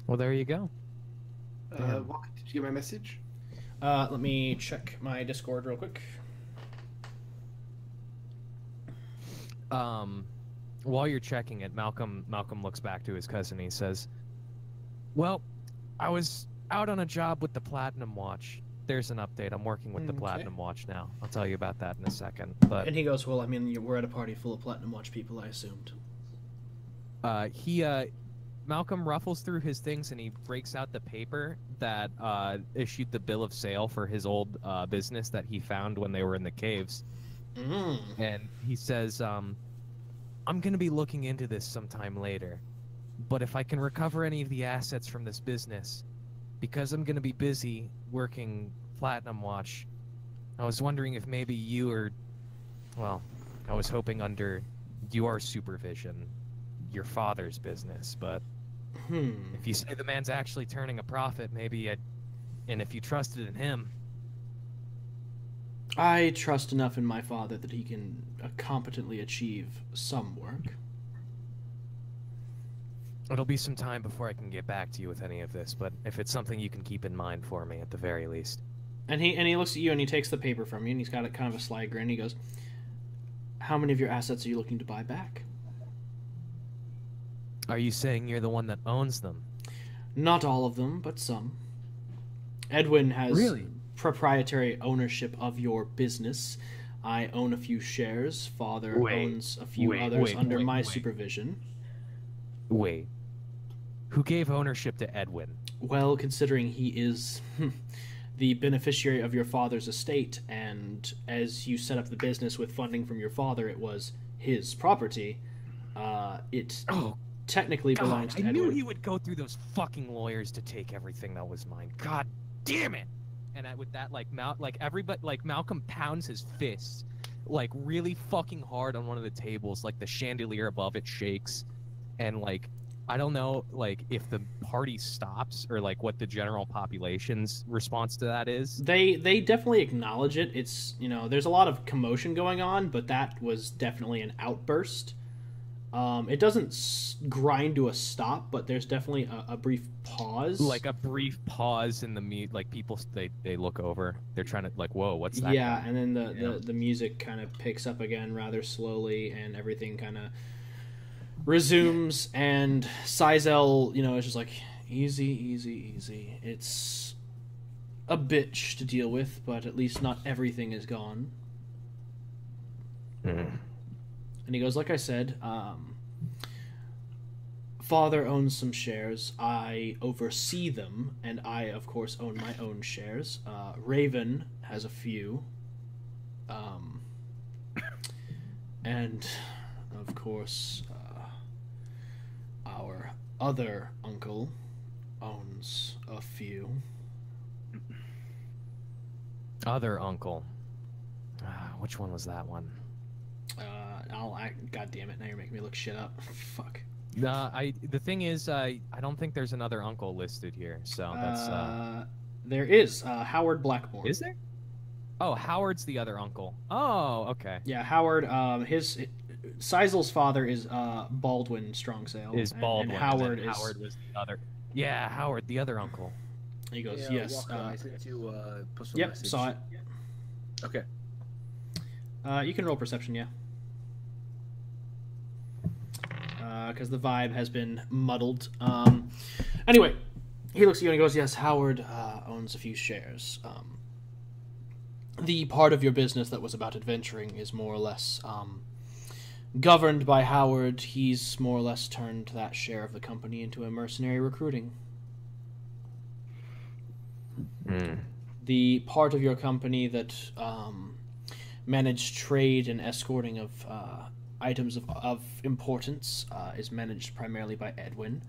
Well, there you go. What, did you get my message? Let me check my Discord real quick. While you're checking it, Malcolm looks back to his cousin. He says, "Well, I was out on a job with the Platinum Watch. There's an update. I'm working with the Okay. Platinum Watch now. I'll tell you about that in a second." But And he goes, "Well, I mean, we're at a party full of Platinum Watch people, I assumed." Malcolm ruffles through his things and he breaks out the paper that issued the bill of sale for his old business that he found when they were in the caves. And he says, "I'm going to be looking into this sometime later, but if I can recover any of the assets from this business, because I'm going to be busy working Platinum Watch, I was wondering if maybe you I was hoping under your supervision, your father's business, but if you say the man's actually turning a profit, and if you trusted in him." I trust enough in my father that he can competently achieve some work. It'll be some time before I can get back to you with any of this, but if it's something you can keep in mind for me at the very least. And he looks at you and he takes the paper from you and he's got a kind of a sly grin. He goes, "How many of your assets are you looking to buy back?" Are you saying you're the one that owns them? Not all of them, but some. Edwin has Really? proprietary ownership of your business. I own a few shares. Father owns a few others under my supervision. Wait. Who gave ownership to Edwin? Well, considering he is the beneficiary of your father's estate, and as you set up the business with funding from your father, it was his property, it technically belongs to I Edwin. knew he would go through those fucking lawyers to take everything that was mine. God damn it! And with that, Malcolm pounds his fists, like, really fucking hard on one of the tables, like, the chandelier above it shakes, and, like, I don't know, like, if the party stops, or, like, what the general population's response to that is. They definitely acknowledge it. It's, there's a lot of commotion going on, but that was definitely an outburst. It doesn't grind to a stop, but there's definitely a brief pause. Like a brief pause in the like people they look over. They're trying to like, whoa, what's that? Yeah, guy? and then the music kind of picks up again rather slowly, and everything kind of resumes. And Sizel, is just like, easy, easy, easy. It's a bitch to deal with, but at least not everything is gone. And he goes, like I said, Father owns some shares. I oversee them, and I, of course, own my own shares. Raven has a few. And, of course, our other uncle owns a few. Other uncle. Which one was that one? God damn it! Now you're making me look shit up. Fuck. The thing is, I don't think there's another uncle listed here. So that's. There is Howard Blackmore. Is there? Oh, Howard's the other uncle. Oh, okay. Yeah, Howard. Sizel's father is Baldwin Strongsail. Is Baldwin. And Howard is. Howard was the other. Yeah, Howard, the other uncle. He goes, Yeah, yes. Walker, I sent you a personal Yep, message. saw it. Okay. You can roll perception, yeah. Because the vibe has been muddled. Anyway, he looks at you and he goes, yes, Howard owns a few shares. The part of your business that was about adventuring is more or less governed by Howard. He's more or less turned that share of the company into a mercenary recruiting. The part of your company that managed trade and escorting of items of importance is managed primarily by Edwin.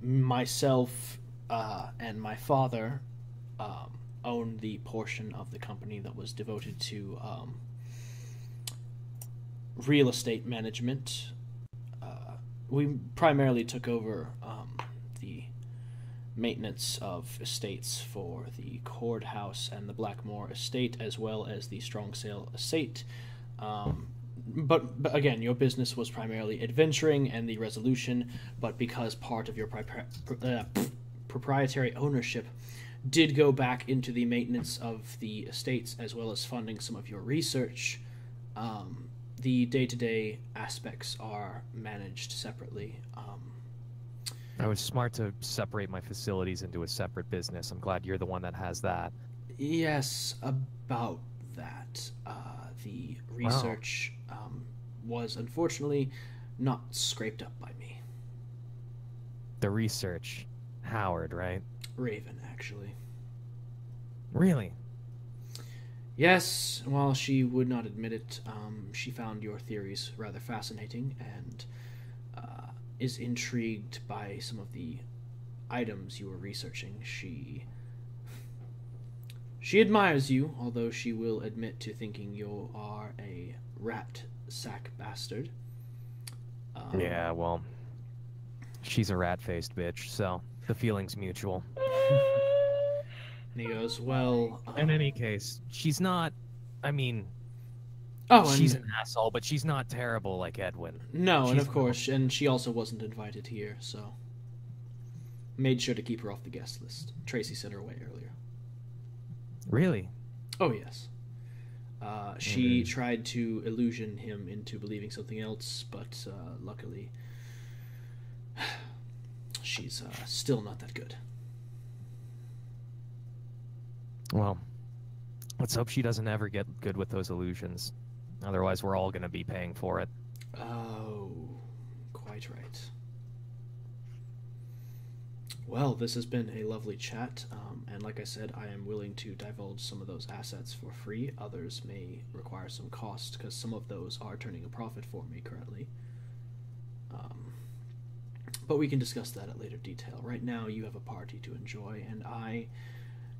Myself and my father own the portion of the company that was devoted to real estate management. We primarily took over the maintenance of estates for the courthouse and the Blackmore estate, as well as the Strongsail estate. But again, your business was primarily adventuring and the resolution, but because part of your proprietary ownership did go back into the maintenance of the estates, as well as funding some of your research, the day-to-day aspects are managed separately. I was smart to separate my facilities into a separate business. I'm glad you're the one that has that. Yes, about that. The research was unfortunately not scraped up by me. The research. Howard, right? Raven, actually. Really? Yes, while she would not admit it, she found your theories rather fascinating and is intrigued by some of the items you were researching. She admires you, although she will admit to thinking you are a rat sack bastard. Yeah, well, she's a rat-faced bitch, so the feeling's mutual. And he goes, well... In any case, she's not... I mean... she's an asshole, but she's not terrible like Edwin. No, and of course, and she also wasn't invited here, so... Made sure to keep her off the guest list. Tracy sent her away earlier. Really? Oh, yes. She tried to illusion him into believing something else, but luckily... she's still not that good. Well, let's hope she doesn't ever get good with those illusions. Otherwise, we're all going to be paying for it. Oh, quite right. Well, this has been a lovely chat, and like I said, I am willing to divulge some of those assets for free. Others may require some cost, because some of those are turning a profit for me currently. But we can discuss that at later detail. Right now, you have a party to enjoy, and I,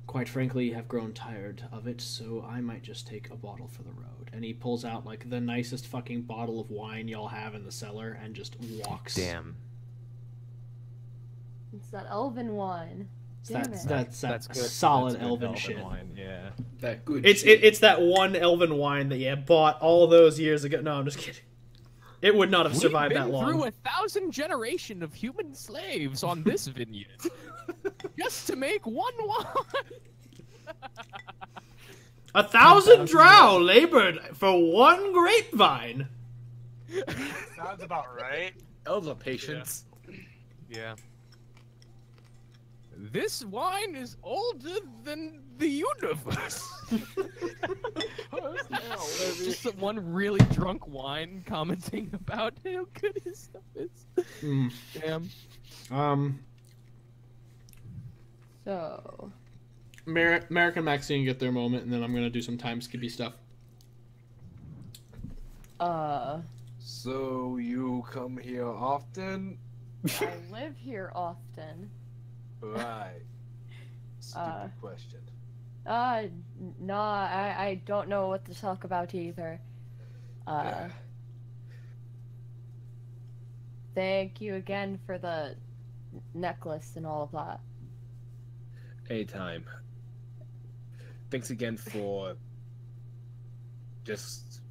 quite frankly, have grown tired of it, so I might just take a bottle for the road. And he pulls out, like, the nicest fucking bottle of wine y'all have in the cellar and just walks. Damn. It's that elven wine. That's good. solid That's good elven shit. Wine, yeah. That good It's shit. it's that one elven wine that you bought all those years ago. No, I'm just kidding. It would not have survived that long. Through 1,000 generations of human slaves on this vineyard, just to make one wine. 1,000 drow labored for one grapevine. Sounds about right. Elder patience. Yeah. This wine is older than the universe. Just one really drunk wine commenting about how good his stuff is. Damn. So... Merrick and Maxine get their moment, and then I'm gonna do some time skippy stuff. So you come here often? I live here often. Right. Stupid question. No, I don't know what to talk about either. Thank you again for the necklace and all of that. Anytime. Thanks again for just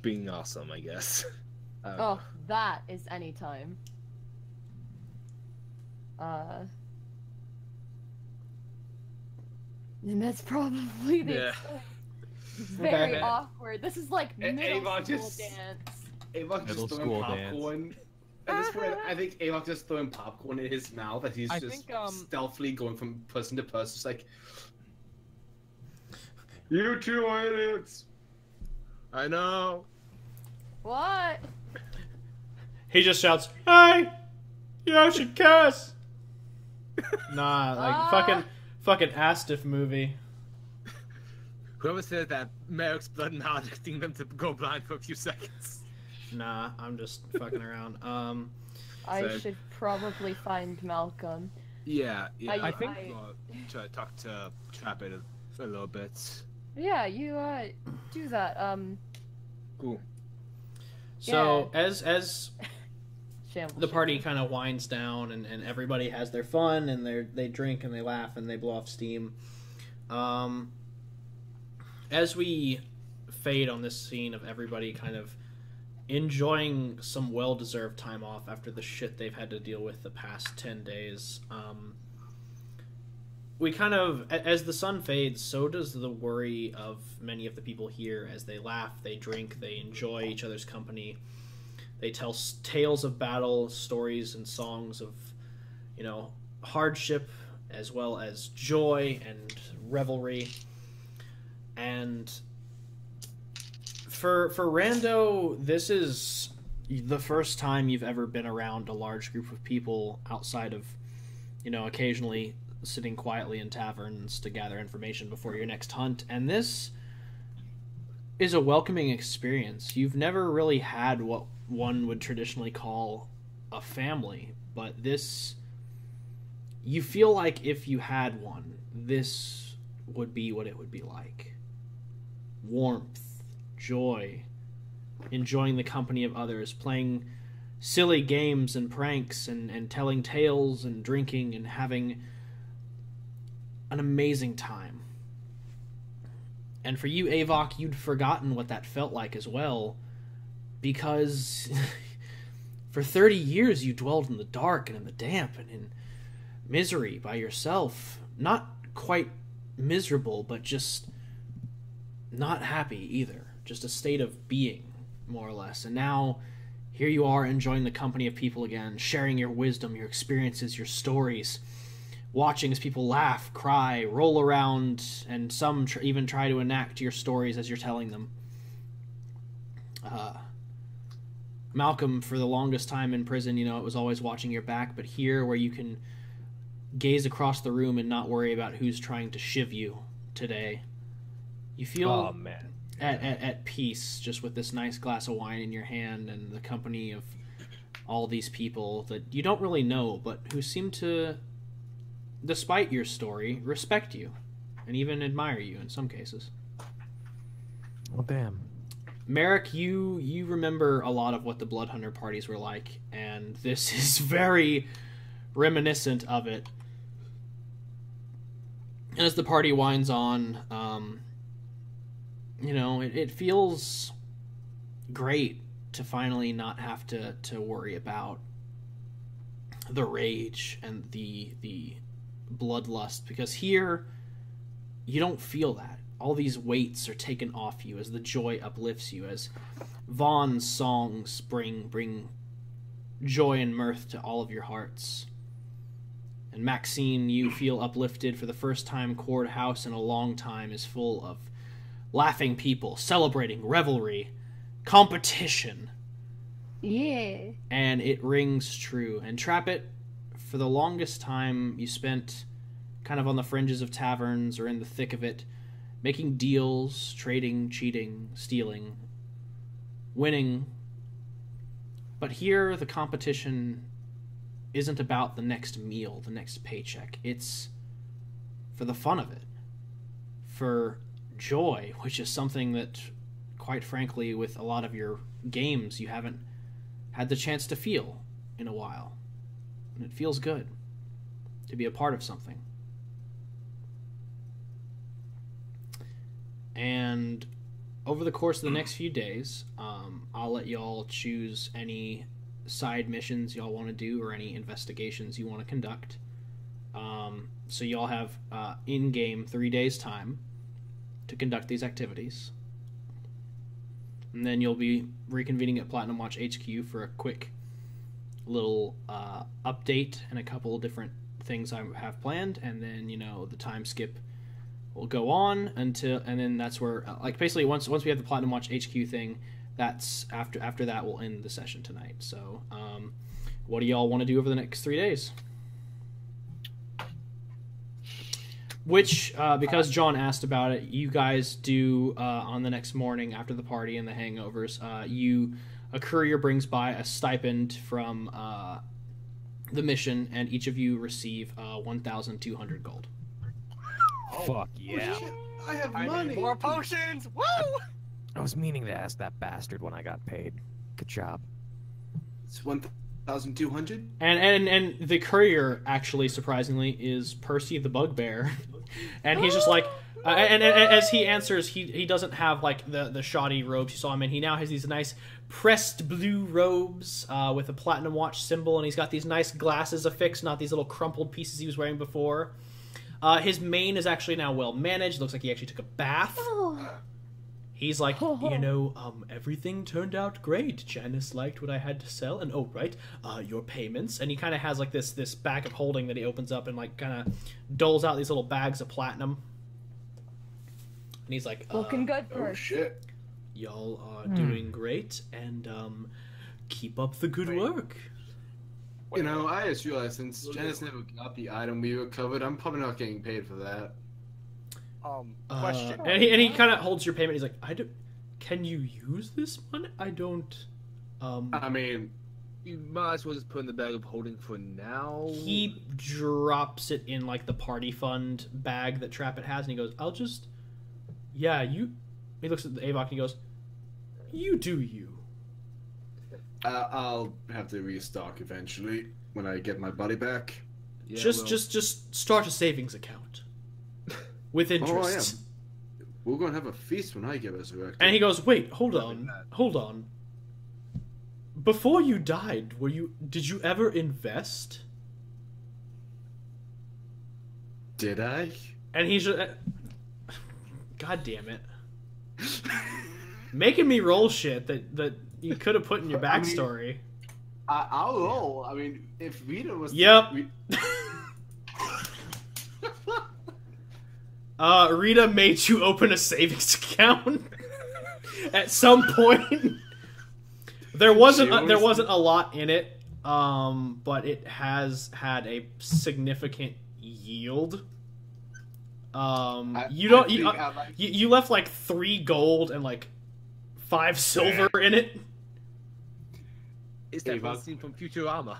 being awesome, I guess. Oh, that is anytime. And that's probably the Yeah. extent. It's very Okay. awkward. This is like middle Avon school just- dance. Avok Middle just throwing school popcorn. At this point, I think Avok just throwing popcorn in his mouth as he's I just think, stealthily going from person to person. It's like, you two are idiots. I know. What? He just shouts, "Hey, you should cuss." Nah, like fucking Astiff movie. Whoever said that Merrick's blood now addicting them to go blind for a few seconds. Nah, I'm just fucking around. I So- should probably find Malcolm. Yeah, I think- try to talk to Trap it a little bit. Yeah, you do that. Cool. So as Shambles. the party kind of winds down and everybody has their fun and they drink and they laugh and they blow off steam. As we fade on this scene of everybody kind of enjoying some well-deserved time off after the shit they've had to deal with the past 10 days, we kind of, as the sun fades, so does the worry of many of the people here as they laugh, they drink, they enjoy each other's company. They tell tales of battle, stories and songs of, hardship as well as joy and revelry. And for Rando, this is the first time you've ever been around a large group of people outside of, occasionally sitting quietly in taverns to gather information before your next hunt. And this is a welcoming experience. You've never really had what one would traditionally call a family, but this, you feel like if you had one, this would be what it would be like. Warmth, joy, enjoying the company of others, playing silly games and pranks and telling tales and drinking and having an amazing time. And for you, Avok, you'd forgotten what that felt like as well, because for 30 years you dwelled in the dark and in the damp and in misery by yourself. Not quite miserable, but just not happy either. Just a state of being, more or less. And now, here you are enjoying the company of people again, sharing your wisdom, your experiences, your stories, watching as people laugh, cry, roll around, and some even try to enact your stories as you're telling them. Malcolm, for the longest time in prison, it was always watching your back, but here, where you can gaze across the room and not worry about who's trying to shiv you today, you feel Oh man. at peace just with this nice glass of wine in your hand and the company of all these people that you don't really know, but who seem to, despite your story, respect you and even admire you in some cases. Well, damn. Merrick, you remember a lot of what the Blood Hunter parties were like, and this is very reminiscent of it. And as the party winds on, it feels great to finally not have to worry about the rage and the bloodlust, because here you don't feel that. All these weights are taken off you as the joy uplifts you, as Vaughn's songs bring joy and mirth to all of your hearts. And Maxine, you feel uplifted for the first time. Cord House in a long time is full of laughing people, celebrating, revelry, competition. Yeah. And it rings true. And Trappit, for the longest time, you spent kind of on the fringes of taverns or in the thick of it, making deals, trading, cheating, stealing, winning. But here, the competition isn't about the next meal, the next paycheck. It's for the fun of it, for joy, which is something that, quite frankly, with a lot of your games, you haven't had the chance to feel in a while. And it feels good to be a part of something. And over the course of the next few days, I'll let y'all choose any side missions y'all want to do or any investigations you want to conduct. So y'all have in-game 3 days time to conduct these activities. And then you'll be reconvening at Platinum Watch HQ for a quick little update and a couple different things I have planned. And then, the time skip will go on and then that's where, basically once we have the Platinum Watch HQ thing, that's after that we'll end the session tonight. So, what do y'all want to do over the next 3 days? Which, because John asked about it, you guys do on the next morning after the party and the hangovers. A courier brings by a stipend from the mission, and each of you receive 1,200 gold. Fuck yeah. I have I money. need more potions! Woo! I was meaning to ask that bastard when I got paid. Good job. It's 1,200. And the courier, actually, surprisingly, is Percy the Bugbear. And he's just like, and as he answers, he doesn't have the shoddy robes you saw him in. He now has these nice pressed blue robes with a Platinum Watch symbol, and he's got these nice glasses affixed, not these little crumpled pieces he was wearing before. His mane is actually now well managed. Looks like he actually took a bath. He's like, everything turned out great. Janice liked what I had to sell, and your payments. And he kind of has this bag of holding that he opens up and kind of doles out these little bags of platinum. And he's like, Looking good Oh first. shit. y'all are doing great, and keep up the good work. I just realized since Janice never got the item we recovered, I'm probably not getting paid for that. Question. And he kind of holds your payment. He's like, can you use this money? I don't. I mean, You might as well just put in the bag of holding for now. He drops it in the party fund bag that Trappet has, and he goes, He looks at the Avok and he goes, you do you. I'll have to restock eventually when I get my body back. Yeah, just start a savings account with interest. We're gonna have a feast when I get resurrected. And he goes, wait, hold on. Before you died, did you ever invest? Did I? And he's just, God damn it. Making me roll shit that you could have put in your backstory. I'll roll. I mean, if Rita was... Yep. Rita made you open a savings account at some point. There wasn't a lot in it, but it has had a significant yield. You left 3 gold and 5 silver in it. It's that scene from Futurama.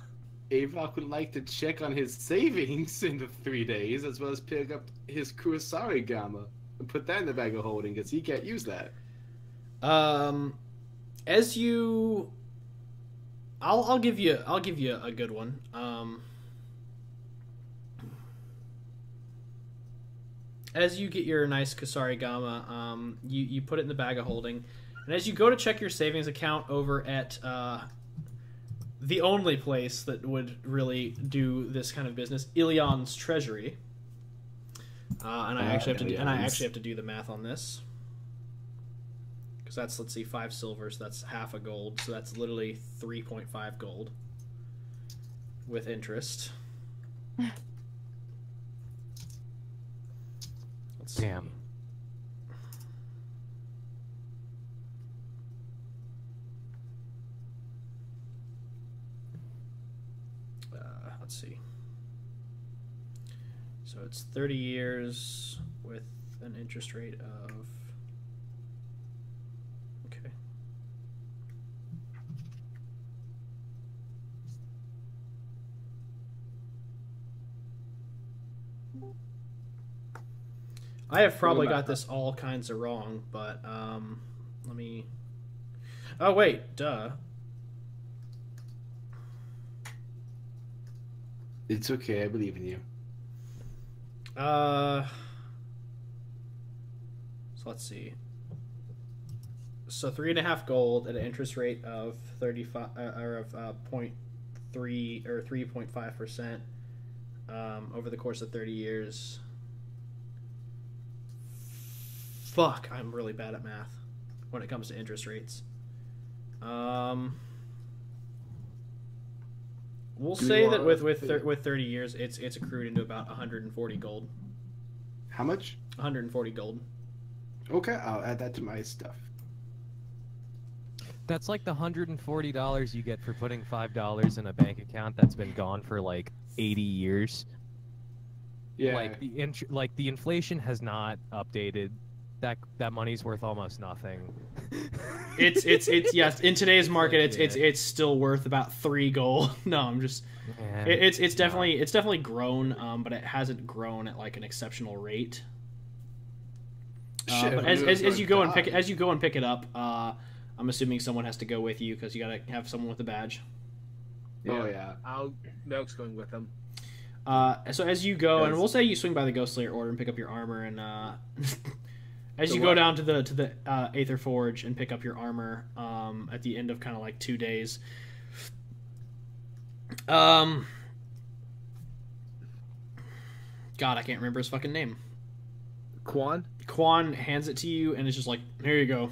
Avok would like to check on his savings in the 3 days, as well as pick up his Kurosari Gamma and put that in the bag of holding, because he can't use that. As you, I'll give you a good one. As you get your nice Kasari Gamma, you put it in the bag of holding, and as you go to check your savings account over at the only place that would really do this kind of business, Ilion's Treasury, and I actually have to do the math on this. That's, let's see, 5 silvers, that's half a gold, so that's literally 3.5 gold with interest. Let's see. Damn. Let's see. So it's 30 years with an interest rate of... Okay. I have probably got this all kinds of wrong, but let me... Oh wait, duh. It's okay, I believe in you. So let's see. So 3.5 gold at an interest rate of 35 or of 0.3 or 3.5%. over the course of 30 years. Fuck, I'm really bad at math when it comes to interest rates. We'll say that with 30 years, it's accrued into about 140 gold. How much? 140 gold. Okay, I'll add that to my stuff. That's like the $140 you get for putting $5 in a bank account that's been gone for like 80 years. Yeah. Like the inflation has not updated. That money's worth almost nothing. It's yes, in today's market it's still worth about 3 gold. No, I'm just it's definitely grown, but it hasn't grown at like an exceptional rate. But as you go and pick it up, I'm assuming someone has to go with you because you gotta have someone with a badge. Oh yeah. Melk's going with them. So as you go, and we'll say you swing by the Ghost Slayer Order and pick up your armor, and as you go down to the Aether Forge and pick up your armor, at the end of kind of like 2 days, God, I can't remember his fucking name. Quan hands it to you, and it's just like, here you go.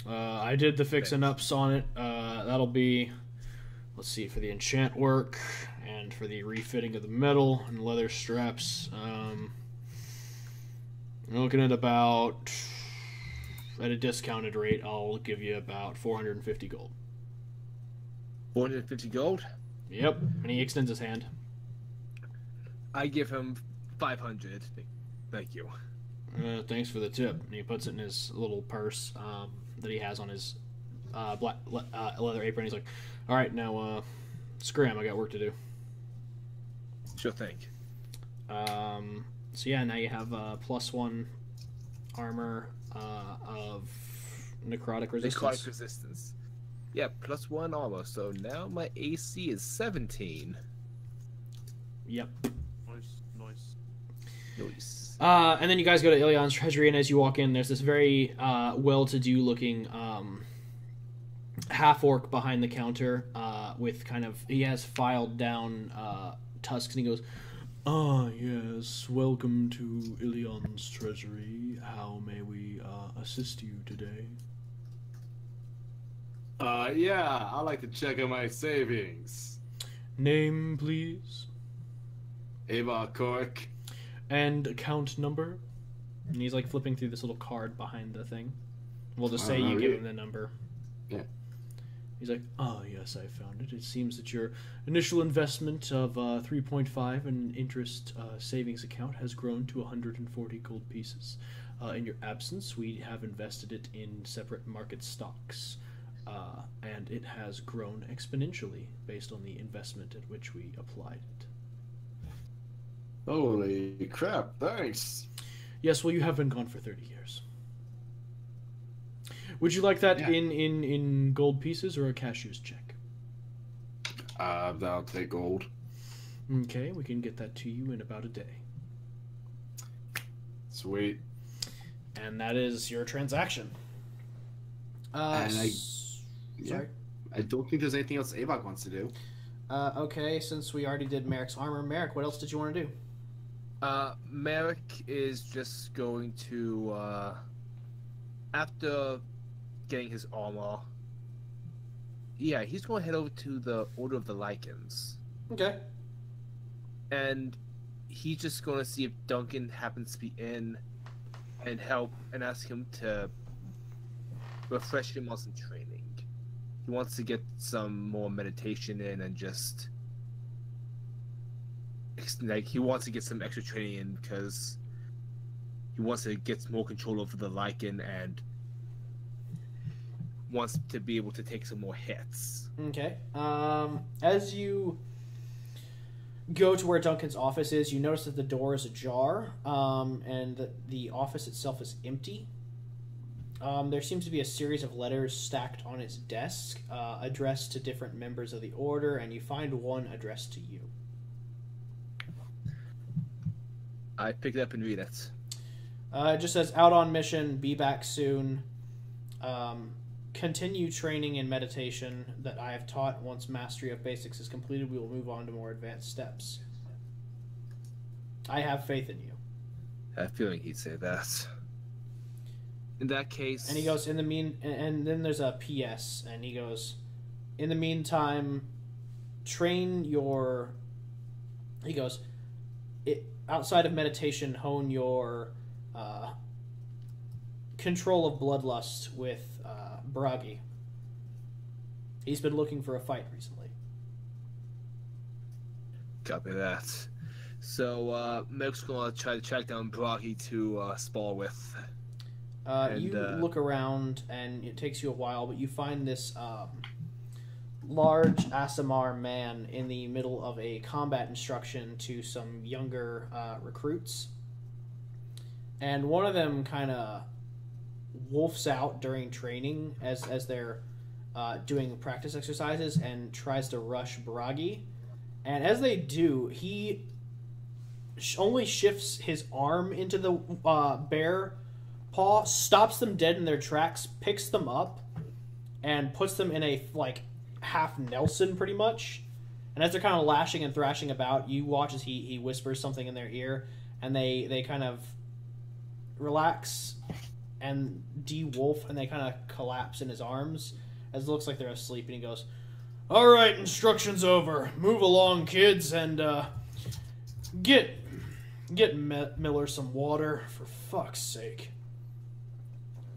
I did the fixin' ups on it. That'll be, let's see, for the enchant work and for the refitting of the metal and leather straps. I'm looking at about, at a discounted rate, I'll give you about 450 gold. 450 gold? Yep, and he extends his hand. I give him 500. Thank you. Thanks for the tip. And he puts it in his little purse that he has on his black leather apron. He's like, all right, now scram, I got work to do. Sure thing. So yeah, now you have +1 armor of necrotic resistance. Necrotic resistance. Yeah, +1 armor. So now my AC is 17. Yep. Nice. And then you guys go to Ilion's treasury, and as you walk in, there's this very well-to-do looking half-orc behind the counter with kind of, he has filed down tusks, and he goes, "Ah, yes, welcome to Ilion's treasury. How may we assist you today?" Yeah, I like to check on my savings. Name, please. Ava Cork. And account number. And he's like flipping through this little card behind the thing. We'll just say you give him the number. Yeah. He's like, "Ah, yes, I found it. It seems that your initial investment of 3.5 in interest savings account has grown to 140 gold pieces. In your absence, we have invested it in separate market stocks, and it has grown exponentially based on the investment at which we applied it." Holy crap, thanks. Yes, well, you have been gone for 30 years. Would you like that in gold pieces or a cashier's check? I'll take gold. Okay, we can get that to you in about a day. Sweet. And that is your transaction. Sorry? I I don't think there's anything else Avok wants to do. Okay, since we already did Merrick's armor, Merrick, what else did you want to do? Merrick is just going to, after getting his armor, yeah, he's going to head over to the Order of the Lycans. Okay. And he's just going to see if Duncan happens to be in and help and ask him to refresh him on some training. He wants to get some more meditation in and just, like, he wants to get some extra training in because he wants to get more control over the Lycan and wants to be able to take some more hits. Okay. As you go to where Duncan's office is, you notice that the door is ajar, and that the office itself is empty. There seems to be a series of letters stacked on its desk, addressed to different members of the Order, and you find one addressed to you. I pick it up and read it. It just says, "Out on mission, be back soon." continue training in meditation that I have taught. Once mastery of basics is completed, we will move on to more advanced steps. I have faith in you. I have a feeling he'd say that. In that case... And he goes, and then there's a PS, and he goes, in the meantime, train your... He goes, outside of meditation, hone your control of bloodlust with Bragi. He's been looking for a fight recently. Copy that. So, Merrick's gonna try to track down Bragi to spar with. You look around, and it takes you a while, but you find this large Asimar man in the middle of a combat instruction to some younger recruits. And one of them kind of wolfs out during training as they're doing practice exercises and tries to rush Bragi. And as they do, he only shifts his arm into the bear paw, stops them dead in their tracks, picks them up, and puts them in a, like, half Nelson, pretty much. And as they're kind of lashing and thrashing about, you watch as he whispers something in their ear, and they kind of relax and de-wolf, and they kind of collapse in his arms, as it looks like they're asleep, and he goes, "All right, instruction's over. Move along, kids, and get Miller some water, for fuck's sake."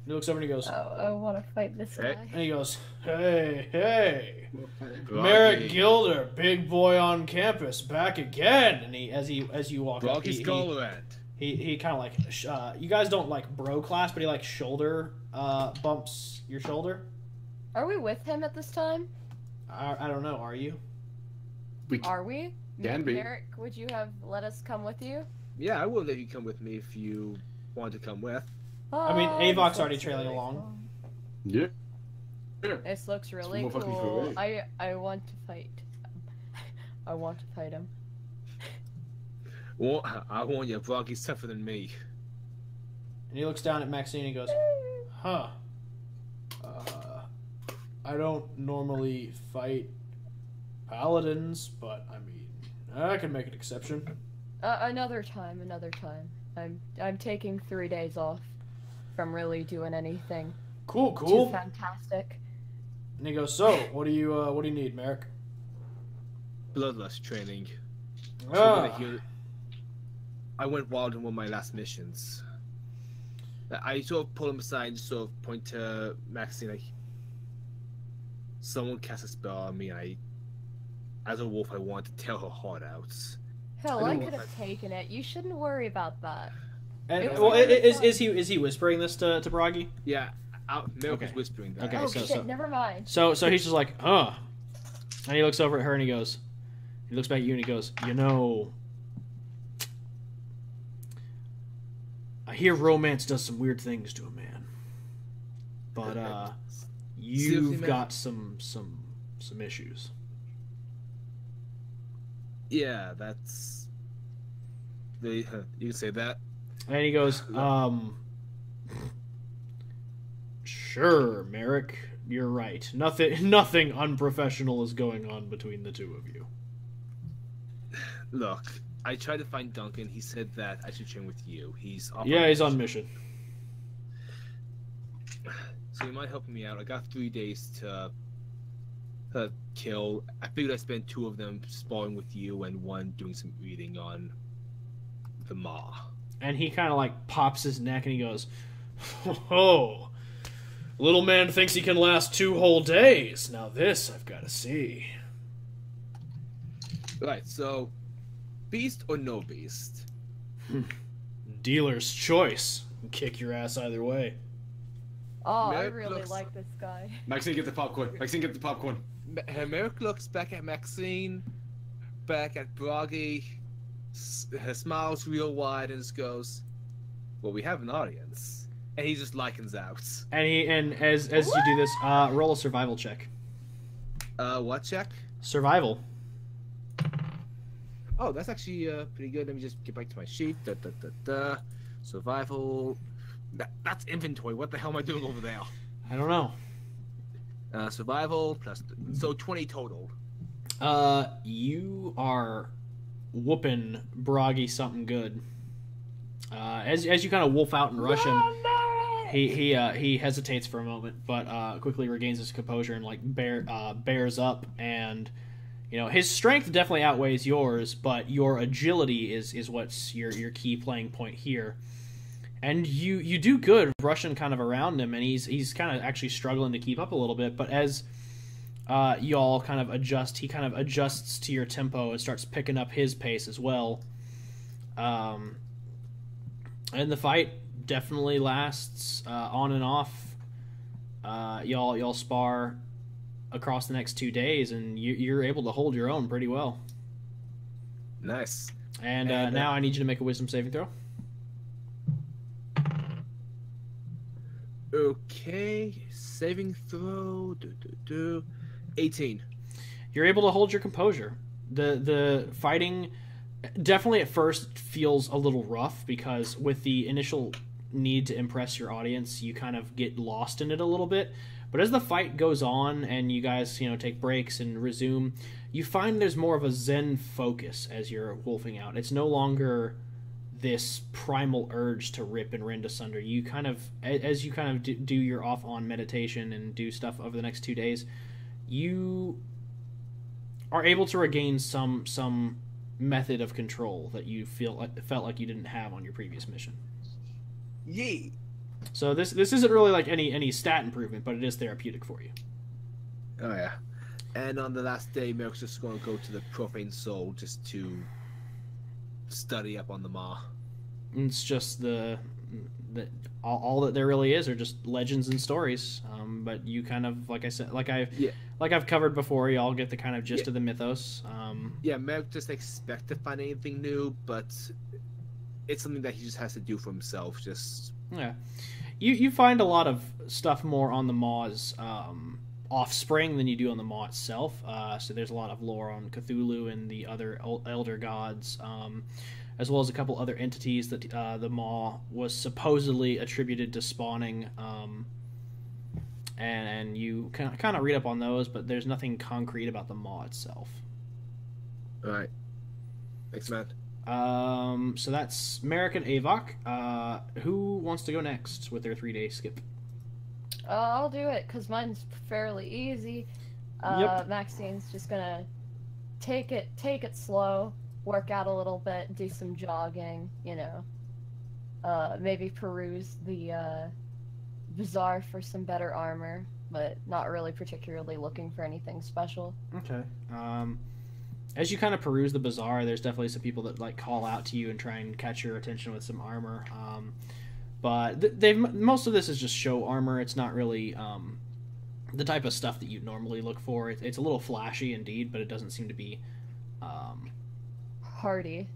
He looks over and he goes, I want to fight this guy. and he goes, "Hey, Merrick Gilder, big boy on campus, back again." And he, as you walk up, Bragi's Gololand. he kind of like, you guys don't like bro class, but he like shoulder bumps your shoulder. Are we with him at this time? I don't know. Are you? Are we? Can be. Merrick, would you have let us come with you? Yeah, I will let you come with me if you want to come with. I mean, Oh, Avok's this already looks trailing really along. fun. Yeah. This looks really more fucking cool. cool, I want to fight. I want to fight him. Well, I warn you, Bragi's tougher than me. And he looks down at Maxine and he goes, "Huh. I don't normally fight paladins, but I mean, I can make an exception." Another time. I'm taking 3 days off from really doing anything Cool. too fantastic. And he goes, "So, what do you need, Merrick?" Bloodlust training. So Ah, I went wild in one of my last missions. I sort of pull him aside and just sort of point to Maxine like, someone cast a spell on me, and as a wolf, I want to tear her heart out. Hell, I I don't could have taken it. You shouldn't worry about that. and, it was well, really is fun. he whispering this to Bragi? Yeah, Merrick was Okay. whispering that. Okay, Oh so- shit, never mind. So he's just like, "Huh," and he looks over at her and he goes, he looks back at you and he goes, "You know, I hear romance does some weird things to a man, but Seriously, you've man? got some issues." Yeah, that's. You can say that. And he goes, "Sure, Merrick, you're right. Nothing unprofessional is going on between the two of you." Look, I tried to find Duncan. He said that I should train with you. He's off Yeah, he's on mission. So you might help me out. I got 3 days to kill. I figured I'd spend 2 of them sparring with you and 1 doing some reading on the Maw. And he kind of like pops his neck and he goes, "Oh, little man thinks he can last 2 whole days. Now this I've got to see." Right, so beast or no beast? Dealer's choice. Kick your ass either way. Oh, I Merrick really looks- like this guy. Maxine, get the popcorn. Merrick looks back at Maxine, back at Bragi, smiles real wide and just goes, "Well, we have an audience." And he just likens out. And as you do this, roll a survival check. What check? Survival. Oh, that's actually pretty good. Let me just get back to my sheet. Survival. That's inventory. What the hell am I doing over there? I don't know. Survival plus, so 20 total. You are whooping Bragi something good. As you kind of wolf out in Russian, he hesitates for a moment, but quickly regains his composure and like bears up. And you know his strength definitely outweighs yours, but your agility is what's your key playing point here. And you do good rushing kind of around him, and he's kind of actually struggling to keep up a little bit. But as y'all kind of adjust, he kind of adjusts to your tempo and starts picking up his pace as well. And the fight definitely lasts on and off. Y'all spar across the next 2 days, and you're able to hold your own pretty well. Nice. And now I need you to make a wisdom saving throw. Okay, saving throw. 18. You're able to hold your composure. The fighting definitely at first feels a little rough because with the initial need to impress your audience, you kind of get lost in it a little bit. But as the fight goes on and you guys, take breaks and resume, you find there's more of a zen focus as you're wolfing out. It's no longer this primal urge to rip and rend asunder. You kind of, as you kind of do your off-on meditation and do stuff over the next 2 days, you are able to regain some method of control that you felt like you didn't have on your previous mission. Yay! So this isn't really like any stat improvement, but it is therapeutic for you. Oh yeah. And on the last day, Merrick's just going to go to the Profane Soul just to study up on the Maw. It's just all that there really is are just legends and stories. But you kind of, like I said, like I've covered before, y'all get the kind of gist of the mythos. Merrick doesn't expect to find anything new, but it's something that he just has to do for himself. Yeah, you find a lot of stuff more on the Maw's offspring than you do on the Maw itself. So there's a lot of lore on Cthulhu and the other elder gods, as well as a couple other entities that the Maw was supposedly attributed to spawning. And you kind of read up on those, but there's nothing concrete about the Maw itself. All right. Thanks, man. So that's Merrick and Avok. Who wants to go next with their 3-day skip? I'll do it, because mine's fairly easy. Yep. Maxine's just gonna take it slow, work out a little bit, do some jogging, maybe peruse the bazaar for some better armor, but not really particularly looking for anything special. Okay. As you kind of peruse the bazaar, there's definitely some people that call out to you and try and catch your attention with some armor. But most of this is just show armor. It's not really the type of stuff that you normally look for. It's a little flashy indeed, but it doesn't seem to be hardy,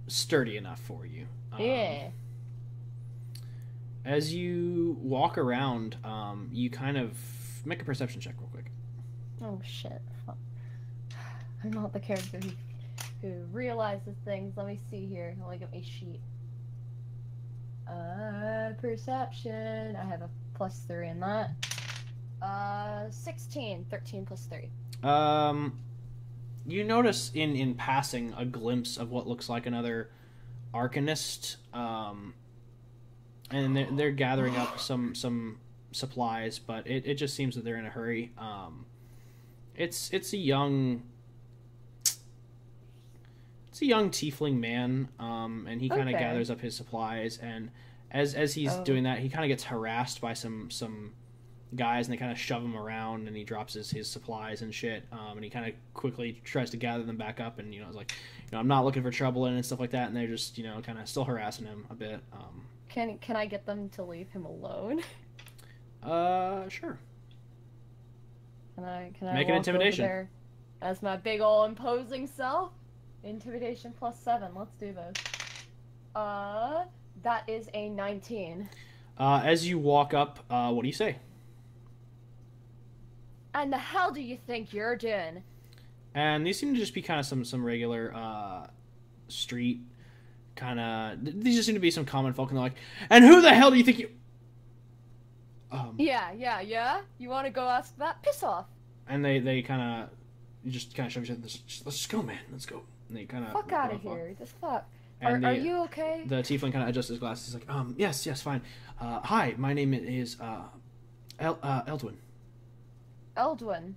sturdy enough for you. Yeah. As you walk around, you kind of make a perception check real quick. Oh shit. I'm not the character who realizes things. Let me see here. Let me get my sheet. Perception. I have a +3 in that. 16. 13 plus 3. You notice in passing a glimpse of what looks like another Arcanist, and they're gathering up some supplies, but it just seems that they're in a hurry. It's a young tiefling man, and he kind of gathers up his supplies, and as he's doing that, he kind of gets harassed by some guys, and they kind of shove him around, and he drops his supplies and shit, and he kind of quickly tries to gather them back up, and it's like, I'm not looking for trouble and stuff like that, and they're just kind of still harassing him a bit. Can I get them to leave him alone? Sure. Can I Make an walk intimidation over there as my big ol' imposing self? Intimidation +7. Let's do this. That is a 19. As you walk up, what do you say? And the hell do you think you're doing? And these seem to just be kind of some regular street kind of. These just seem to be some common folk, and they're like, "And who the hell do you think you?" Yeah. You want to go ask that? Piss off. And they kind of, you just kind of shove each other. Let's just go, man. Let's go. And they kind of Fuck out of here. Just fuck. And are you okay? The tiefling kind of adjusts his glasses. He's like, yes, fine. Hi, my name is Eldwin. Eldwin.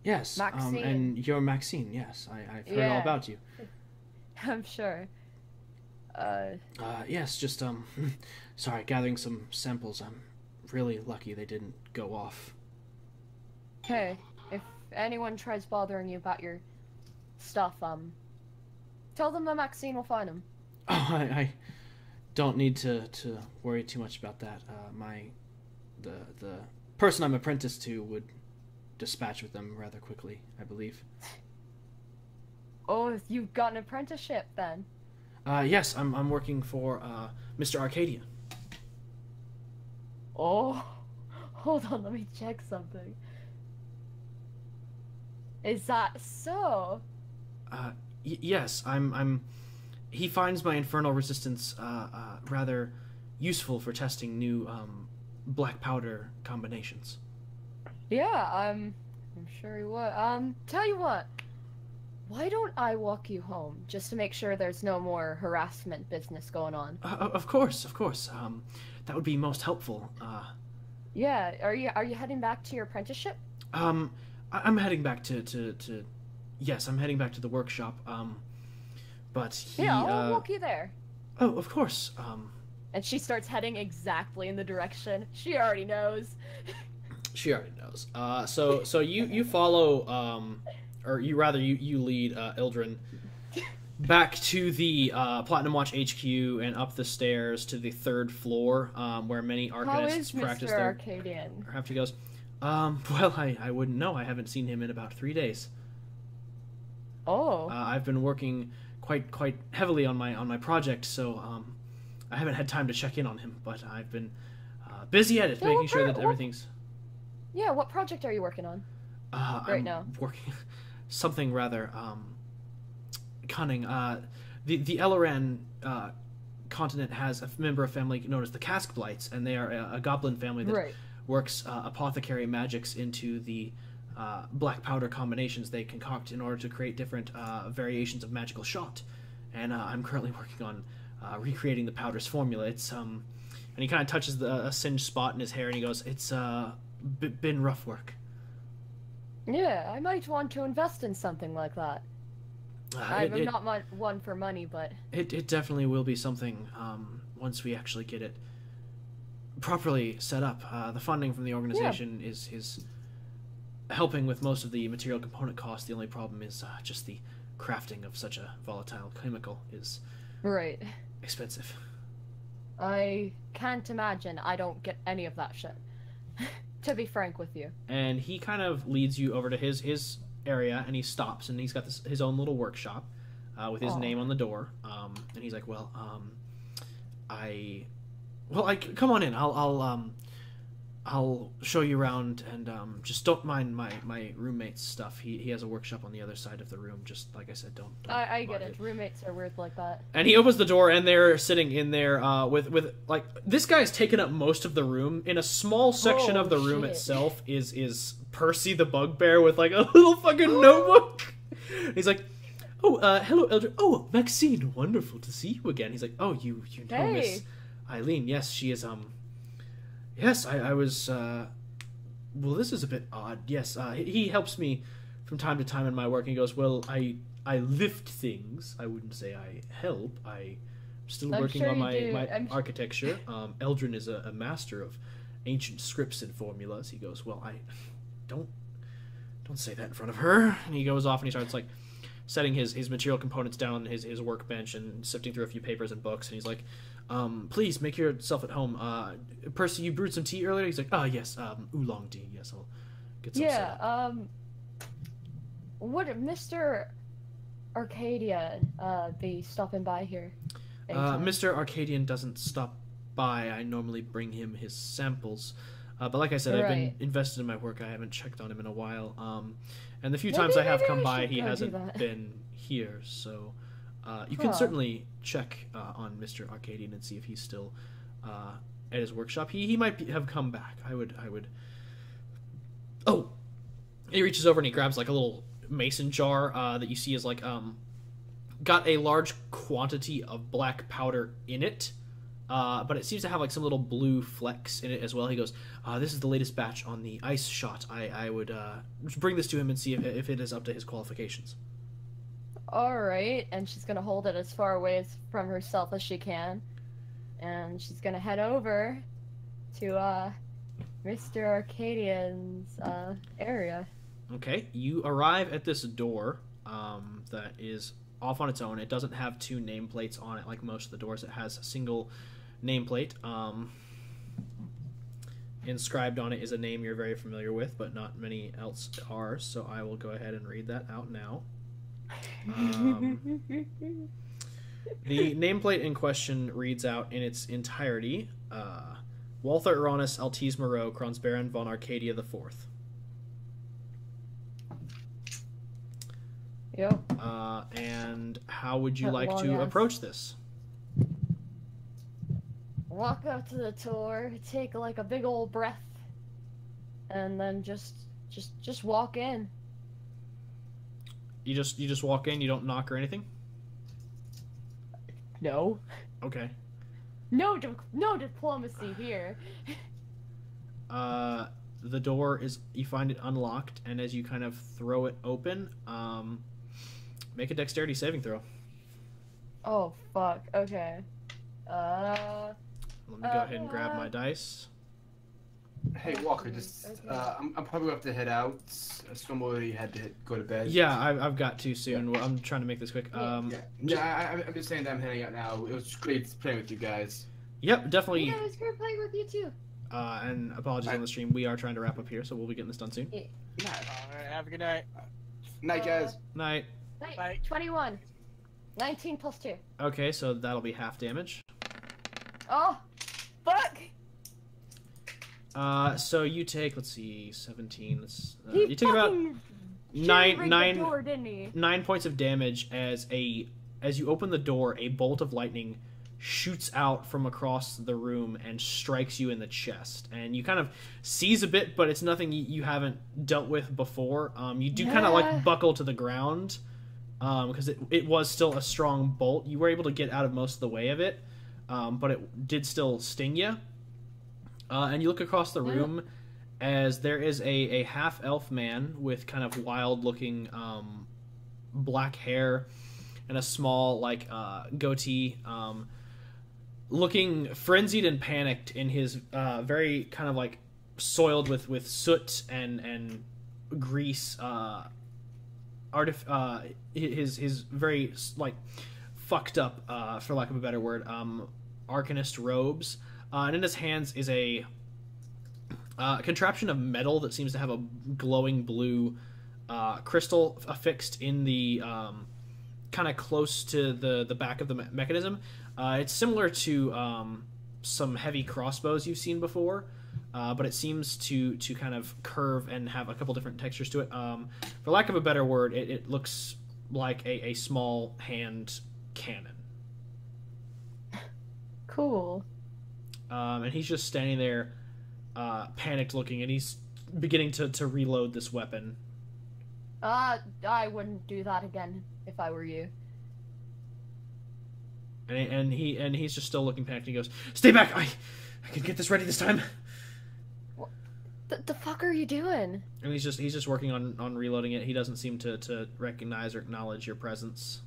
Yes. Maxine. And you're Maxine. Yes, I've heard all about you. I'm sure. Yes. Just sorry, gathering some samples. I'm really lucky they didn't go off. Hey, if anyone tries bothering you about your stuff, tell them that Maxine will find them. Oh, I don't need to worry too much about that. The person I'm apprenticed to would dispatch with them rather quickly, I believe. Oh, you've got an apprenticeship then? Yes, I'm working for Mr. Arcadia. Oh, hold on, let me check something. Is that so? Yes, I'm. He finds my infernal resistance rather useful for testing new black powder combinations. Yeah, I'm sure he would. Tell you what. Why don't I walk you home just to make sure there's no more harassment business going on? Of course. That would be most helpful. Yeah, are you heading back to your apprenticeship? I'm heading back to yes, I'm heading back to the workshop. But he Yeah, I'll walk you there. Oh, of course. And she starts heading exactly in the direction. She already knows. She already knows. So you follow or you lead Ildren back to the Platinum Watch HQ and up the stairs to the 3rd floor, where many arcanists practice their Arcadian? craft. He goes, well, I wouldn't know. I haven't seen him in about 3 days. Oh. I've been working quite heavily on my project, so I haven't had time to check in on him. But I've been busy at it, making sure that everything's. Yeah, what project are you working on? I'm now. Working something rather cunning. The Eloran continent has a member of family known as the Cask Blights, and they are a goblin family that works apothecary magics into the black powder combinations they concoct in order to create different variations of magical shot. And I'm currently working on recreating the powder's formula. It's and he kind of touches a singed spot in his hair, and he goes, "It's been rough work." Yeah, I might want to invest in something like that. I'm not one for money, but it definitely will be something once we actually get it properly set up. The funding from the organization is helping with most of the material component costs. The only problem is just the crafting of such a volatile chemical is expensive. I can't imagine I don't get any of that shit. To be frank with you. And he kind of leads you over to his area, and he stops, and he's got his own little workshop with his name on the door. And he's like, "Well, come on in. I'll show you around, and just don't mind my roommate's stuff. He has a workshop on the other side of the room. Just like I said, don't I get it. Roommates are weird like that. And he opens the door, and they're sitting in there with like this guy's taken up most of the room. In a small section of the room itself is Percy the Bugbear with like a little fucking notebook. He's like, "Oh, hello, Eldred. Oh, Maxine, wonderful to see you again." He's like, "Oh, you know Miss Eileen? Yes, she is Yes, I was, well, this is a bit odd. Yes, he helps me from time to time in my work, and he goes, "Well, I lift things. I wouldn't say I help. I'm still working on my architecture. Eldrin is a master of ancient scripts and formulas." He goes, "Well, I don't say that in front of her." And he goes off, and he starts, like, setting his material components down on his workbench and sifting through a few papers and books, and he's like, "Please make yourself at home. Percy, you brewed some tea earlier?" He's like, "Oh, yes, oolong tea. Yes, I'll get some set up." Would Mr. Arcadian be stopping by here? Mr. Arcadian doesn't stop by. I normally bring him his samples. But like I said, I've been invested in my work. I haven't checked on him in a while. And the few times I have come by, he hasn't been here. So you can certainly check on Mr. Arcadian and see if he's still at his workshop. He might have come back. I would. Oh, he reaches over and he grabs like a little mason jar that you see is like got a large quantity of black powder in it. But it seems to have like some little blue flecks in it as well. He goes, this is the latest batch on the ice shot. I would bring this to him and see if it is up to his qualifications. Alright, and she's gonna hold it as far away from herself as she can. And she's gonna head over to Mr. Arcadian's area. Okay, you arrive at this door that is off on its own. It doesn't have two nameplates on it like most of the doors. It has a single nameplate. Inscribed on it is a name you're very familiar with, but not many else are, so I will go ahead and read that out now. The nameplate in question reads out in its entirety, Walther Uranus Altiz Moreau, Kronsbaron von Arcadia IV. Yep. And how would you That like long to ass. approach this? Walk up to the door, take like a big old breath, and then just walk in. You just walk in, you don't knock or anything? No. Okay. No diplomacy here. The door is, you find it unlocked, and as you kind of throw it open, make a dexterity saving throw. Oh fuck. Okay. Let me go ahead and grab my dice. Hey Walker, just I'm probably gonna have to head out. Somebody had to go to bed. Yeah, I've got to soon. Well, I'm trying to make this quick. I'm just saying that I'm heading out now. It was great playing with you guys. Yep, definitely. Yeah, it was great playing with you too. And apologies on the stream. We are trying to wrap up here, so we'll be getting this done soon. Night, Alright, have a good night. night guys. Night. Bye. 21. 19 plus 2. Okay, so that'll be half damage. Oh, fuck! So you take, let's see, 17. He You take about fucking nine the door, didn't he? 9 points of damage as you open the door, a bolt of lightning shoots out from across the room and strikes you in the chest. And you kind of seize a bit, but it's nothing you haven't dealt with before. You do kind of like buckle to the ground because it was still a strong bolt. You were able to get out of most of the way of it, but it did still sting you. And you look across the room as there is a half-elf man with kind of wild-looking black hair and a small like goatee, looking frenzied and panicked in his very kind of like soiled with soot and grease, his very like fucked up, for lack of a better word, arcanist robes, and in his hands is a contraption of metal that seems to have a glowing blue crystal affixed in the kind of close to the back of the mechanism. It's similar to some heavy crossbows you've seen before, but it seems to kind of curve and have a couple different textures to it. For lack of a better word, it looks like a small hand cannon. Cool. And he's just standing there, panicked looking, and he's beginning to reload this weapon. I wouldn't do that again if I were you. And he's just still looking panicked. He goes, "Stay back! I can get this ready this time." The fuck are you doing? And he's just working on reloading it. He doesn't seem to recognize or acknowledge your presence.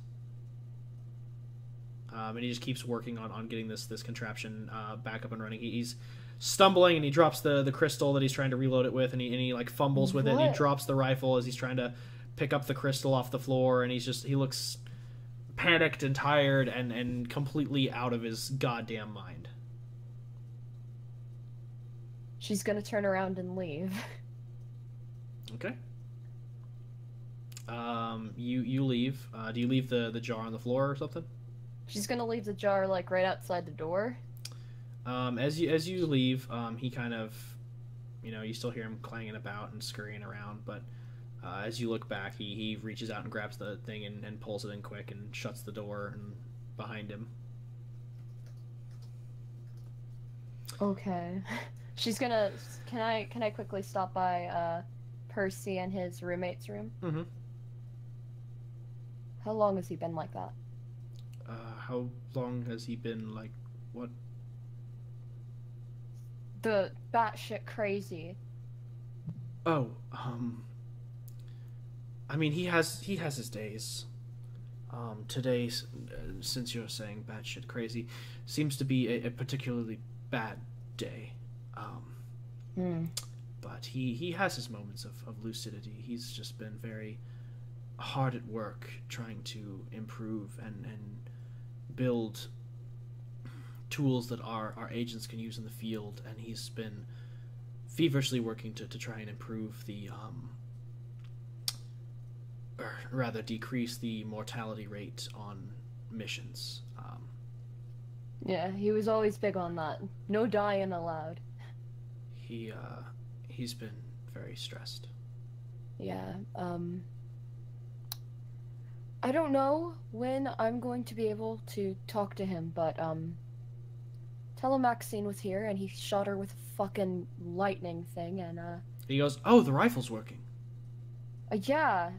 And he just keeps working on getting this contraption back up and running. He's stumbling and he drops the crystal that he's trying to reload it with, and he like fumbles with it. And he drops the rifle as he's trying to pick up the crystal off the floor, and he looks panicked and tired and completely out of his goddamn mind. She's gonna turn around and leave. Okay. You leave. Do you leave the jar on the floor or something? She's gonna leave the jar like right outside the door. As you leave, he kind of, you still hear him clanging about and scurrying around, but as you look back, he reaches out and grabs the thing and pulls it in quick and shuts the door and behind him. Okay. She's gonna. Can I quickly stop by Percy and his roommate's room? Mm-hmm. How long has he been like that? How long has he been like what? The batshit crazy. Oh, I mean, he has his days. Today, since you're saying batshit crazy, seems to be a particularly bad day. But he has his moments of lucidity. He's just been very hard at work trying to improve and build tools that our agents can use in the field, and he's been feverishly working to try and improve the or rather decrease the mortality rate on missions. Yeah, he was always big on that. No dying allowed. He's been very stressed. Yeah, I don't know when I'm going to be able to talk to him, but, tell him Maxine was here and he shot her with a fucking lightning thing, and, He goes, "Oh, the rifle's working. yeah.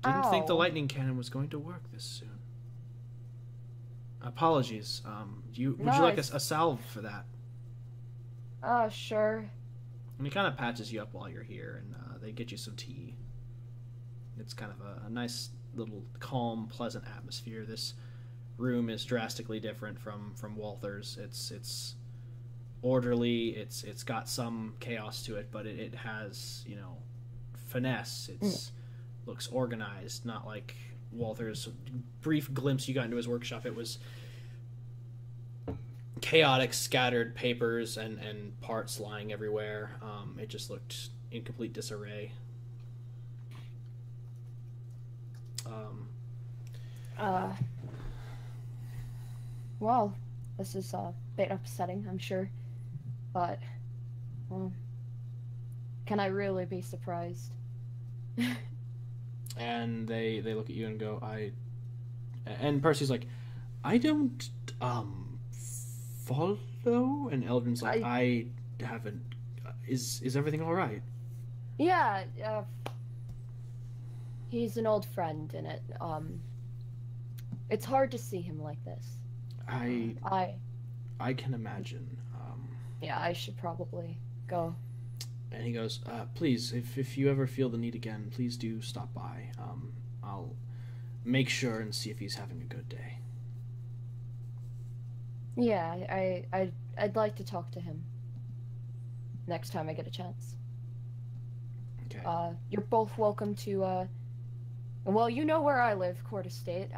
Didn't think the Ow. lightning cannon was going to work this soon. Apologies. Would you like Nice. a salve for that?" Sure. And he kind of patches you up while you're here, and they get you some tea. It's kind of a nice little calm, pleasant atmosphere. This room is drastically different from Walther's. It's orderly. It's got some chaos to it, but it has, you know, finesse. It's looks organized, not like Walther's brief glimpse you got into his workshop. It was chaotic, scattered papers and parts lying everywhere. It just looked in complete disarray. Well, this is a bit upsetting, I'm sure, but, well, can I really be surprised? And they look at you and go, and Percy's like, "I don't follow," and Eldrin's like, I haven't, is everything all right? Yeah, he's an old friend, and it's hard to see him like this. I can imagine. Yeah, I should probably go. And he goes, "Please, if you ever feel the need again, please do stop by. I'll make sure and see if he's having a good day." Yeah, I'd like to talk to him next time I get a chance. Okay. You're both welcome to, well, you know where I live, Court Estate.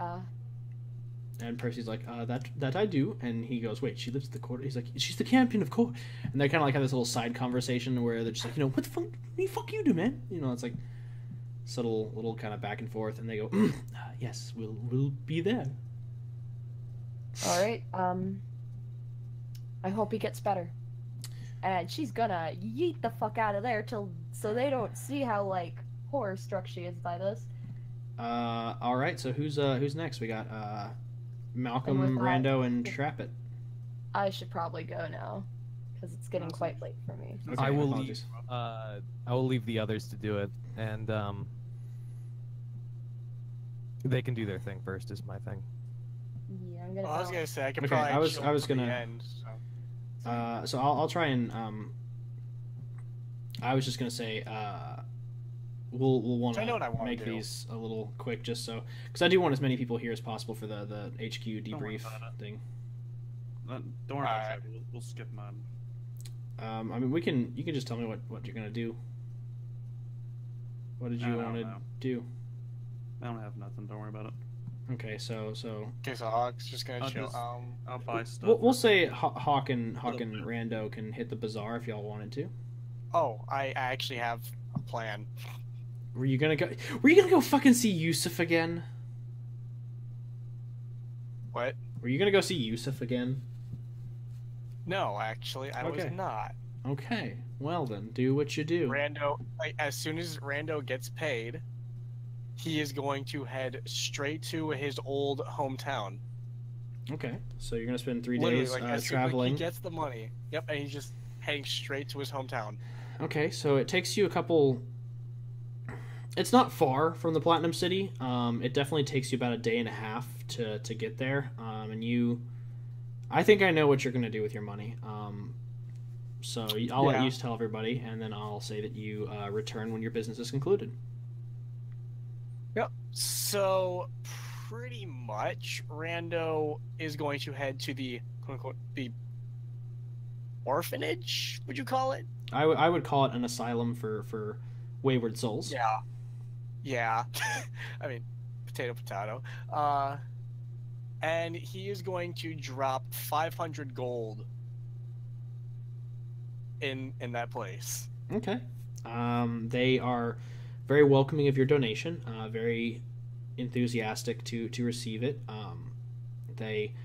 And Percy's like, that I do. And he goes, "Wait, she lives at the court?" He's like, "She's the champion of court." And they kind of like have this little side conversation where they're just like, you know, what the fuck you do, man? You know, it's like subtle little kind of back and forth. And they go, "Yes, we'll be there." All right. I hope he gets better. And she's gonna yeet the fuck out of there so they don't see how like horror struck she is by this. All right. So who's next? We got Malcolm, And with that- Rando, and Trappet. I should probably go now, because it's getting quite late for me. Okay, I will apologies. leave the others to do it, and they can do their thing first. Is my thing. Yeah, I'm gonna. Well, I was go. gonna say I could Okay, probably. I was chill till the gonna- end, so. So I'll try and I was just gonna say we'll want I know what I to wanna make do. these a little quick, just so because I do want as many people here as possible for the HQ Don't worry debrief about it. thing. Don't worry about it. We'll skip mine. I mean, you can just tell me what you're gonna do. What did you I don't want to know. do? I don't have nothing. Don't worry about it. Okay, so Okay, so Hawk's just gonna I'll chill. just- I'll buy stuff. we'll say Hawk and Rando can hit the bazaar if y'all wanted to. Oh, I actually have a plan. Were you gonna go fucking see Yusuf again? What? Were you gonna go see Yusuf again? No, actually, I was Okay. not. Okay, well then, do what you do. Rando, like, as soon as Rando gets paid, he is going to head straight to his old hometown. Okay, so you're gonna spend 3 Literally, days like, as soon as traveling. he gets the money. Yep, and he's just heading straight to his hometown. Okay, so it takes you a couple. It's not far from the Platinum City. It definitely takes you about a day and a half to get there. And you, I think I know what you're gonna do with your money. So I'll let Yeah. you tell everybody, and then I'll say that you return when your business is concluded. Yep. So pretty much, Rando is going to head to the quote unquote the orphanage. Would you call it? I would call it an asylum for wayward souls. Yeah. Yeah. I mean, potato, potato. And he is going to drop 500 gold in that place. Okay. They are very welcoming of your donation. Very enthusiastic to receive it. They,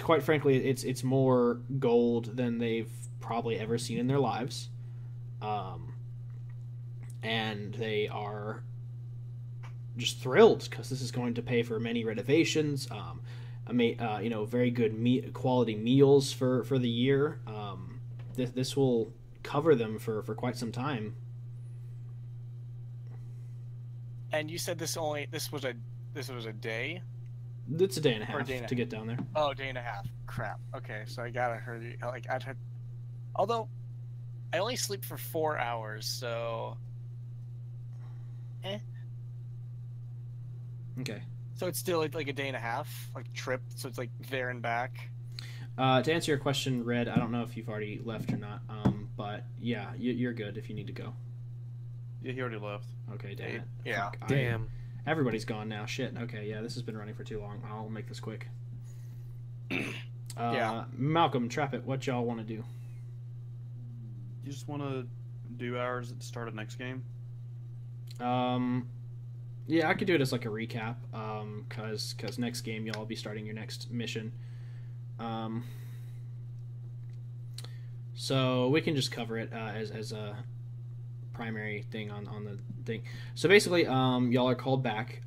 quite frankly, it's more gold than they've probably ever seen in their lives. And they are just thrilled because this is going to pay for many renovations. Very good quality meals for the year. This will cover them for quite some time. And you said this was a day? It's a day and a Or a half day and a to get down there. Oh, day and a half. Crap. Okay, so I gotta hurry. Although I only sleep for 4 hours, so Okay. so it's still like a day and a half, like trip. So it's like there and back. To answer your question, Red, I don't know if you've already left or not. But yeah, you're good if you need to go. Yeah, he already left. Okay, damn it. Yeah. Fuck, Damn. Everybody's gone now. Shit. Okay, yeah, this has been running for too long. I'll make this quick. Yeah. Malcolm, Trap It, what y'all want to do? You just want to do ours at the start of next game? Yeah, I could do it as like a recap. Cause next game y'all will be starting your next mission. So we can just cover it as a primary thing on the thing. So basically, y'all are called back.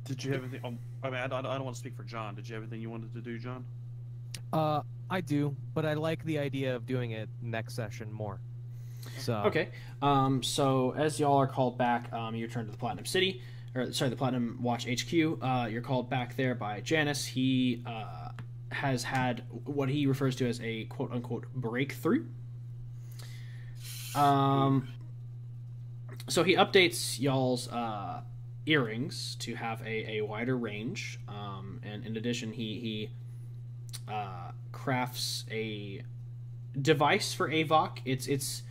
Did you have anything? I mean, I don't want to speak for John. Did you have anything you wanted to do, John? I do, but I like the idea of doing it next session more. So Okay. So as y'all are called back, you return to the Platinum City, the Platinum Watch HQ. You're called back there by Janus. He has had what he refers to as a quote unquote breakthrough. So he updates y'all's earrings to have a wider range, and in addition, he crafts a device for Avok. It's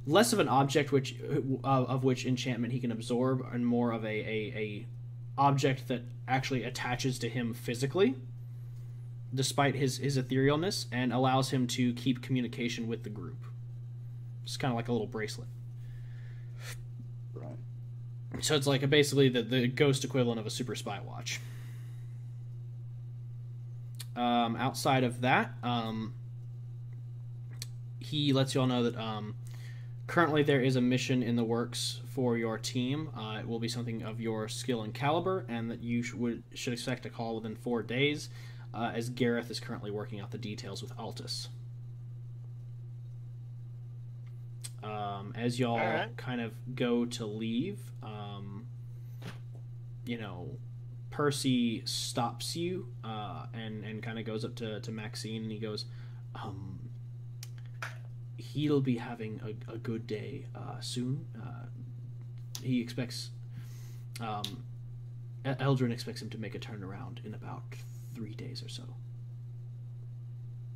less of an object of which enchantment he can absorb, and more of a object that actually attaches to him physically, despite his etherealness, and allows him to keep communication with the group. It's kind of like a little bracelet. Right. So it's like basically the ghost equivalent of a super spy watch. Outside of that, he lets you all know that currently there is a mission in the works for your team. It will be something of your skill and caliber, and that you should expect a call within 4 days, as Gareth is currently working out the details with Altus. As y'all Alright. kind of go to leave, Percy stops you and kind of goes up to Maxine, and he goes, he'll be having a good day soon. He expects, Eldrin expects him to make a turnaround in about 3 days or so.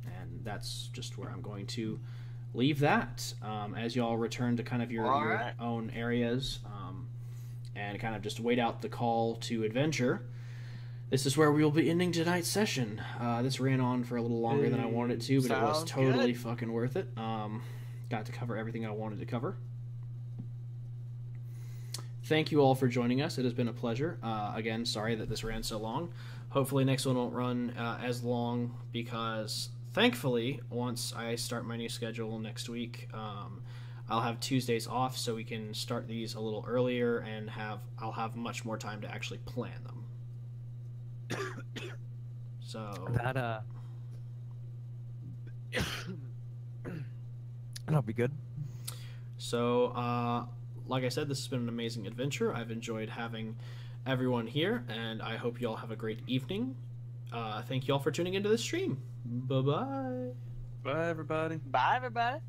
And that's just where I'm going to leave that, as y'all return to kind of your Alright. own areas, and kind of just wait out the call to adventure. This is where we will be ending tonight's session. This ran on for a little longer than I wanted it to, but it was Sounds totally good. fucking worth it. Got to cover everything I wanted to cover. Thank you all for joining us. It has been a pleasure. Again, sorry that this ran so long. Hopefully next one won't run as long, because thankfully, once I start my new schedule next week, I'll have Tuesdays off, so we can start these a little earlier, and I'll have much more time to actually plan them. So That that'll be good. So, like I said, this has been an amazing adventure. I've enjoyed having everyone here, and I hope you all have a great evening. Thank you all for tuning into this stream. Bye-bye. Bye, everybody. Bye, everybody.